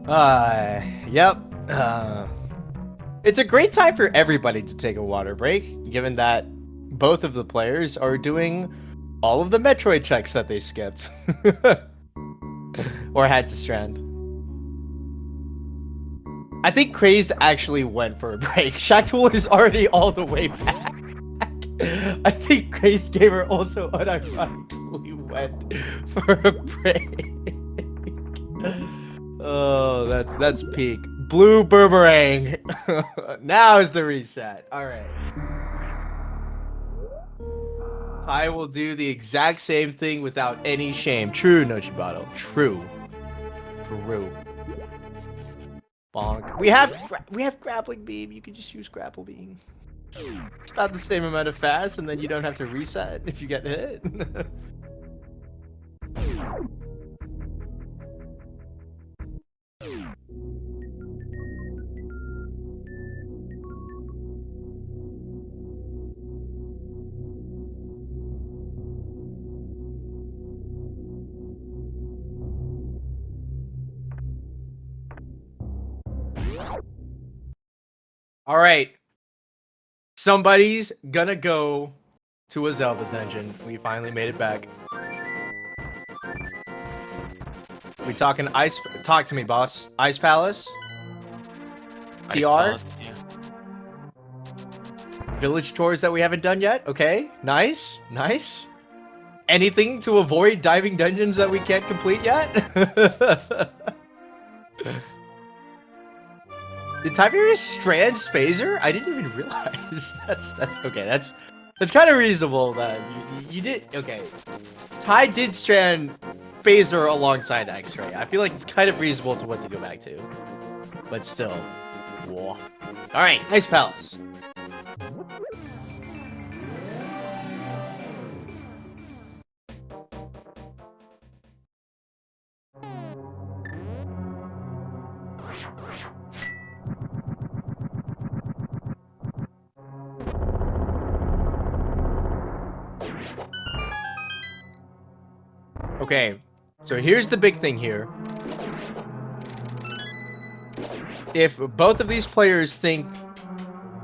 Yep. It's a great time for everybody to take a water break, given that both of the players are doing all of the Metroid checks that they skipped. Or had to strand. I think Crazed actually went for a break. Shaqtool is already all the way back. I think crazdgamer also unironically went for a break. Oh, that's peak. Blue boomerang. Now is the reset. All right. Ty will do the exact same thing without any shame. True, Nochibato. True. True. Bonk. We have grappling beam. You can just use grapple beam. It's about the same amount of fast, and then you don't have to reset if you get hit. All right. Somebody's gonna go to a Zelda dungeon. We finally made it back. We talking ice? Talk to me, boss. Ice Palace. Ice TR. Palace, yeah. Village tours that we haven't done yet. Okay, nice, nice. Anything to avoid diving dungeons that we can't complete yet? Did Tyvarius strand Spazer? I didn't even realize. That's okay. That's kind of reasonable that you did. Okay, Ty did strand Phaser alongside X-Ray. I feel like it's kind of reasonable to what to go back to, but still. Whoa. All right, Ice Palace. Okay, so here's the big thing here. If both of these players think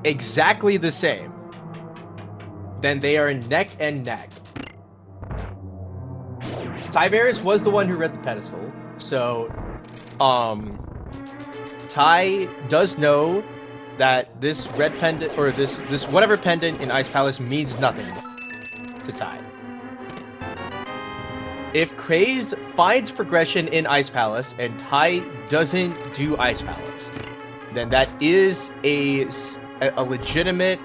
exactly the same, then they are neck and neck. Tyvarius was the one who read the pedestal, so Ty does know that this red pendant or this whatever pendant in Ice Palace means nothing to Ty. If Crazed finds progression in Ice Palace and Ty doesn't do Ice Palace, then that is a legitimate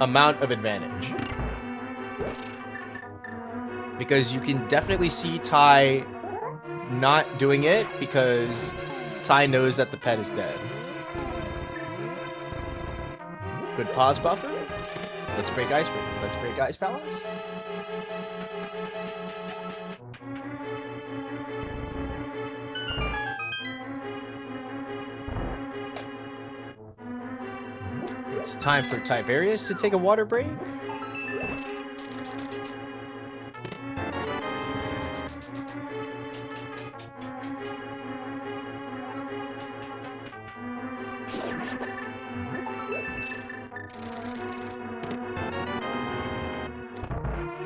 amount of advantage. Because you can definitely see Ty not doing it because Ty knows that the pet is dead. Good pause buffer. Let's break Ice Palace. It's time for Tyvarius to take a water break.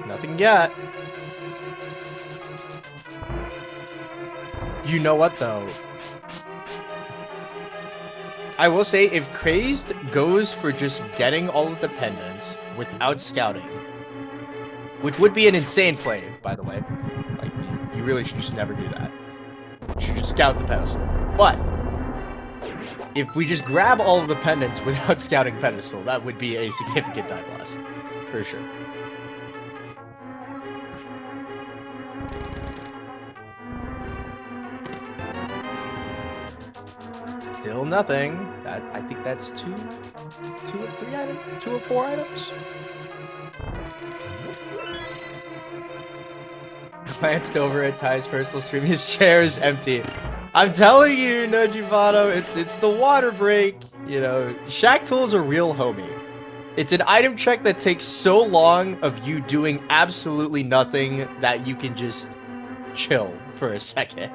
Nothing yet. You know what, though? I will say, if Crazed goes for just getting all of the pendants without scouting, which would be an insane play, by the way. Like, you really should just never do that. You should just scout the pedestal. But if we just grab all of the pendants without scouting pedestal, that would be a significant time loss. For sure. Still nothing. I think that's two of 3 items, 2 of 4 items. Glanced over at Ty's personal stream. His chair is empty. I'm telling you, Nojivato, it's the water break. You know, Shaqtool's a real homie. It's an item check that takes so long of you doing absolutely nothing that you can just chill for a second.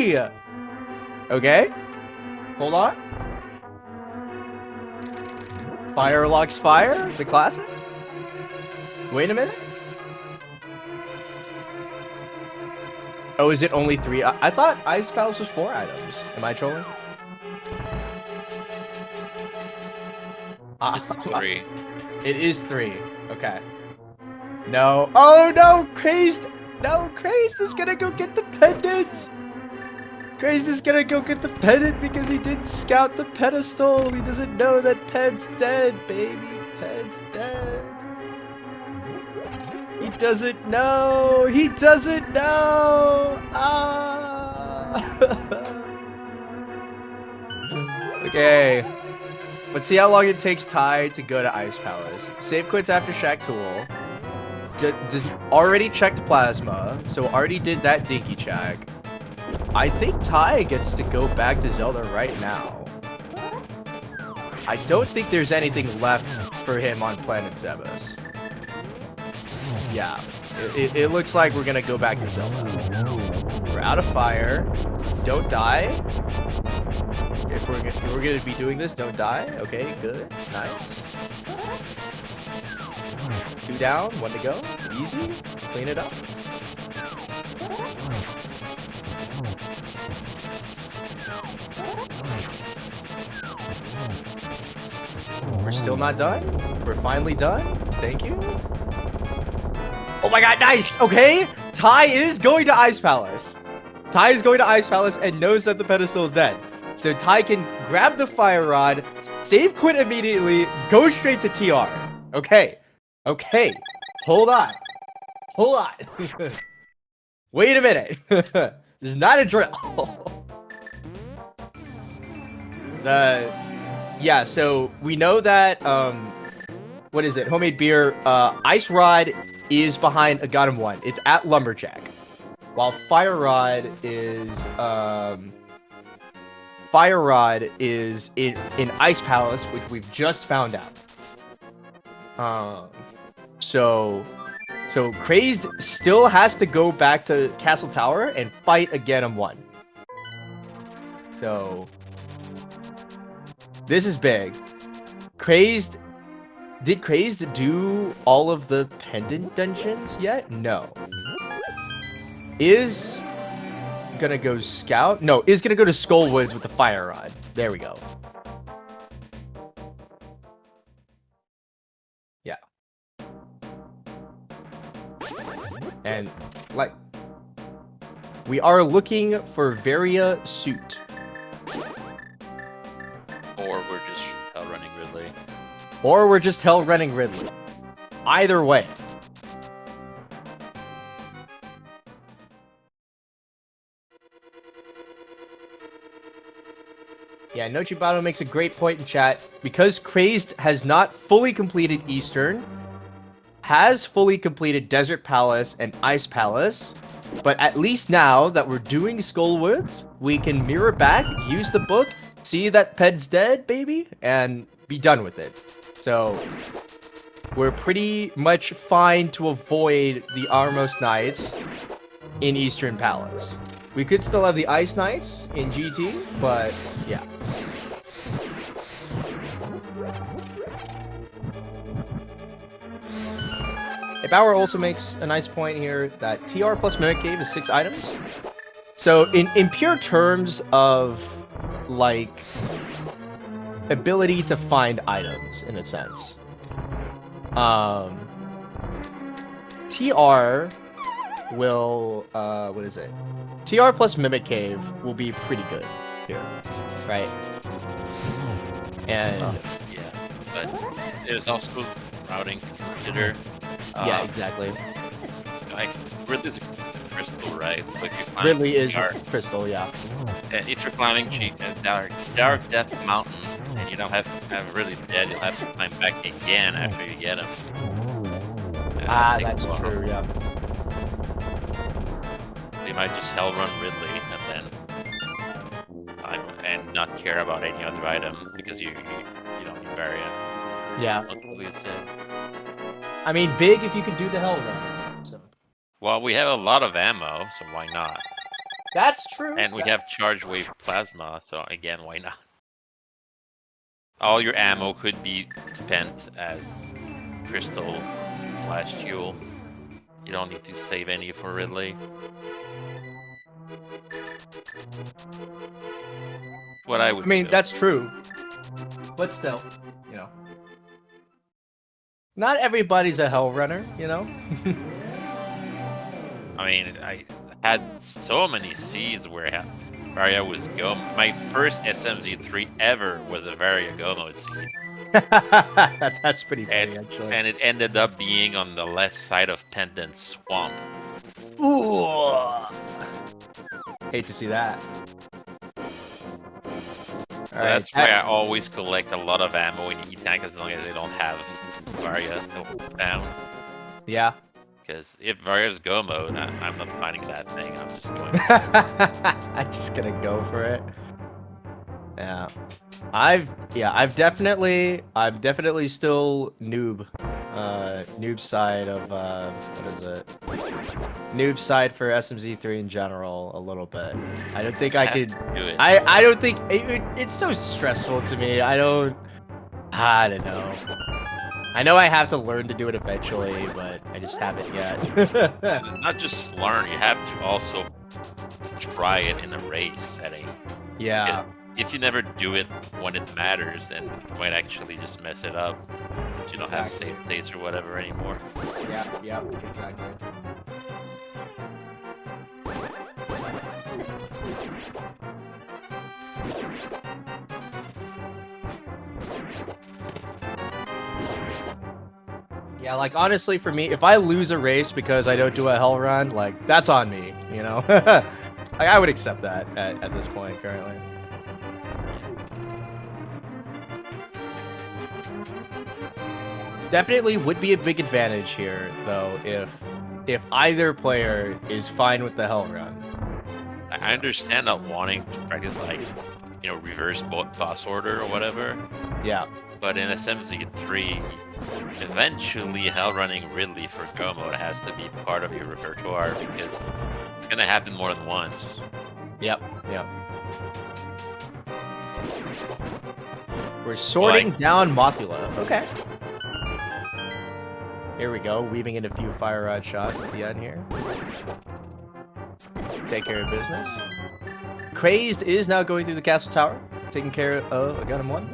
Okay! Okay. Hold on. Fire locks fire, the classic. Wait a minute. Oh, is it only 3? I thought Ice Palace was 4 items. Am I trolling? It's 3. It is 3. Okay. No. Oh no, Crazed. No, Crazed is gonna go get the pendant. Crazed is gonna go get the pendant because he didn't scout the pedestal. He doesn't know that Ped's dead, baby. Ped's dead. He doesn't know. He doesn't know. Ah. Okay. Let's see how long it takes Ty to go to Ice Palace. Save quits after Shack Tool. Does already checked Plasma, so already did that dinky check. I think Ty gets to go back to Zelda right now. I don't think there's anything left for him on Planet Zebus. Yeah, it looks like we're gonna go back to Zelda. We're out of fire. Don't die. If we're gonna be doing this, don't die. Okay, good, nice. 2 down, 1 to go. Easy. Clean it up. We're still not done. We're finally done. Thank you. Oh my god, nice! Okay, Ty is going to Ice Palace. Ty is going to Ice Palace and knows that the pedestal is dead. So Ty can grab the fire rod, save quit immediately, go straight to TR. Okay. Okay. Hold on. Hold on. Wait a minute. This is not a drill. Yeah, so we know that what is it? Homemade beer. Ice Rod is behind a Ganon 1. It's at Lumberjack. While Fire Rod is in Ice Palace, which we've just found out. So Crazed still has to go back to Castle Tower and fight a Ganon 1. So this is big. Did Crazed do all of the pendant dungeons yet? No. Is gonna go scout? No, is gonna go to Skullwoods with the fire rod. There we go. Yeah. And like we are looking for Varia suit. Or we're just hell running Ridley. Or we're just hell running Ridley. Either way. Yeah, Nochibato makes a great point in chat. Because Crazed has not fully completed Eastern, has fully completed Desert Palace and Ice Palace, but at least now that we're doing Skullwoods, we can mirror back, use the book, see that Ped's dead, baby, and be done with it. So, we're pretty much fine to avoid the Armos Knights in Eastern Palace. We could still have the Ice Knights in GT, but yeah. Bauer also makes a nice point here that TR plus Mimic Cave is 6 items. So in pure terms of like ability to find items in a sense, TR will what is it? TR plus Mimic Cave will be pretty good here, right? And yeah, but there's also routing to consider. Yeah, exactly. Like Ridley's a crystal, right? So if you climb Ridley is crystal, yeah. If you're climbing Dark Death Mountain and you don't have Ridley dead, you'll have to climb back again after you get him. That's true, yeah. You might just hell run Ridley and not care about any other item because you don't need variant. Yeah. Ridley is dead. I mean, big if you could do the hell run. So. Well, we have a lot of ammo, so why not? That's true. And we have charge wave plasma, so again, why not? All your ammo could be spent as crystal flash fuel. You don't need to save any for Ridley. What I would I mean, do. that's true. But still, you know. Not everybody's a hell runner, you know? I mean, I had so many seeds where Varia was go. My first SMZ3 ever was a Varia go mode seed. that's pretty funny, actually. And it ended up being on the left side of Pendant Swamp. Ooh. Hate to see that. So that's why I always collect a lot of ammo in E-Tank as long as they don't have Varia down. Yeah. Because if Varia's go mode, I'm not fighting that thing. I'm just going. I'm just gonna go for it. Yeah. I'm definitely still noob. Noob side of what is it? Noob side for SMZ3 in general a little bit. I don't think I could do it. I don't think it's so stressful to me. I don't know. I know I have to learn to do it eventually, but I just haven't yet. Not just learn, you have to also try it in a race setting. Yeah. If you never do it when it matters, then you might actually just mess it up. If you don't have save states or whatever anymore. Yeah, exactly. Yeah, like honestly for me, if I lose a race because I don't do a hell run, like that's on me, you know? Like, I would accept that at this point currently. Definitely would be a big advantage here though if either player is fine with the hell run. I understand not wanting to practice like, you know, reverse boss order or whatever. Yeah. But in SMZ3, eventually hell running Ridley for go mode has to be part of your repertoire because it's gonna happen more than once. Yep. We're sorting down Mothula. Okay. Here we go, weaving in a few fire rod shots at the end here. Take care of business. Crazed is now going through the castle tower, taking care of I got him one.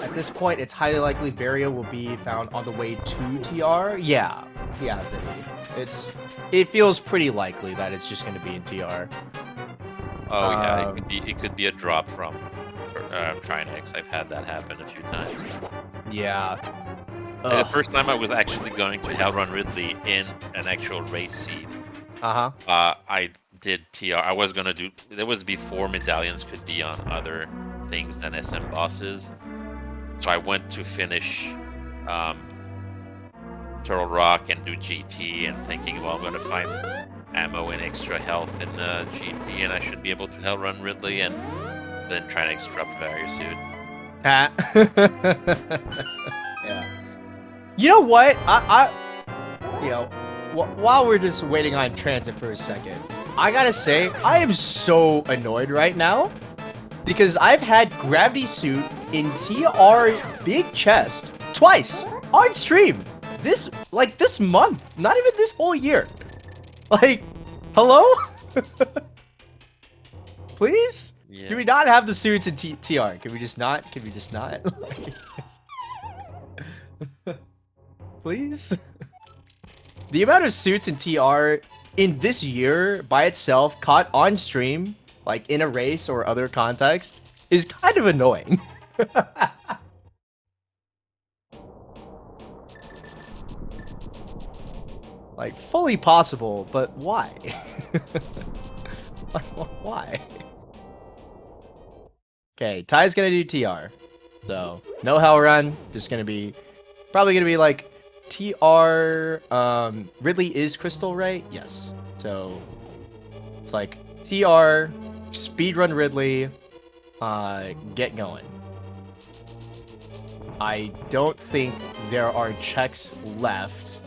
At this point, it's highly likely Varia will be found on the way to TR. Yeah, it feels pretty likely that it's just going to be in TR. Oh yeah, it could be a drop from Trinex. I've had that happen a few times. Yeah. The first time I was actually going to hell run Ridley in an actual race seed. I did TR. I was gonna do. That was before medallions could be on other things than SM bosses. So I went to finish Turtle Rock and do GT, and thinking, well, I'm gonna find ammo and extra health in GT, and I should be able to hell run Ridley, and then try to extract Varia suit. Yeah. You know what? You know, while we're just waiting on transit for a second, I gotta say, I am so annoyed right now because I've had Gravity Suit in TR Big Chest twice on stream. This month, not even this whole year. Like, hello? Please? Yeah. Do we not have the suits in TR? Can we just not? Please? The amount of suits in TR in this year by itself caught on stream, like in a race or other context, is kind of annoying. Like, fully possible, but why? Like, why? Okay, Ty's gonna do TR. So, no hell run, just probably gonna be like TR, Ridley is crystal, right? Yes. So, it's like TR, speedrun Ridley, get going. I don't think there are checks left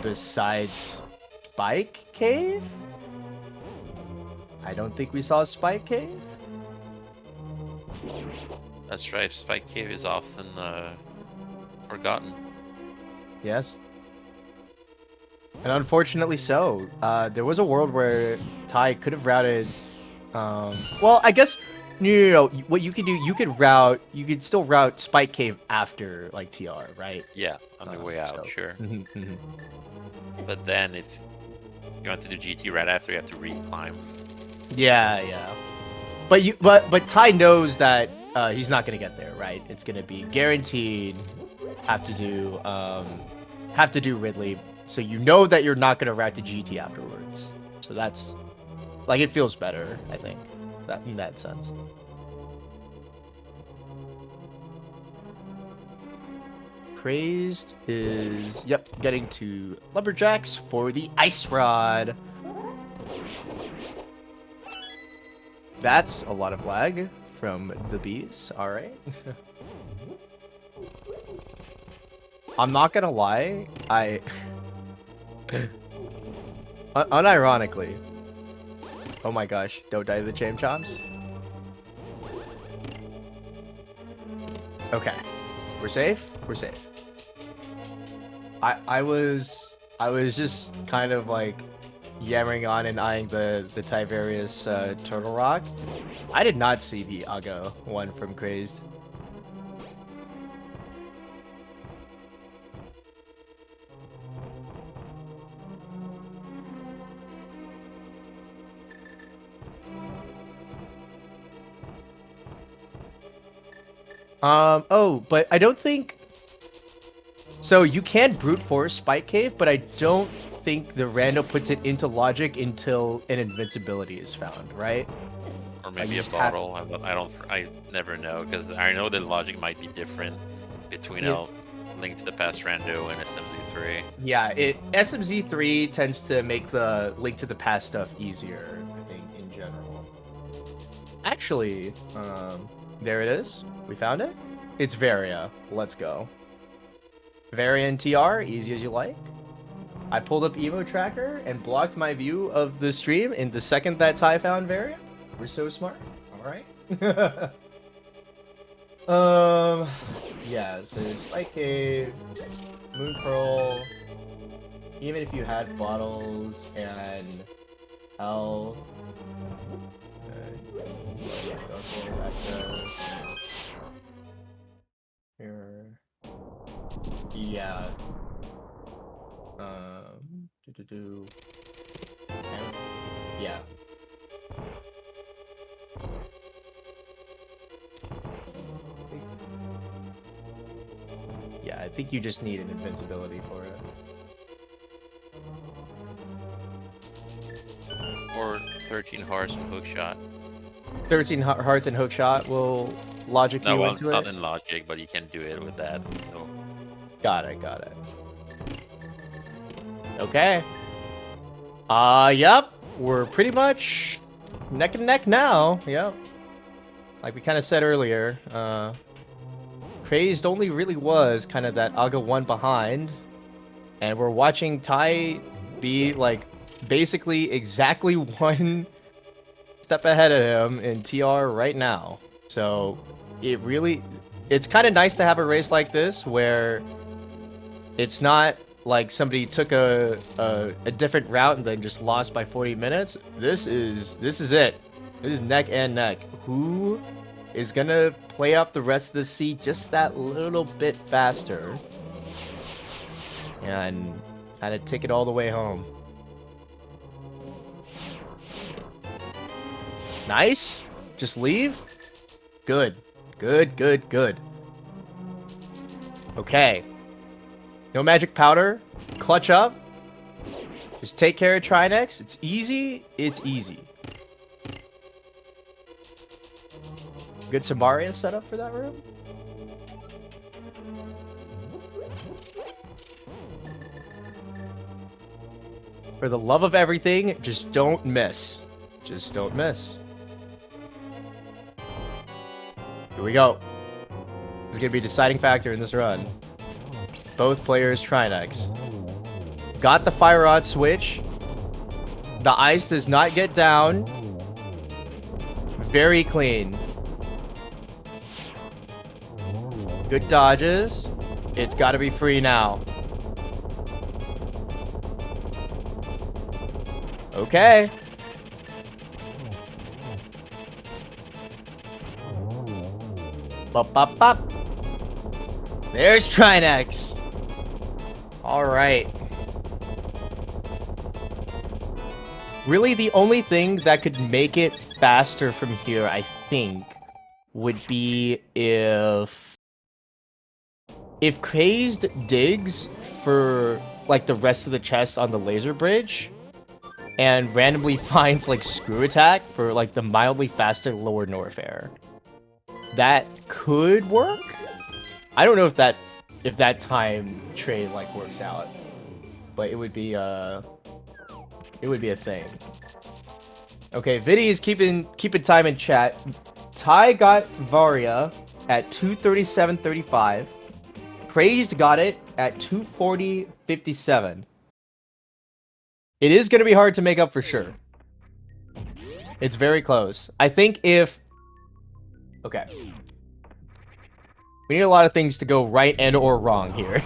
besides Spike Cave. I don't think we saw Spike Cave. That's right. Spike Cave is often forgotten. Yes. And unfortunately so. There was a world where Ty could have routed... well, I guess... No. What you could do, you could still route Spike Cave after, like, TR, right? Yeah, on the way out, so- sure. Mhm. But then if you want to do GT right after, you have to re-climb. Yeah. But Ty knows that he's not gonna get there, right? It's gonna be guaranteed have to do Ridley, so you know that you're not gonna route to GT afterwards. So that's like, it feels better, I think, that in that sense. Crazed is getting to Lumberjacks for the ice rod. That's a lot of lag from the bees. All right. I'm not gonna lie. Unironically. Oh my gosh! Don't die to the Cham Chomps. Okay, we're safe. We're safe. I was just kind of like yammering on and eyeing the Tyvarius Turtle Rock. I did not see the Aga one from Crazed. Oh, but I don't think... So you can brute force Spike Cave, but I don't think the rando puts it into logic until an invincibility is found, right? Or maybe a bottle. I never know, because I know the logic might be different between a Link to the Past rando and SMZ3. Yeah, SMZ3 tends to make the Link to the Past stuff easier, I think, in general. Actually, there it is. We found it. It's Varia. Let's go. Varia and TR, easy as you like. I pulled up Evo Tracker and blocked my view of the stream in the second that Ty found Varia. We're so smart. All right. Yeah, so Spike Cave, Moon Pearl, even if you had bottles and Hell, here, yeah, yeah. Yeah, I think you just need an invincibility for it. Or 13 hearts and hookshot. 13 hearts and hookshot will logic No, you well, into not it. in logic, but you can do it with that. No. Got it. Okay. Yep. We're pretty much neck and neck now. Yep. Like we kind of said earlier, Crazed only really was kind of that Aga 1 behind, and we're watching Ty be like basically exactly one step ahead of him in TR right now. So it's kind of nice to have a race like this where it's not like somebody took a different route and then just lost by 40 minutes. This is it. This is neck and neck. Who is gonna play out the rest of the seat just that little bit faster and kind of take it all the way home? Nice. Just leave. Good. Okay. No magic powder. Clutch up. Just take care of Trinex. It's easy. Good Samaria set up for that room. For the love of everything, just don't miss. Just don't miss. Here we go. This is is going to be a deciding factor in this run. Both players Trinex. Got the fire rod switch. The ice does not get down. Very clean. Good dodges. It's got to be free now. Okay. Bop, bop, bop. There's Trinex. All right. Really, the only thing that could make it faster from here, I think, would be if Crazed digs for like the rest of the chests on the laser bridge and randomly finds like screw attack for like the mildly faster lower Norfair. That could work. I don't know if that time trade like works out, but it would be a thing. Okay, Viddy is keeping time in chat. Ty got Varia at 237.35. Crazed got it at 240.57. It is going to be hard to make up for sure. It's very close. I think if... Okay. We need a lot of things to go right and or wrong here.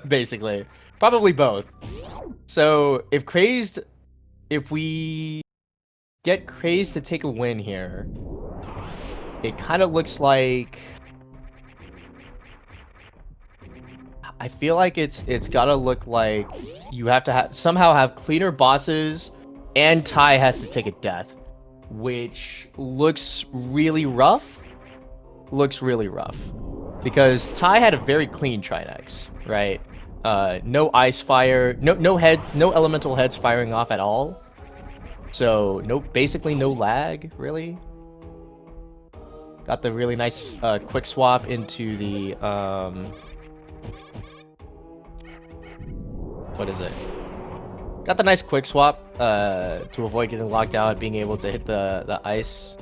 Basically. Probably both. So, if we get Crazed to take a win here, it kind of looks like... I feel like it's gotta look like you have to somehow have cleaner bosses and Ty has to take a death, which looks really rough. Because Ty had a very clean Trinex, right? No ice fire, no elemental heads firing off at all. So basically no lag, really. Got the really nice quick swap into the what is it? Got the nice quick swap to avoid getting locked out, being able to hit the ice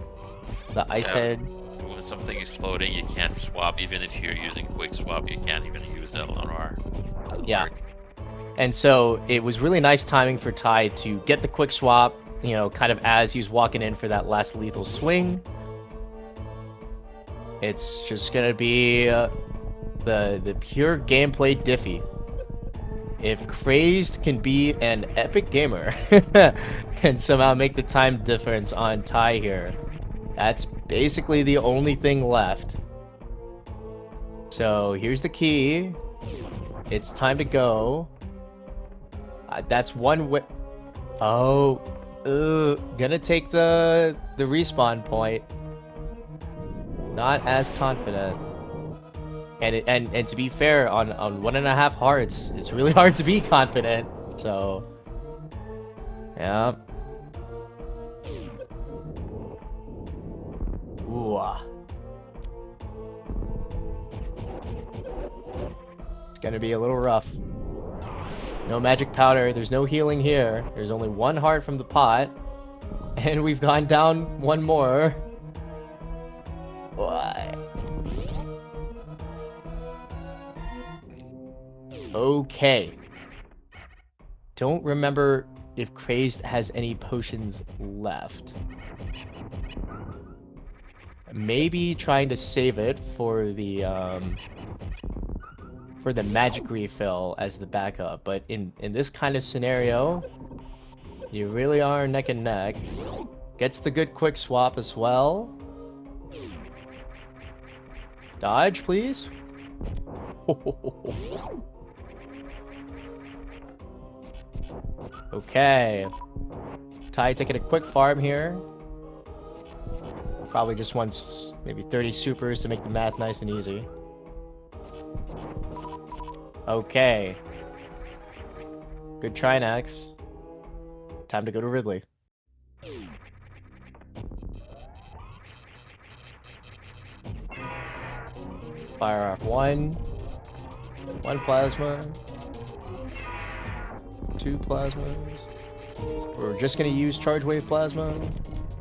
head. When something is floating, you can't swap. Even if you're using quick swap, you can't even use LNR. Yeah. And so it was really nice timing for Ty to get the quick swap, you know, kind of as he was walking in for that last lethal swing. It's just gonna be the pure gameplay diffy. If Crazed can be an epic gamer and somehow make the time difference on Ty here, that's basically the only thing left. So here's the key. It's time to go. That's one way. Oh, gonna take the respawn point. Not as confident. And to be fair, on 1.5 hearts, it's really hard to be confident. So, yeah. Ooh. It's gonna be a little rough. No magic powder. There's no healing here. There's only 1 heart from the pot, and we've gone down 1 more. Why? Okay. Don't remember if Crazed has any potions left. Maybe trying to save it for the magic refill as the backup, but in this kind of scenario, you really are neck and neck. Gets the good quick swap as well. Dodge, please. Okay. Ty taking a quick farm here. Probably just wants maybe 30 supers to make the math nice and easy. Okay. Good Trinex. Time to go to Ridley. Fire off 1 plasma. 2 plasmas. We're just gonna use charge wave plasma.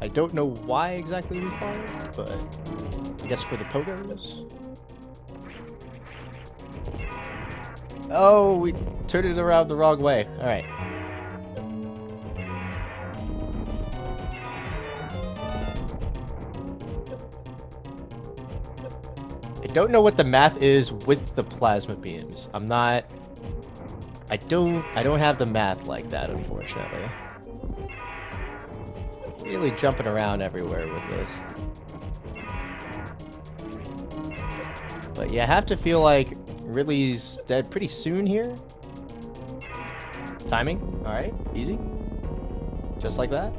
I don't know why exactly we fired, but I guess for the pogos. Oh, we turned it around the wrong way. All right. I don't know what the math is with the plasma beams. I'm not... I don't have the math like that, unfortunately. Really jumping around everywhere with this. But yeah, I have to feel like Ridley's dead pretty soon here. Timing, alright, easy. Just like that.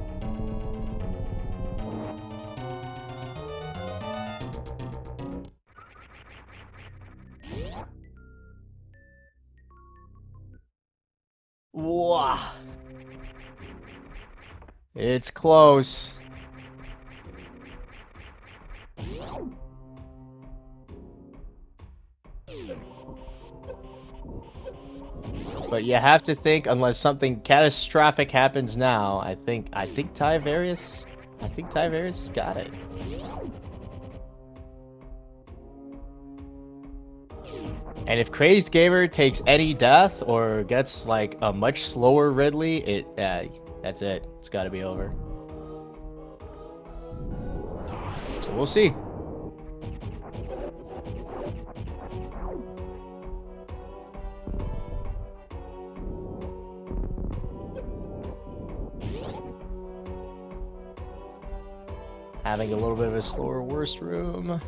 Whoa. It's close. But you have to think, unless something catastrophic happens now, I think Tyvarius has got it. And if crazdgamer takes any death or gets like a much slower Ridley, that's it. It's got to be over. So we'll see. Having a little bit of a slower worst room.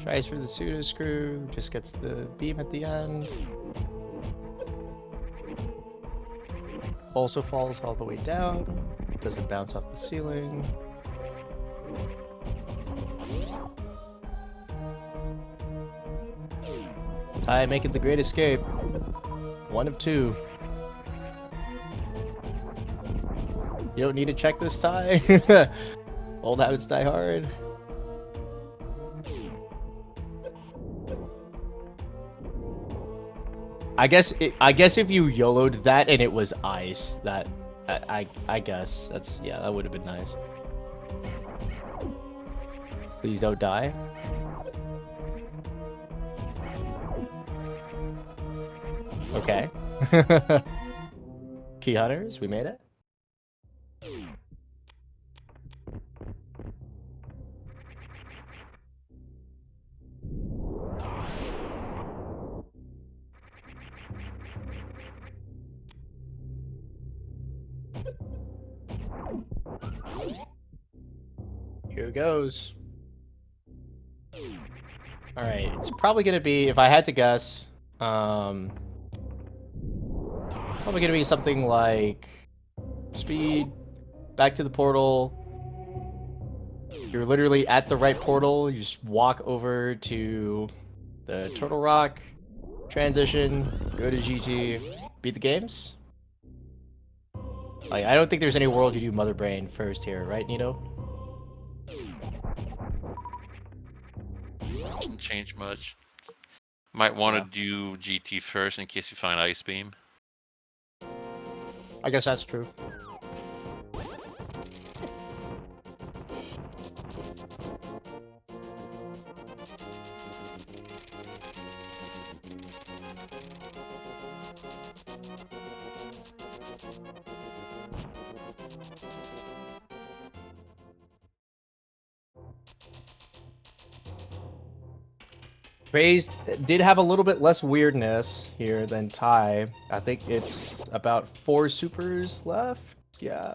Tries for the pseudo screw, just gets the beam at the end. Also falls all the way down. Doesn't bounce off the ceiling. Ty making the great escape. One of two. You don't need to check this, Ty. Old habits die hard. I guess if you YOLO'd that and it was ice, that I guess that's, yeah, that would have been nice. Please don't die. Okay. Key hunters, we made it. Here goes. Alright, it's probably gonna be, if I had to guess, probably gonna be something like speed, back to the portal. You're literally at the right portal, you just walk over to the Turtle Rock, transition, go to GT, beat the games. Like, I don't think there's any world you do Mother Brain first here, right, Nito? Doesn't change much. Might want to do GT first in case you find Ice Beam. I guess that's true. Crazed did have a little bit less weirdness here than Ty. I think it's about 4 supers left. Yeah.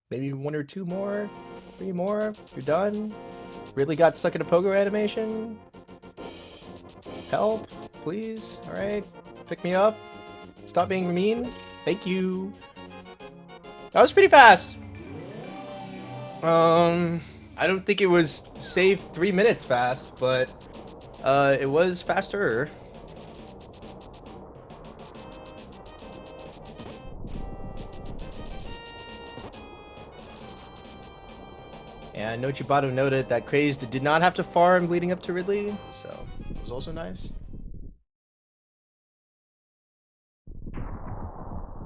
Maybe 1 or 2 more. 3 more. You're done. Really got stuck in a pogo animation. Help, please. Alright. Pick me up. Stop being mean. Thank you. That was pretty fast. I don't think it was saved 3 minutes fast, but it was faster. And Nochibato noted that Crazed did not have to farm leading up to Ridley, so it was also nice.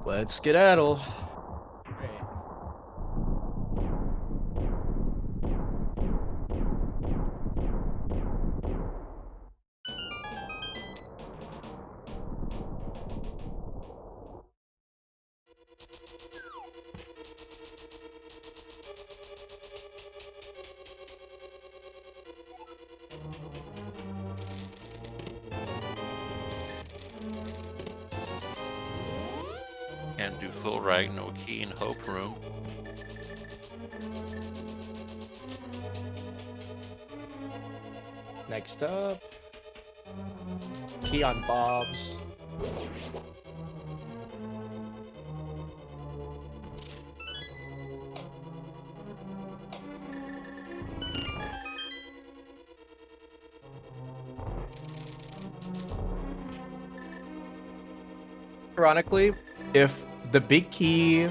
Let's skedaddle. Right. And do full right, no key in Hope Room. Next up, key on Bob's. Ironically, if the big key...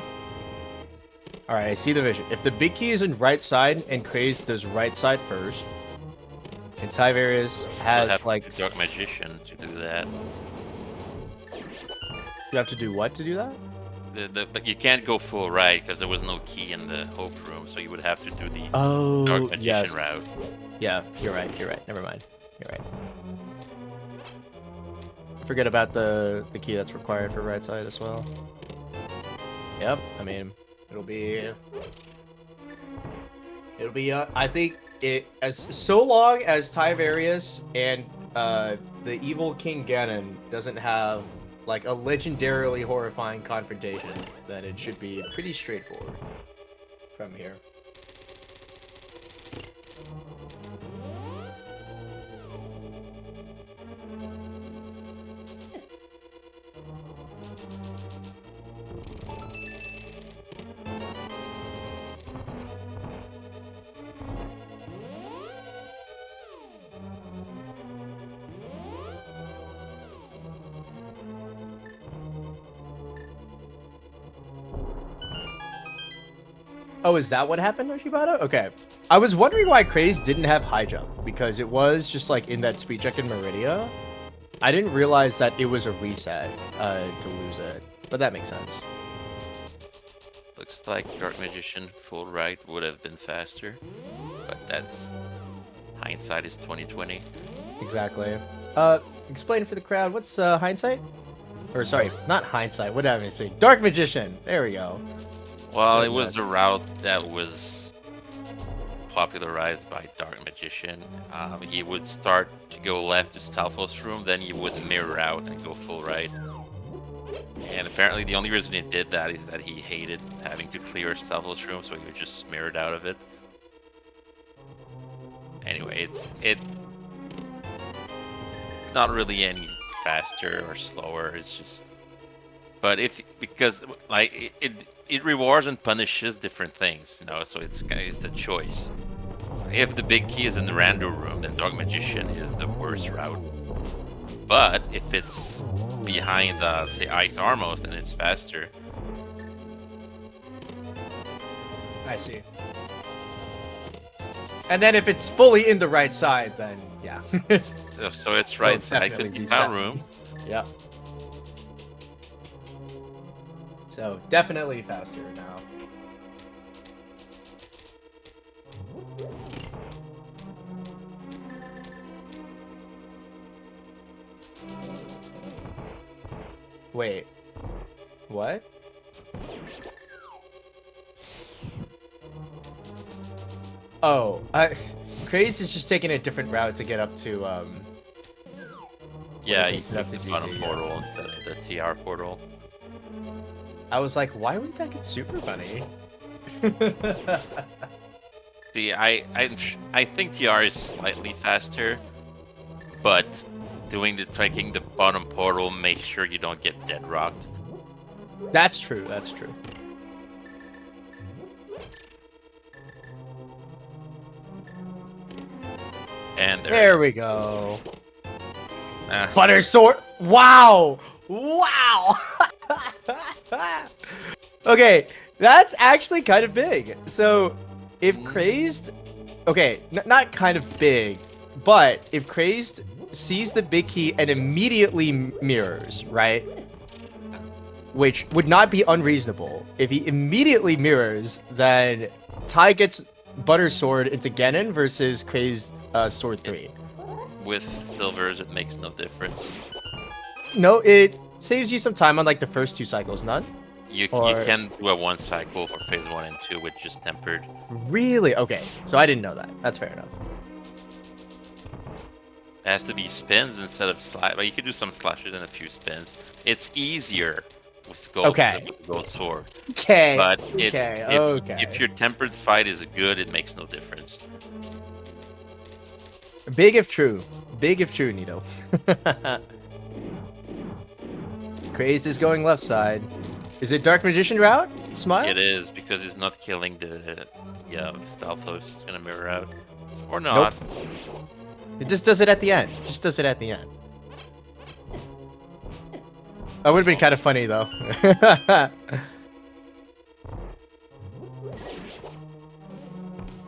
Alright, I see the vision. If the big key is in right side and Crazed does right side first, and Tyvarius has, Have like... Dark Magician to do that. You have to do what to do that? But you can't go full right because there was no key in the Hope Room, so you would have to do the Oh, Dark Magician yes. route. Yeah, you're right, you're right. Never mind. You're right. Forget about the key that's required for right side as well. Yep, I mean, it'll be I think it as so long as Tyvarius and the evil King Ganon doesn't have like a legendarily horrifying confrontation, then it should be pretty straightforward from here. Oh, is that what happened, Noshibata? Okay. I was wondering why Craze didn't have high jump, because it was just like in that speed check in Meridia. I didn't realize that it was a reset to lose it, but that makes sense. Looks like Dark Magician full right would have been faster, but that's hindsight is 2020. Exactly. Explain for the crowd, what's hindsight? Or sorry, not hindsight, what did I say? Dark Magician! There we go. Well, it was the route that was popularized by Dark Magician. He would start to go left to Stalfos Room, then he would mirror out and go full right. And apparently the only reason he did that is that he hated having to clear Stalfos Room, so he would just mirrored out of it. Anyway, it's not really any faster or slower, it's just... But because like it rewards and punishes different things, you know, so it's the choice. If the big key is in the rando room, then Dark Magician is the worst route. But if it's behind say Ice Armos, then it's faster. I see. And then if it's fully in the right side, then yeah. So it's right side because you found room. Yeah. So definitely faster now. Wait. What? Oh, Craze is just taking a different route to get up to Yeah, you you have took to the do bottom the, portal instead of the TR portal. I was like, why are we back at Super Bunny? See, I think TR is slightly faster, but taking the bottom portal makes sure you don't get dead rocked. That's true, that's true. And There we go. Uh, Butter sword. Wow. Wow. Okay, that's actually kind of big. So if Crazed, okay, not kind of big, but if Crazed sees the big key and immediately mirrors, right? Which would not be unreasonable. If he immediately mirrors, then Ty gets Butter Sword into Ganon versus Crazed Sword 3. With silvers, it makes no difference. No, it saves you some time on like the first 2 cycles, none? You Or- can do a 1 cycle for phase 1 and 2, which is tempered. Really? Okay, so I didn't know that. That's fair enough. It has to be spins instead of slash. But you could do some slashes and a few spins. It's easier with gold Okay. than with gold sword. Okay. But Okay. if your tempered fight is good, it makes no difference. Big if true. Big if true, Nito. Crazed is going left side. Is it Dark Magician route? Smile? It is because it's not killing the stealth, so it's just gonna mirror out. Or not. Nope. It just does it at the end. Just does it at the end. That would have been kind of funny though.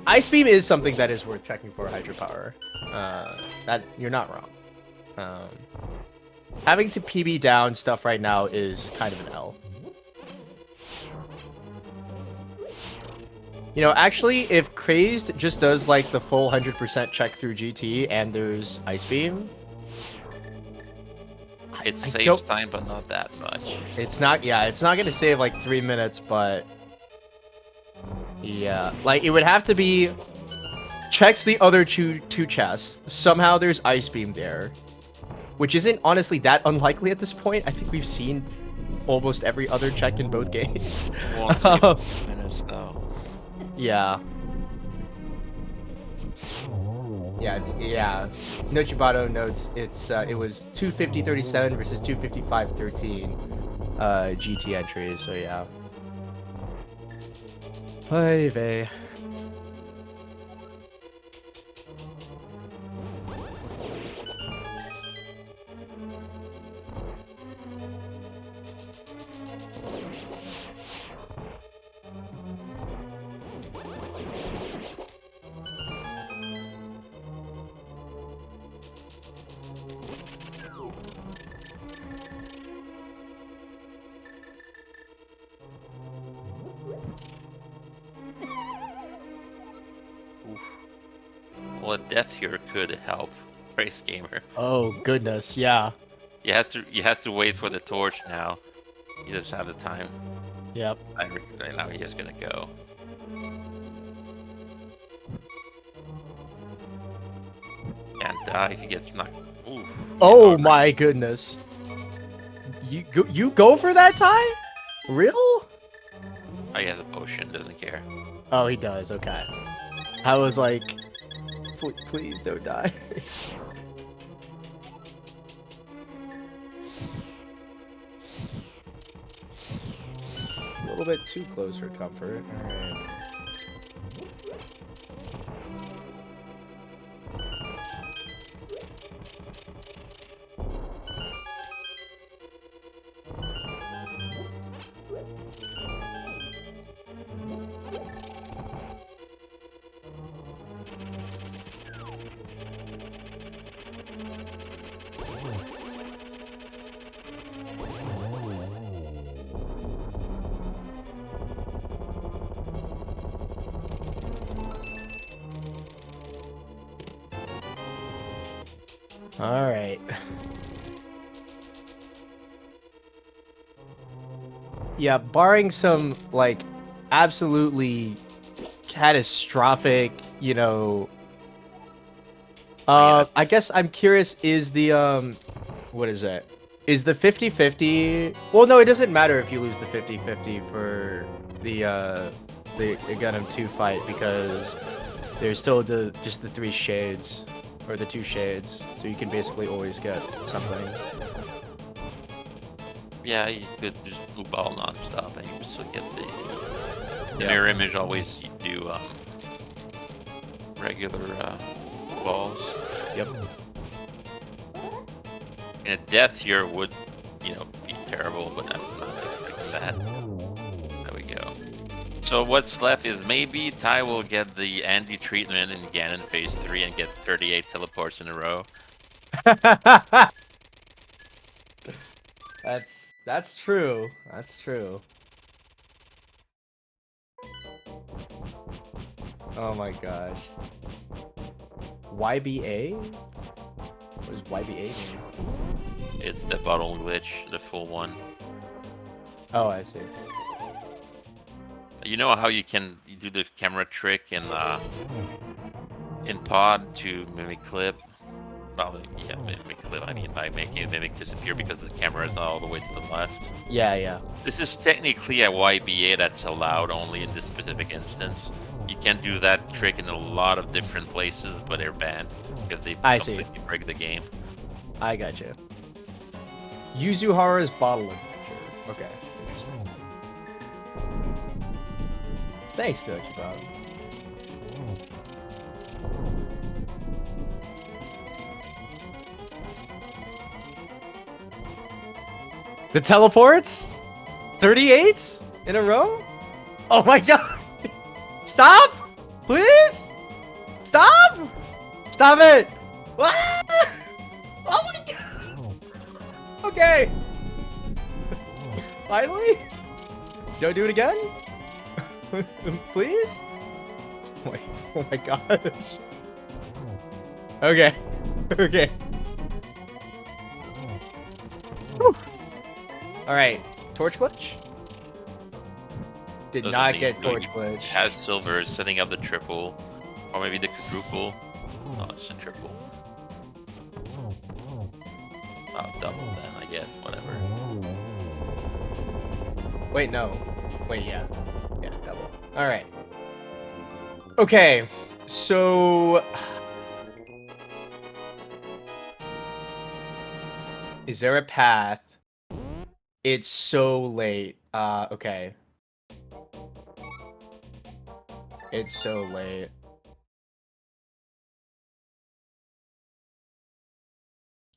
Ice Beam is something that is worth checking for hydropower. That you're not wrong. Having to PB down stuff right now is kind of an L. You know, actually, if Crazed just does like the full 100% check through GT and there's Ice Beam, It I saves don't- time, but not that much. it's not. Yeah, it's not gonna save like 3 minutes, but yeah, like it would have to be checks the other two chests. Somehow there's Ice Beam there, which isn't honestly that unlikely at this point. I think we've seen almost every other check in both games. Won't save minutes though. Yeah. Yeah. Nochibato notes it was 250.37 versus 255.13 GT entries, so yeah. Hi vey. Well, a death here could help crazdgamer. Oh goodness, yeah. You have to wait for the torch now. He doesn't have the time. Yep. Right now he's just gonna go. Can't die if he gets knocked. Ooh. Oh Yeah, my goodness. You go for that tie? Real? Oh, he has a potion, doesn't care. Oh, he does. Okay. I was like, please don't die. A little bit too close for comfort. All right. All right. Yeah, barring some like absolutely catastrophic, you know. I guess I'm curious, is the what is it? Is the 50-50? Well, no, it doesn't matter if you lose the 50-50 for the Ganon 2 fight, because there's still just the 3 shades. Or the 2 shades, so you can basically always get something. Yeah, you could just blue ball non-stop and you would still get the mirror image. Always you do regular balls. Yep. And a death here would, be terrible, but I'm not expecting that. There we go. So what's left is maybe Ty will get the Andy treatment in Ganon Phase 3 and get 38 teleports in a row. That's true. That's true. Oh my gosh. YBA? What does YBA mean? It's the bottle glitch, the full one. Oh, I see. You know how you can do the camera trick in Pod to mimic clip? Well, yeah, mimic clip. I mean, by making a mimic disappear because the camera is not all the way to the left. Yeah, yeah. This is technically a YBA that's allowed only in this specific instance. You can do that trick in a lot of different places, but they're banned because they completely break the game. I gotcha. Yuzuhara's bottle adventure. Okay. Interesting. Thanks, Dutch Bob. The teleports? 38 in a row? Oh my god! Stop! Please? Stop! Stop it! Ah! Oh my god! Okay. Finally? Don't do it again? Please? Oh my gosh. Okay. Okay. Alright. Torch glitch? Did Doesn't not need get doing- torch glitch. Has silver, setting up the triple, or maybe the quadruple. Oh, it's a triple. Oh, double then, I guess. Whatever. Wait, no. Wait, yeah. Yeah, double. Alright. Okay. So... Is there a path? It's so late. Okay. It's so late.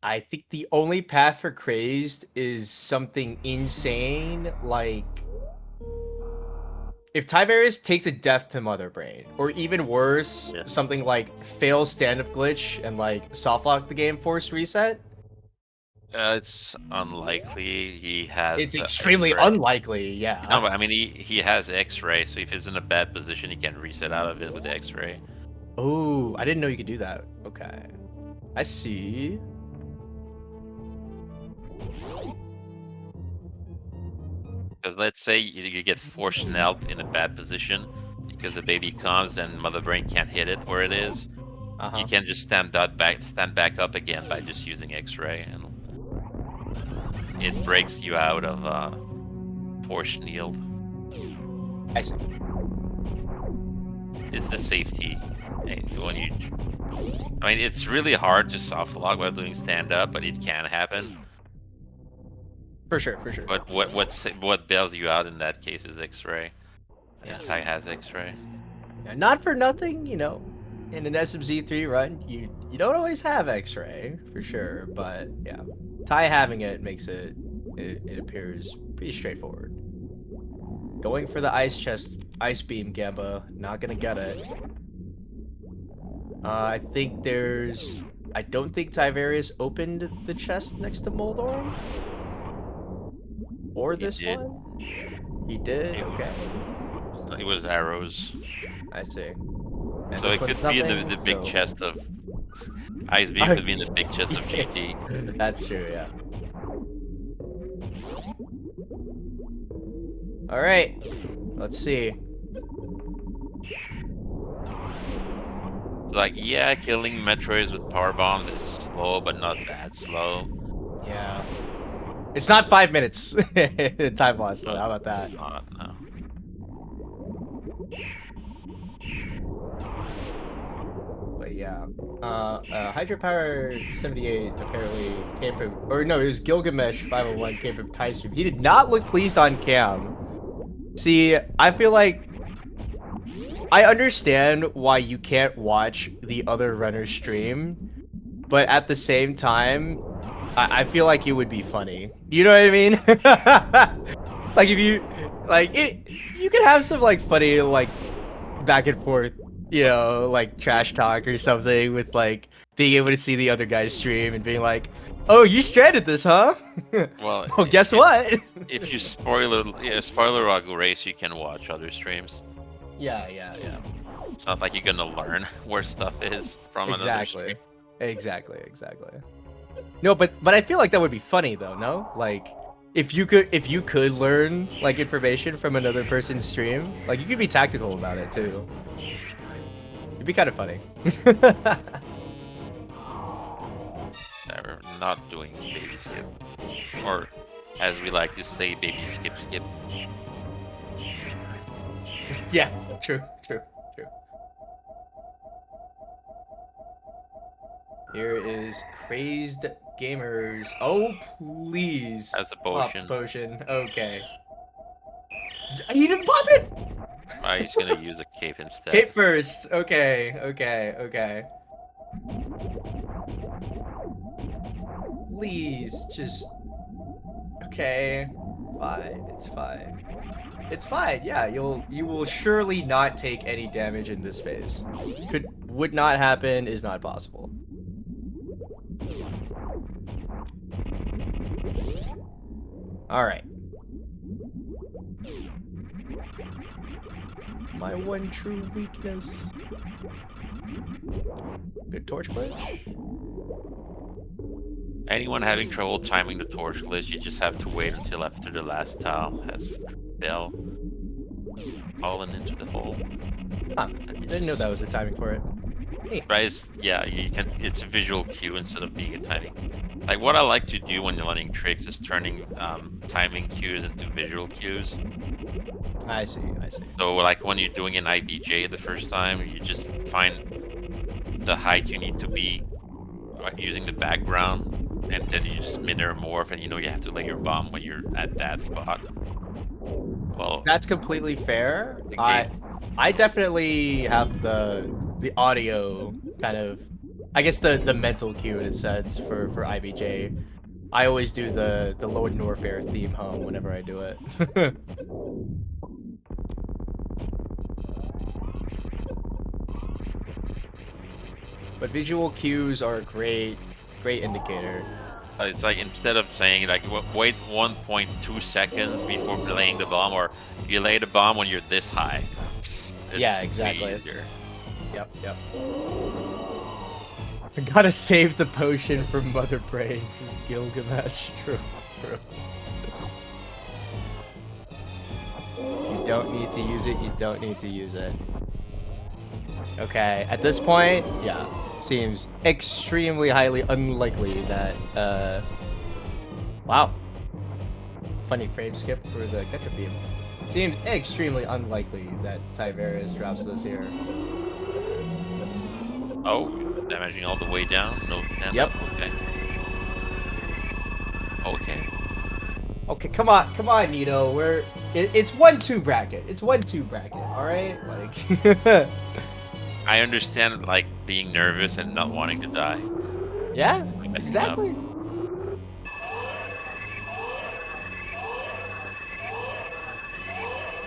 I think the only path for crazed is something insane, like if Tyvarius takes a death to Mother Brain, or even worse, Yeah. something like fail stand-up glitch and like softlock the game force reset. It's unlikely he has. It's extremely X-ray. unlikely, yeah. No, but I mean he has X-ray, so if he's in a bad position, he can reset out of it with the X-ray. Oh, I didn't know you could do that. Okay, I see. Because let's say you get force knelt in a bad position because the baby comes and Mother Brain can't hit it where it is. You can just stand back up again by just using X-ray, and it breaks you out of force kneel. I see. It's the safety. When you, I mean, it's really hard to soft log while doing stand up, but it can happen. For sure, for sure. But what bails you out in that case is X-ray. And Ty has X-ray. Yeah, not for nothing, you know. In an SMZ3 run, you don't always have X-ray for sure, but yeah, Ty having it makes it appears pretty straightforward. Going for the ice chest, ice beam Gamba, not gonna get it. I think there's. I don't think Tyvarius opened the chest next to Moldorm. Or this did. one? He did? Yeah. Okay. It was arrows. I see. And So this it one's could be in nothing, the big so- chest of Ice Beam could be in the big chest of GT. That's true, yeah. Alright. Let's see. Like, yeah, killing Metroids with power bombs is slow, but not that slow. Yeah. It's not 5 minutes time loss, though. How about that? No. But yeah. Hydropower 78 apparently came from, or no, it was Gilgamesh 501 came from Tyvarius. He did not look pleased on cam. See, I feel like I understand why you can't watch the other runners stream, but at the same time, I feel like it would be funny. You know what I mean? Like if Like you can have some like funny like back and forth, you know, like trash talk or something with like being able to see the other guy's stream and being like, "Oh, you stranded this, huh? Well, Well, guess what?" if you spoiler Ragu race, you can watch other streams. Yeah. It's not like you're gonna learn where stuff is from another stream. Exactly. No, but I feel like that would be funny though, no? Like if you could learn like information from another person's stream, like you could be tactical about it too. It'd be kind of funny. We're not doing baby skip, or as we like to say, baby skip. Yeah, true. Here is Crazed Gamers. Oh, please. As a Pop potion. potion. Okay. He didn't pop it! He's gonna use a cape instead. Cape first. Okay. Please, just... Okay. Fine. It's fine. Yeah, you will surely not take any damage in this phase. Would not happen, is not possible. Alright. My one true weakness. Good torch glitch. Anyone having trouble timing the torch glitch, you just have to wait until after the last tile has fell fallen into the hole. Huh. Didn't know that was the timing for it. Neat. Right? Yeah, you can. It's a visual cue instead of being a timing. Like what I like to do when you're learning tricks is turning timing cues into visual cues. I see. So like when you're doing an IBJ the first time, you just find the height you need to be using the background, and then you just morph, and you know you have to lay your bomb when you're at that spot. Well, that's completely fair. I definitely have the audio kind of, I guess the mental cue in a sense for IBJ. I always do the Lord Norfair theme hum whenever I do it. But visual cues are a great indicator. it's like instead of saying like wait 1.2 seconds before laying the bomb, or you lay the bomb when you're this high. Yeah, exactly. Easier. Yep. I gotta save the potion for Mother Brains, is Gilgamesh. True. You don't need to use it. Okay, at this point, yeah, seems extremely highly unlikely that, wow. Funny frame skip for the ketchup beam. Seems extremely unlikely that Tyvarius drops this here. Oh, damaging all the way down. No stand Yep. up. Okay. Okay, come on, Nito. It's 1-2 bracket. It's 1-2 bracket. All right, like. I understand like being nervous and not wanting to die. Yeah, exactly.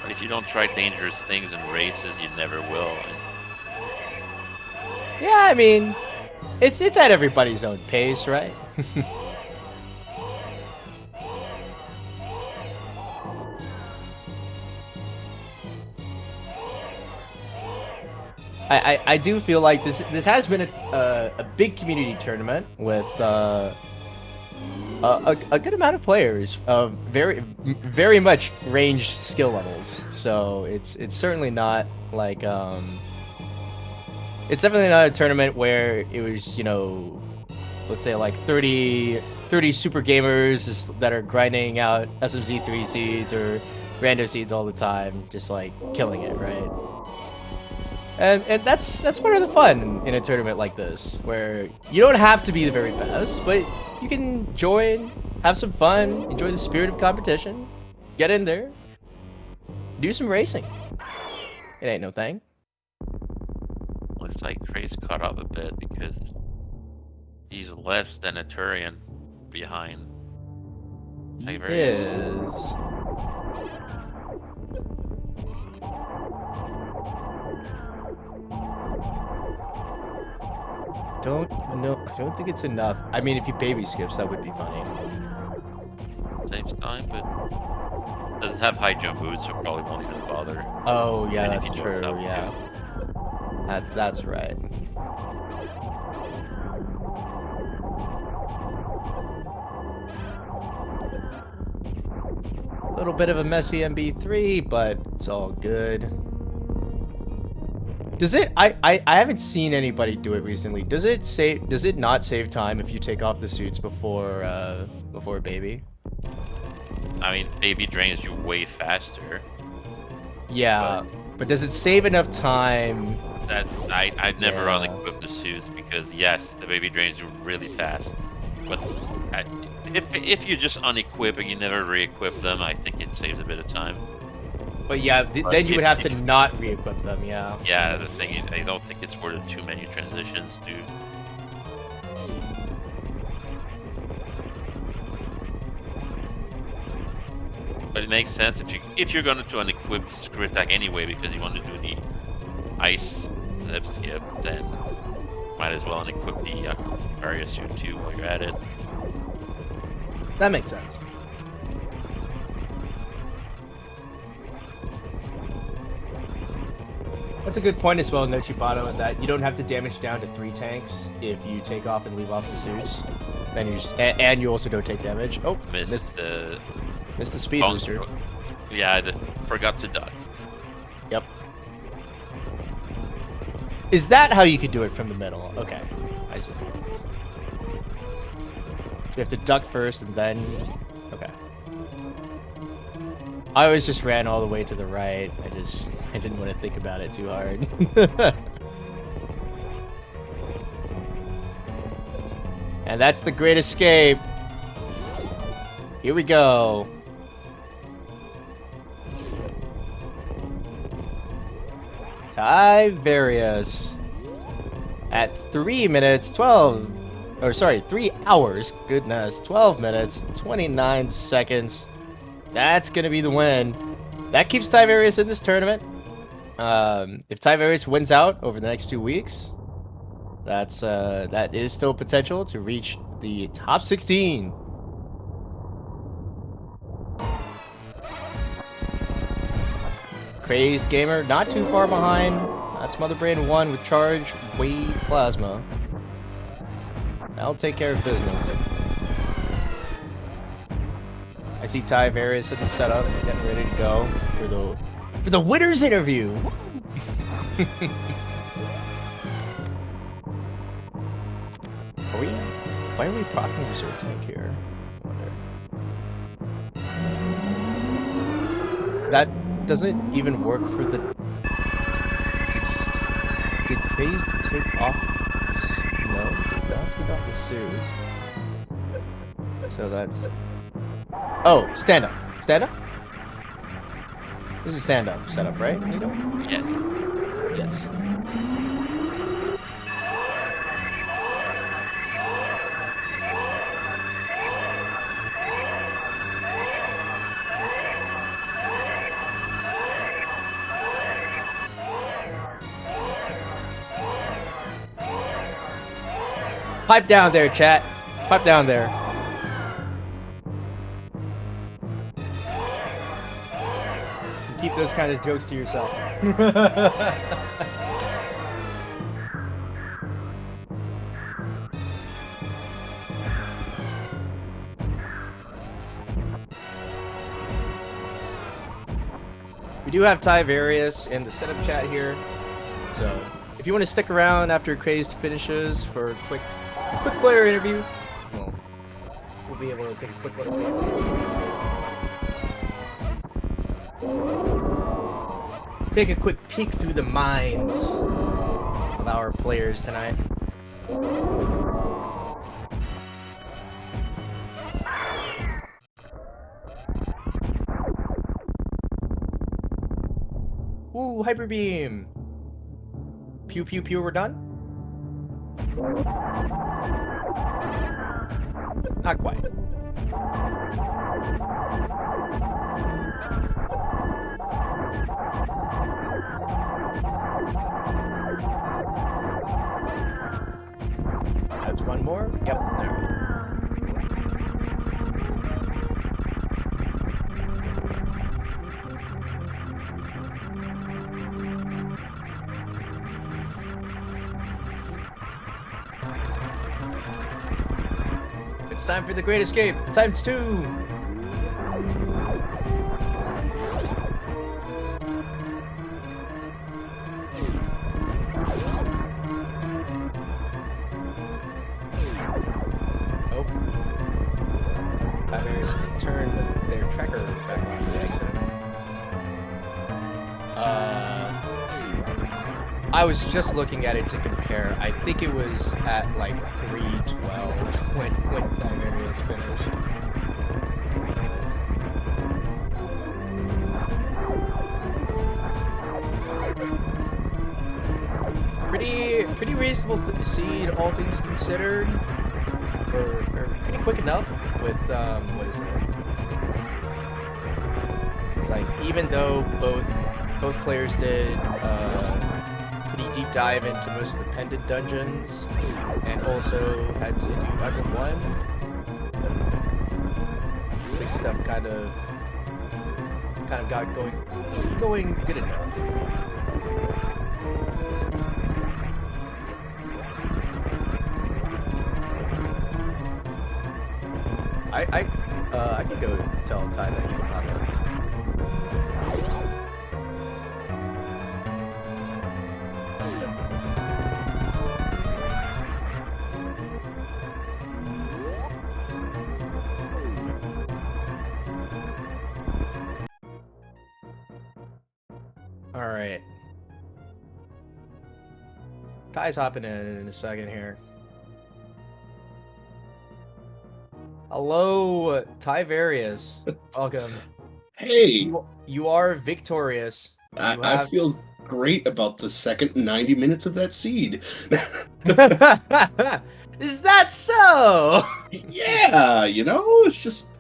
But if you don't try dangerous things in races, you never will. Yeah, I mean, it's at everybody's own pace, right? I do feel like this has been a big community tournament with a good amount of players of very much ranged skill levels. So it's certainly not like it's definitely not a tournament where it was, you know, let's say like 30 super gamers that are grinding out SMZ3 seeds or rando seeds all the time, just like killing it, right? And that's part of the fun in a tournament like this, where you don't have to be the very best, but you can join, have some fun, enjoy the spirit of competition, get in there, do some racing. It ain't no thing. Looks like Craze caught up a bit because he's less than a Turian behind Tyvarius. Is don't know. I don't think it's enough. I mean, if he baby skips, that would be funny. Saves time, but doesn't have high jump boots, so probably won't even bother. Oh yeah, And if that's he does, true. that would Yeah, that's right. A little bit of a messy MB3, but it's all good. Does it? I haven't seen anybody do it recently. Does it save? Does it not save time if you take off the suits before baby? I mean, baby drains you way faster. Yeah, but does it save enough time? That's I'd never Yeah. unequip the suits because yes, the baby drains you really fast. But I, if you just unequip and you never re-equip them, I think it saves a bit of time. But yeah, But then you would have to if- not re-equip them. Yeah. Yeah, the thing is, I don't think it's worth too many transitions, dude. But it makes sense if you're going to unequip screw attack anyway because you want to do the ice zip skip, then might as well unequip the Tyvarius suit too while you're at it. That makes sense. That's a good point as well, Nochibato, in that you don't have to damage down to 3 tanks if you take off and leave off the suits. Then you just, and you also don't take damage. Oh, Missed the missed the speed bonk- booster. Yeah, forgot to duck. Yep. Is that how you could do it from the middle? Okay, I see. So you have to duck first and then. Okay. I always just ran all the way to the right. I didn't want to think about it too hard. And that's the Great Escape. Here we go. Tyvarius at 3 minutes 12, or sorry, 3 hours, goodness, 12 minutes, 29 seconds. That's gonna be the win. That keeps Tyvarius in this tournament. If Tyvarius wins out over the next 2 weeks, that is still potential to reach the top 16. Crazed Gamer, not too far behind. That's Mother Brain 1 with Charge, Wave, Plasma. That'll take care of business. I see Tyvarius in the setup, getting ready to go for the winners interview. Why are we procking reserve tank here? I wonder. That doesn't even work for the. Did Crazed take off? No, did not take off the suit. So that's. Oh, stand up. Stand up? This is stand up setup, right, Nito? Yes. Yes. Pipe down there, chat. Pipe down there. Keep those kind of jokes to yourself. We do have Tyvarius in the setup chat here, so if you want to stick around after Crazed finishes for a quick player interview, well, we'll be able to take a quick look. Take a quick peek through the minds of our players tonight. Ooh, Hyper Beam! Pew pew pew, we're done? Not quite. It's time for the Great Escape times 2. Oh. Tyvarius turned their tracker back on the accident. I was just looking at it to compare. I think it was at like 3:12 when Tyvarius finished. Pretty reasonable seed, all things considered, or pretty quick enough with what is it? It's like even though both players did pretty deep dive into most of the pendant dungeons, and also had to do Item 1. Big stuff kind of got going good enough. I could go tell Ty that he can pop in. All right. Ty's hopping in a second here. Hello, Tyvarius. Welcome. Hey, You are victorious. I feel great about the second 90 minutes of that seed. Is that so? Yeah, it's just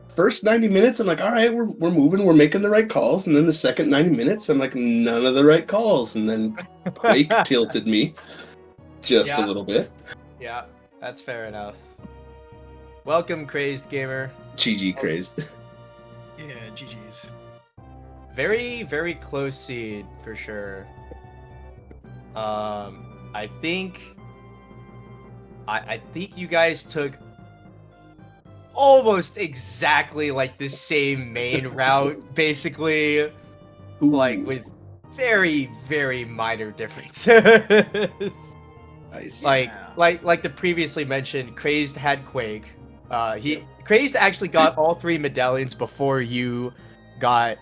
first 90 minutes, I'm like, all right, we're moving, we're making the right calls, and then the second 90 minutes, I'm like, none of the right calls, and then Quake tilted me just a little bit. Yeah, that's fair enough. Welcome, Crazed Gamer. GG crazed. Yeah, GG's. Very, very close seed for sure. I think you guys took almost exactly like the same main route, basically, like with very, very minor differences. Nice. Like the previously mentioned, Crazed had Quake. Crazed actually got all 3 medallions before you got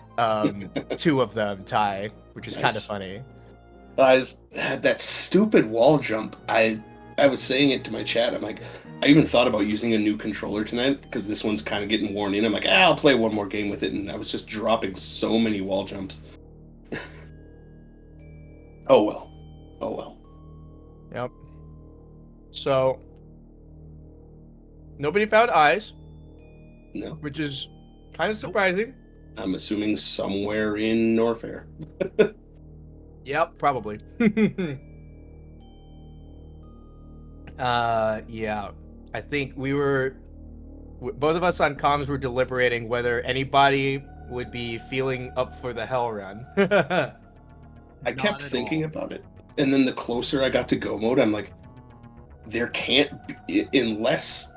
2 of them, Ty, which is kind of funny. That stupid wall jump, I was saying it to my chat, I'm like, I even thought about using a new controller tonight, because this one's kind of getting worn in. I'm like, I'll play one more game with it, and I was just dropping so many wall jumps. Oh well. Yep. So, nobody found eyes. No. Which is kind of surprising. I'm assuming somewhere in Norfair. Yep, probably. Yeah. I think both of us on comms were deliberating whether anybody would be feeling up for the hell run. I kept thinking about it. And then the closer I got to go mode, I'm like, there can't be, unless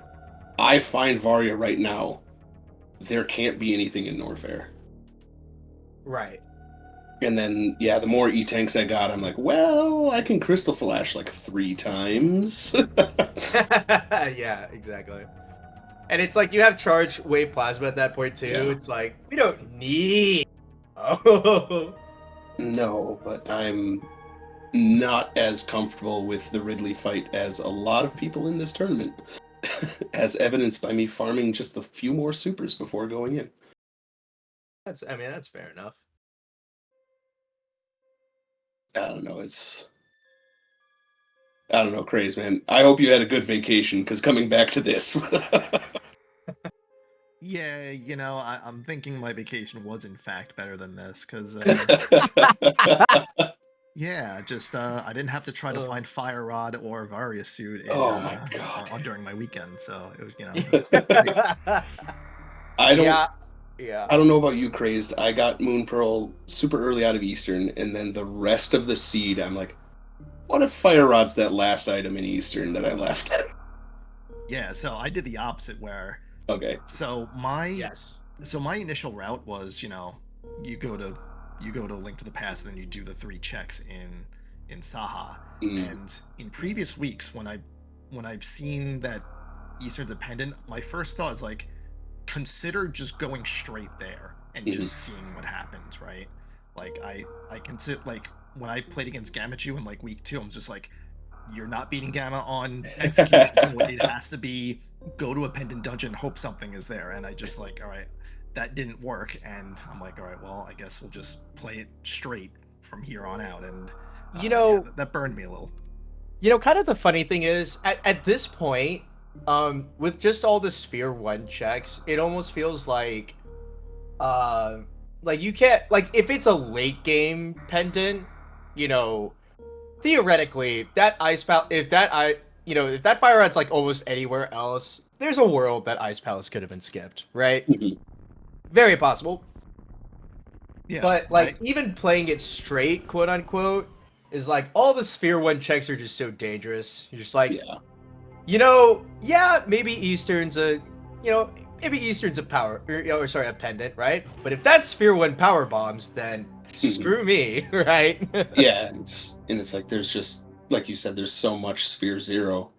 I find Varia right now, there can't be anything in Norfair. Right. And then, yeah, the more E-tanks I got, I'm like, well, I can Crystal Flash like 3 times. Yeah, exactly. And it's like you have charge wave plasma at that point too. Yeah. It's like, we don't need... Oh. No, but I'm not as comfortable with the Ridley fight as a lot of people in this tournament, as evidenced by me farming just a few more supers before going in. That's fair enough. I don't know, Craze, man. I hope you had a good vacation, because coming back to this... Yeah, I'm thinking my vacation was in fact better than this, because yeah, just I didn't have to try to find Fire Rod or Varia suit in, my God. during my weekend, so it was Yeah. I don't know about you, Crazed. I got Moon Pearl super early out of Eastern, and then the rest of the seed, I'm like, what if Fire Rod's that last item in Eastern that I left? Yeah, so I did the opposite where Okay. so my Yes. so my initial route was, you go to Link to the Past, and then you do the 3 checks in Saha. Mm. And in previous weeks, when I've seen that Eastern's a pendant, my first thought is like, consider just going straight there and just seeing what happens, right? Like I consider, like, when I played against Gamachu in like week 2, I'm just like, you're not beating Gamma on execution, so it has to be go to a pendant dungeon, hope something is there. And I just like, all right, that didn't work, and I'm like, all right, well, I guess we'll just play it straight from here on out. And You know, yeah, that burned me a little. kind of the funny thing is, at this point, with just all the Sphere 1 checks, it almost feels like, you can't, like, if it's a late game pendant, you know, theoretically, that Ice Palace, if that Fire Rod's like almost anywhere else, there's a world that Ice Palace could have been skipped, right? Mhm. Very possible. Yeah, But like even playing it straight, quote unquote, is like all the Sphere 1 checks are just so dangerous. You're just like, Yeah. Yeah, maybe Eastern's a power, or sorry, a pendant, right? But if that's Sphere 1 power bombs, then screw me, right? Yeah, it's like there's just, like you said, there's so much Sphere 0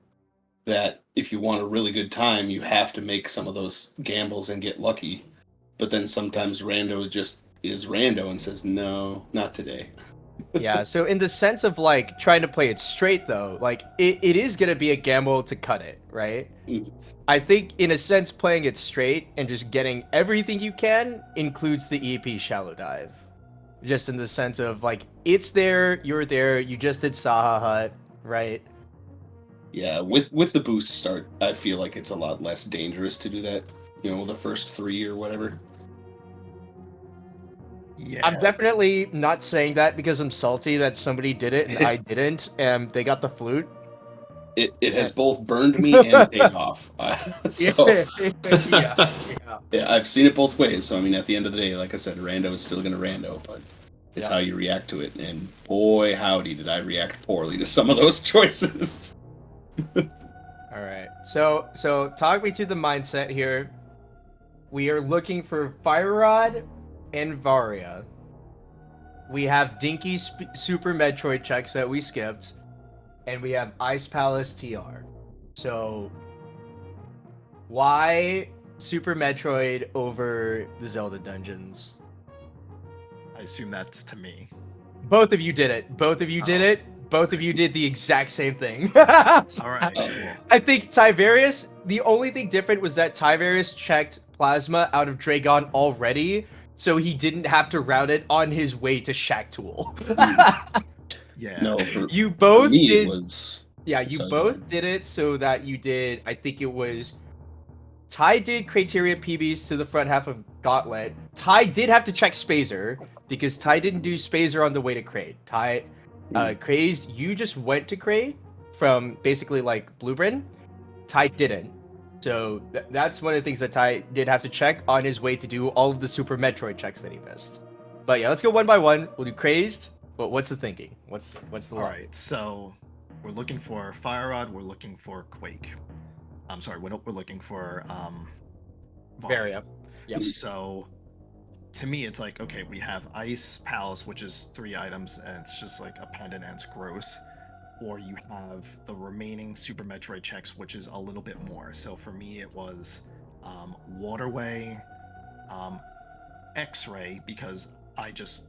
that if you want a really good time, you have to make some of those gambles and get lucky. But then sometimes Rando just is Rando and says, no, not today. Yeah, so in the sense of like trying to play it straight though, like it is gonna be a gamble to cut it, right? Mhm. I think in a sense playing it straight and just getting everything you can includes the EP shallow dive. Just in the sense of like it's there, you're there, you just did Saha Hut, right? Yeah, with the boost start, I feel like it's a lot less dangerous to do that. The first 3 or whatever. yeah. I'm definitely not saying that because I'm salty that somebody did it and I didn't, and they got the flute. It has both burned me and paid off. So yeah. yeah, I've seen it both ways. So I mean, at the end of the day, like I said, Rando is still gonna Rando, but it's Yeah. how you react to it. And boy, howdy, did I react poorly to some of those choices. All right. So talk me to the mindset here. We are looking for Fire Rod and Varia. We have Dinky Super Metroid checks that we skipped, and we have Ice Palace TR. So why Super Metroid over the Zelda dungeons? I assume that's to me. Both of you did it. Both of you did Oh, it. Both of you did the exact same thing. All right, cool. I think Tyvarius, the only thing different was that Tyvarius checked Plasma out of Dragon already, so he didn't have to route it on his way to Shack Tool. Yeah. No, You for both me, did. it was. Yeah, you Sorry, go both ahead. did it so that you did. I think it was. Ty did Criteria PBs to the front half of Gauntlet. Ty did have to check Spazer because Ty didn't do Spazer on the way to Crate. Ty, Crazed, you just went to Crate from basically like Bluebryn. Ty didn't. So that's one of the things that Ty did have to check on his way to do all of the Super Metroid checks that he missed. But yeah, let's go one by one. We'll do Crazed. But what's the thinking? What's the All line? right, so we're looking for Fire Rod. We're looking for Quake. I'm sorry, we're looking for Varia. Yep. So to me, it's like, okay, we have Ice Palace, which is 3 items, and it's just like a pendant and it's gross. Or you have the remaining Super Metroid checks, which is a little bit more. So for me, it was Waterway, X-Ray, because I just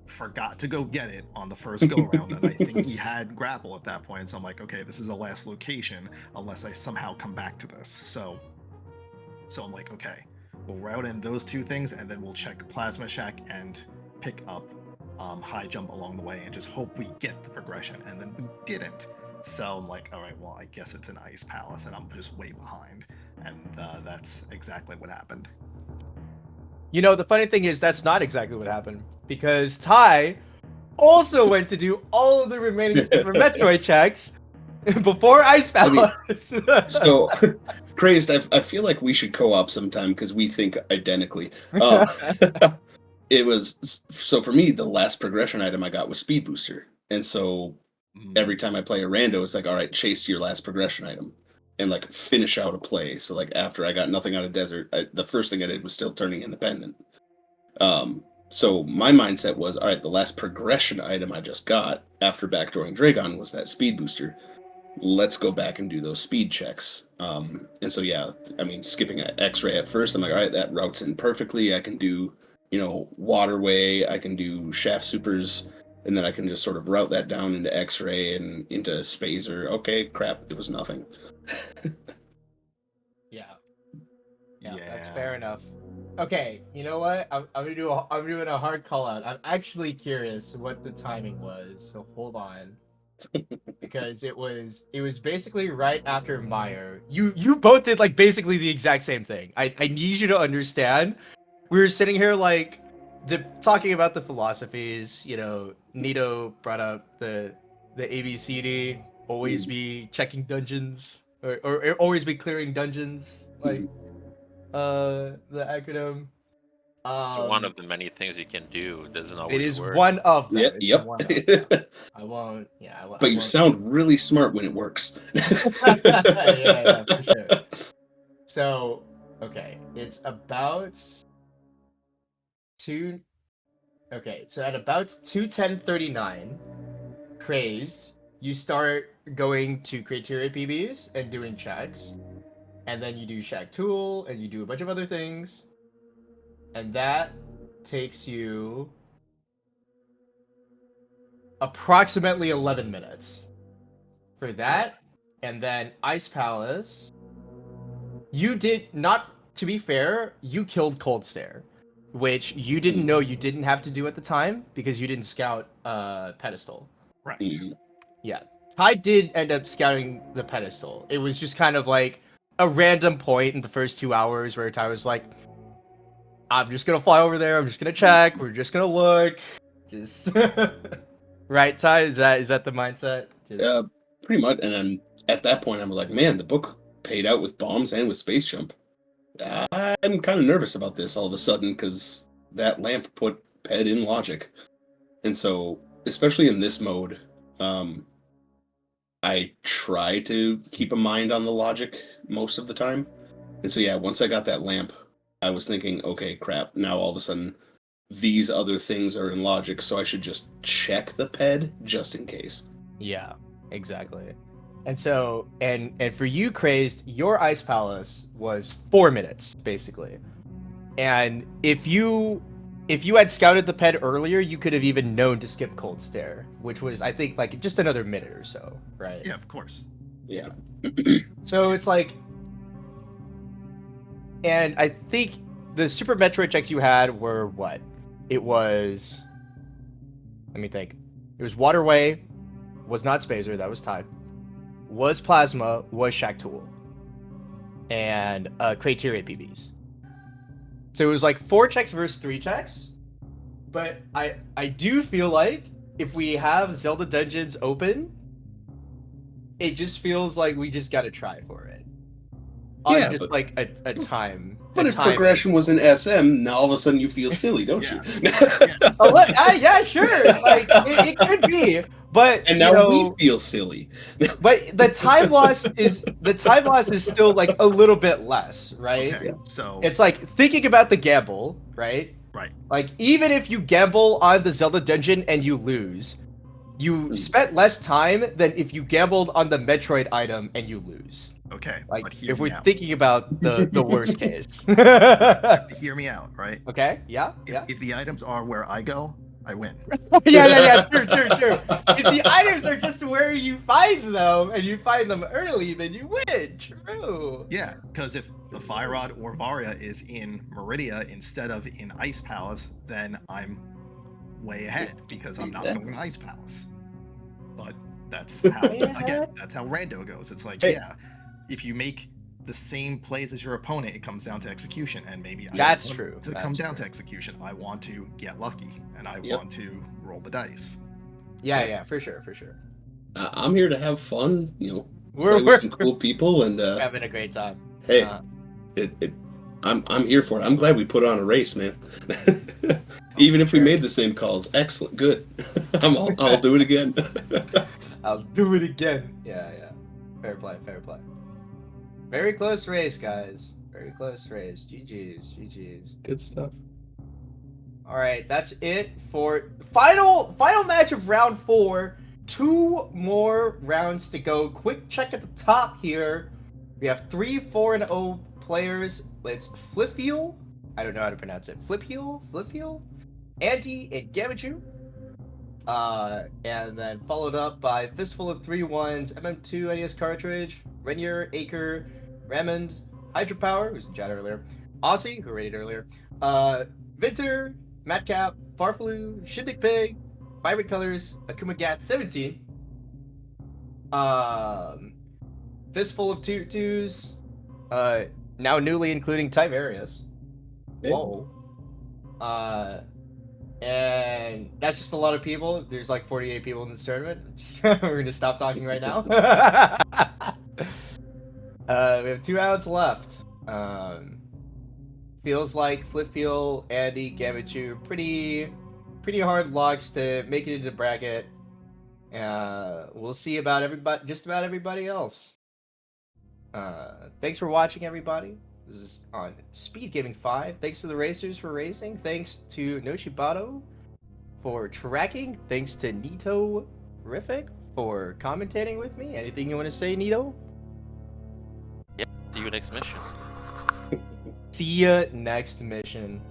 forgot to go get it on the first go round, and I think he had grapple at that point. So I'm like, okay, this is the last location unless I somehow come back to this. So I'm like, okay, we'll route in those 2 things, and then we'll check Plasma Shack and pick up High Jump along the way, and just hope we get the progression. And then we didn't. So I'm like, all right, well, I guess it's an Ice Palace, and I'm just way behind. And that's exactly what happened. You know, the funny thing is that's not exactly what happened because Ty also went to do all of the remaining Super Metroid checks before Ice Palace. So, Crazed, I feel like we should co-op sometime because we think identically. It was, so for me, the last progression item I got was Speed Booster. And so every time I play a rando, it's like, all right, chase your last progression item. and like finish out a play. So like after I got nothing out of desert, the first thing I did was still turning in the pendant. So my mindset was, all right, the last progression item I just got after backdooring Dragon was that speed booster. Let's go back and do those speed checks. And so yeah, I mean, skipping X-ray at first, I'm like, all right, that routes in perfectly. I can do, waterway. I can do shaft supers. And then I can just sort of route that down into X-ray and into Spazer. Okay, crap, it was nothing. Yeah, that's fair enough. Okay, you know what? I'm doing a hard call out. I'm actually curious what the timing was. So hold on, because it was basically right after Meyer. You both did like basically the exact same thing. I need you to understand. We were sitting here like talking about the philosophies. Nito brought up the ABCD. Always be checking dungeons or always be clearing dungeons. Like the acronym. It's one of the many things you can do. It doesn't always It is work. one of them. It's Yep. one of them. I won't. Yeah. But you sound really smart when it works. yeah, for sure. So, okay, it's about two. Okay, so at about 2:10:39, crazed, you start going to criteria PBs and doing checks, and then you do Shack Tool and you do a bunch of other things, and that takes you approximately 11 minutes for that. And then Ice Palace, you did not, to be fair, you killed Cold Stare, which you didn't know you didn't have to do at the time because you didn't scout pedestal. Right. Yeah, Ty did end up scouting the pedestal. It was just kind of like a random point in the first 2 hours where Ty was like, I'm just gonna fly over there, I'm just gonna check, we're just gonna look, just right, Ty? Is that the mindset? Yeah, pretty much. And then at that point, I'm like, man, the book paid out with bombs and with space jump. I'm kind of nervous about this all of a sudden because that lamp put Ped in logic. And so, especially in this mode, I try to keep a mind on the logic most of the time. And so, yeah, once I got that lamp, I was thinking, okay, crap, now all of a sudden these other things are in logic, so I should just check the Ped just in case. Yeah, exactly. And so, and for you, Crazed, your Ice Palace was 4 minutes, basically. And if you had scouted the Ped earlier, you could have even known to skip Cold Stare, which was, I think, like just another minute or so, right? Yeah, of course. Yeah. So it's like, and I think the Super Metroid checks you had were what? It was, let me think. It was Waterway, was not Spazer, that was Ty. Was Plasma, was Shack Tool. And criteria PBs. So it was like 4 checks versus 3 checks. But I do feel like if we have Zelda Dungeons open, it just feels like we just gotta try for it. Yeah, just but, like a time. But if progression was in SM, now all of a sudden you feel silly, don't you? Yeah, sure. Like it could be, but and now we feel silly. But the time loss is still like a little bit less, right? Okay, so it's like thinking about the gamble, right? Right. Like even if you gamble on the Zelda dungeon and you lose, you spent less time than if you gambled on the Metroid item and you lose. Okay, like but hear if me we're out. thinking about the worst case. Hear me out, right? Okay. Yeah. If the items are where I go, I win. yeah. Sure. If the items are just where you find them and you find them early, then you win. True. Yeah, because if the Fire Rod or Varia is in Meridia instead of in Ice Palace, then I'm way ahead because I'm not going to Ice Palace. But that's how that's how rando goes. It's like, yeah, if you make the same plays as your opponent, it comes down to execution, and maybe that's I true. To come down to execution, I want to get lucky, and I want to roll the dice. Yeah, for sure. I'm here to have fun, play with some cool people, and having a great time. Hey, I'm here for it. I'm glad we put on a race, man. Even if we made the same calls, excellent, good. I'll do it again. I'll do it again. Yeah. Fair play. Very close race, guys. Very close race. GG's. GG's. Good stuff. All right, that's it for final match of round 4. 2 more rounds to go. Quick check at the top here. We have 3 4-0 players. It's Flipheal. I don't know how to pronounce it. Flipheal, Andy, and Gamachu. And then followed up by Fistful of 3-1s, MM2 NES cartridge, Renier, Acre, Raymond, Hydropower, who's in chat earlier, Aussie, who rated earlier, Vinter, Matcap, Farflu, Shindig Pig, Vibrant Colors, Akuma Gat 17, Fistful of 2-2s, now newly including Tyvarius. Whoa. And that's just a lot of people. There's like 48 people in this tournament. We're gonna stop talking right now. We have 2 rounds left. Feels like Flipfeel, Andy, Gamachu, pretty hard locks to make it into bracket. We'll see about everybody, just about everybody else. Thanks for watching, everybody. This is on SpeedGaming 5. Thanks to the racers for racing. Thanks to Noshibato for tracking. Thanks to Nito Rific for commentating with me. Anything you want to say, Nito? See you next mission. See ya next mission.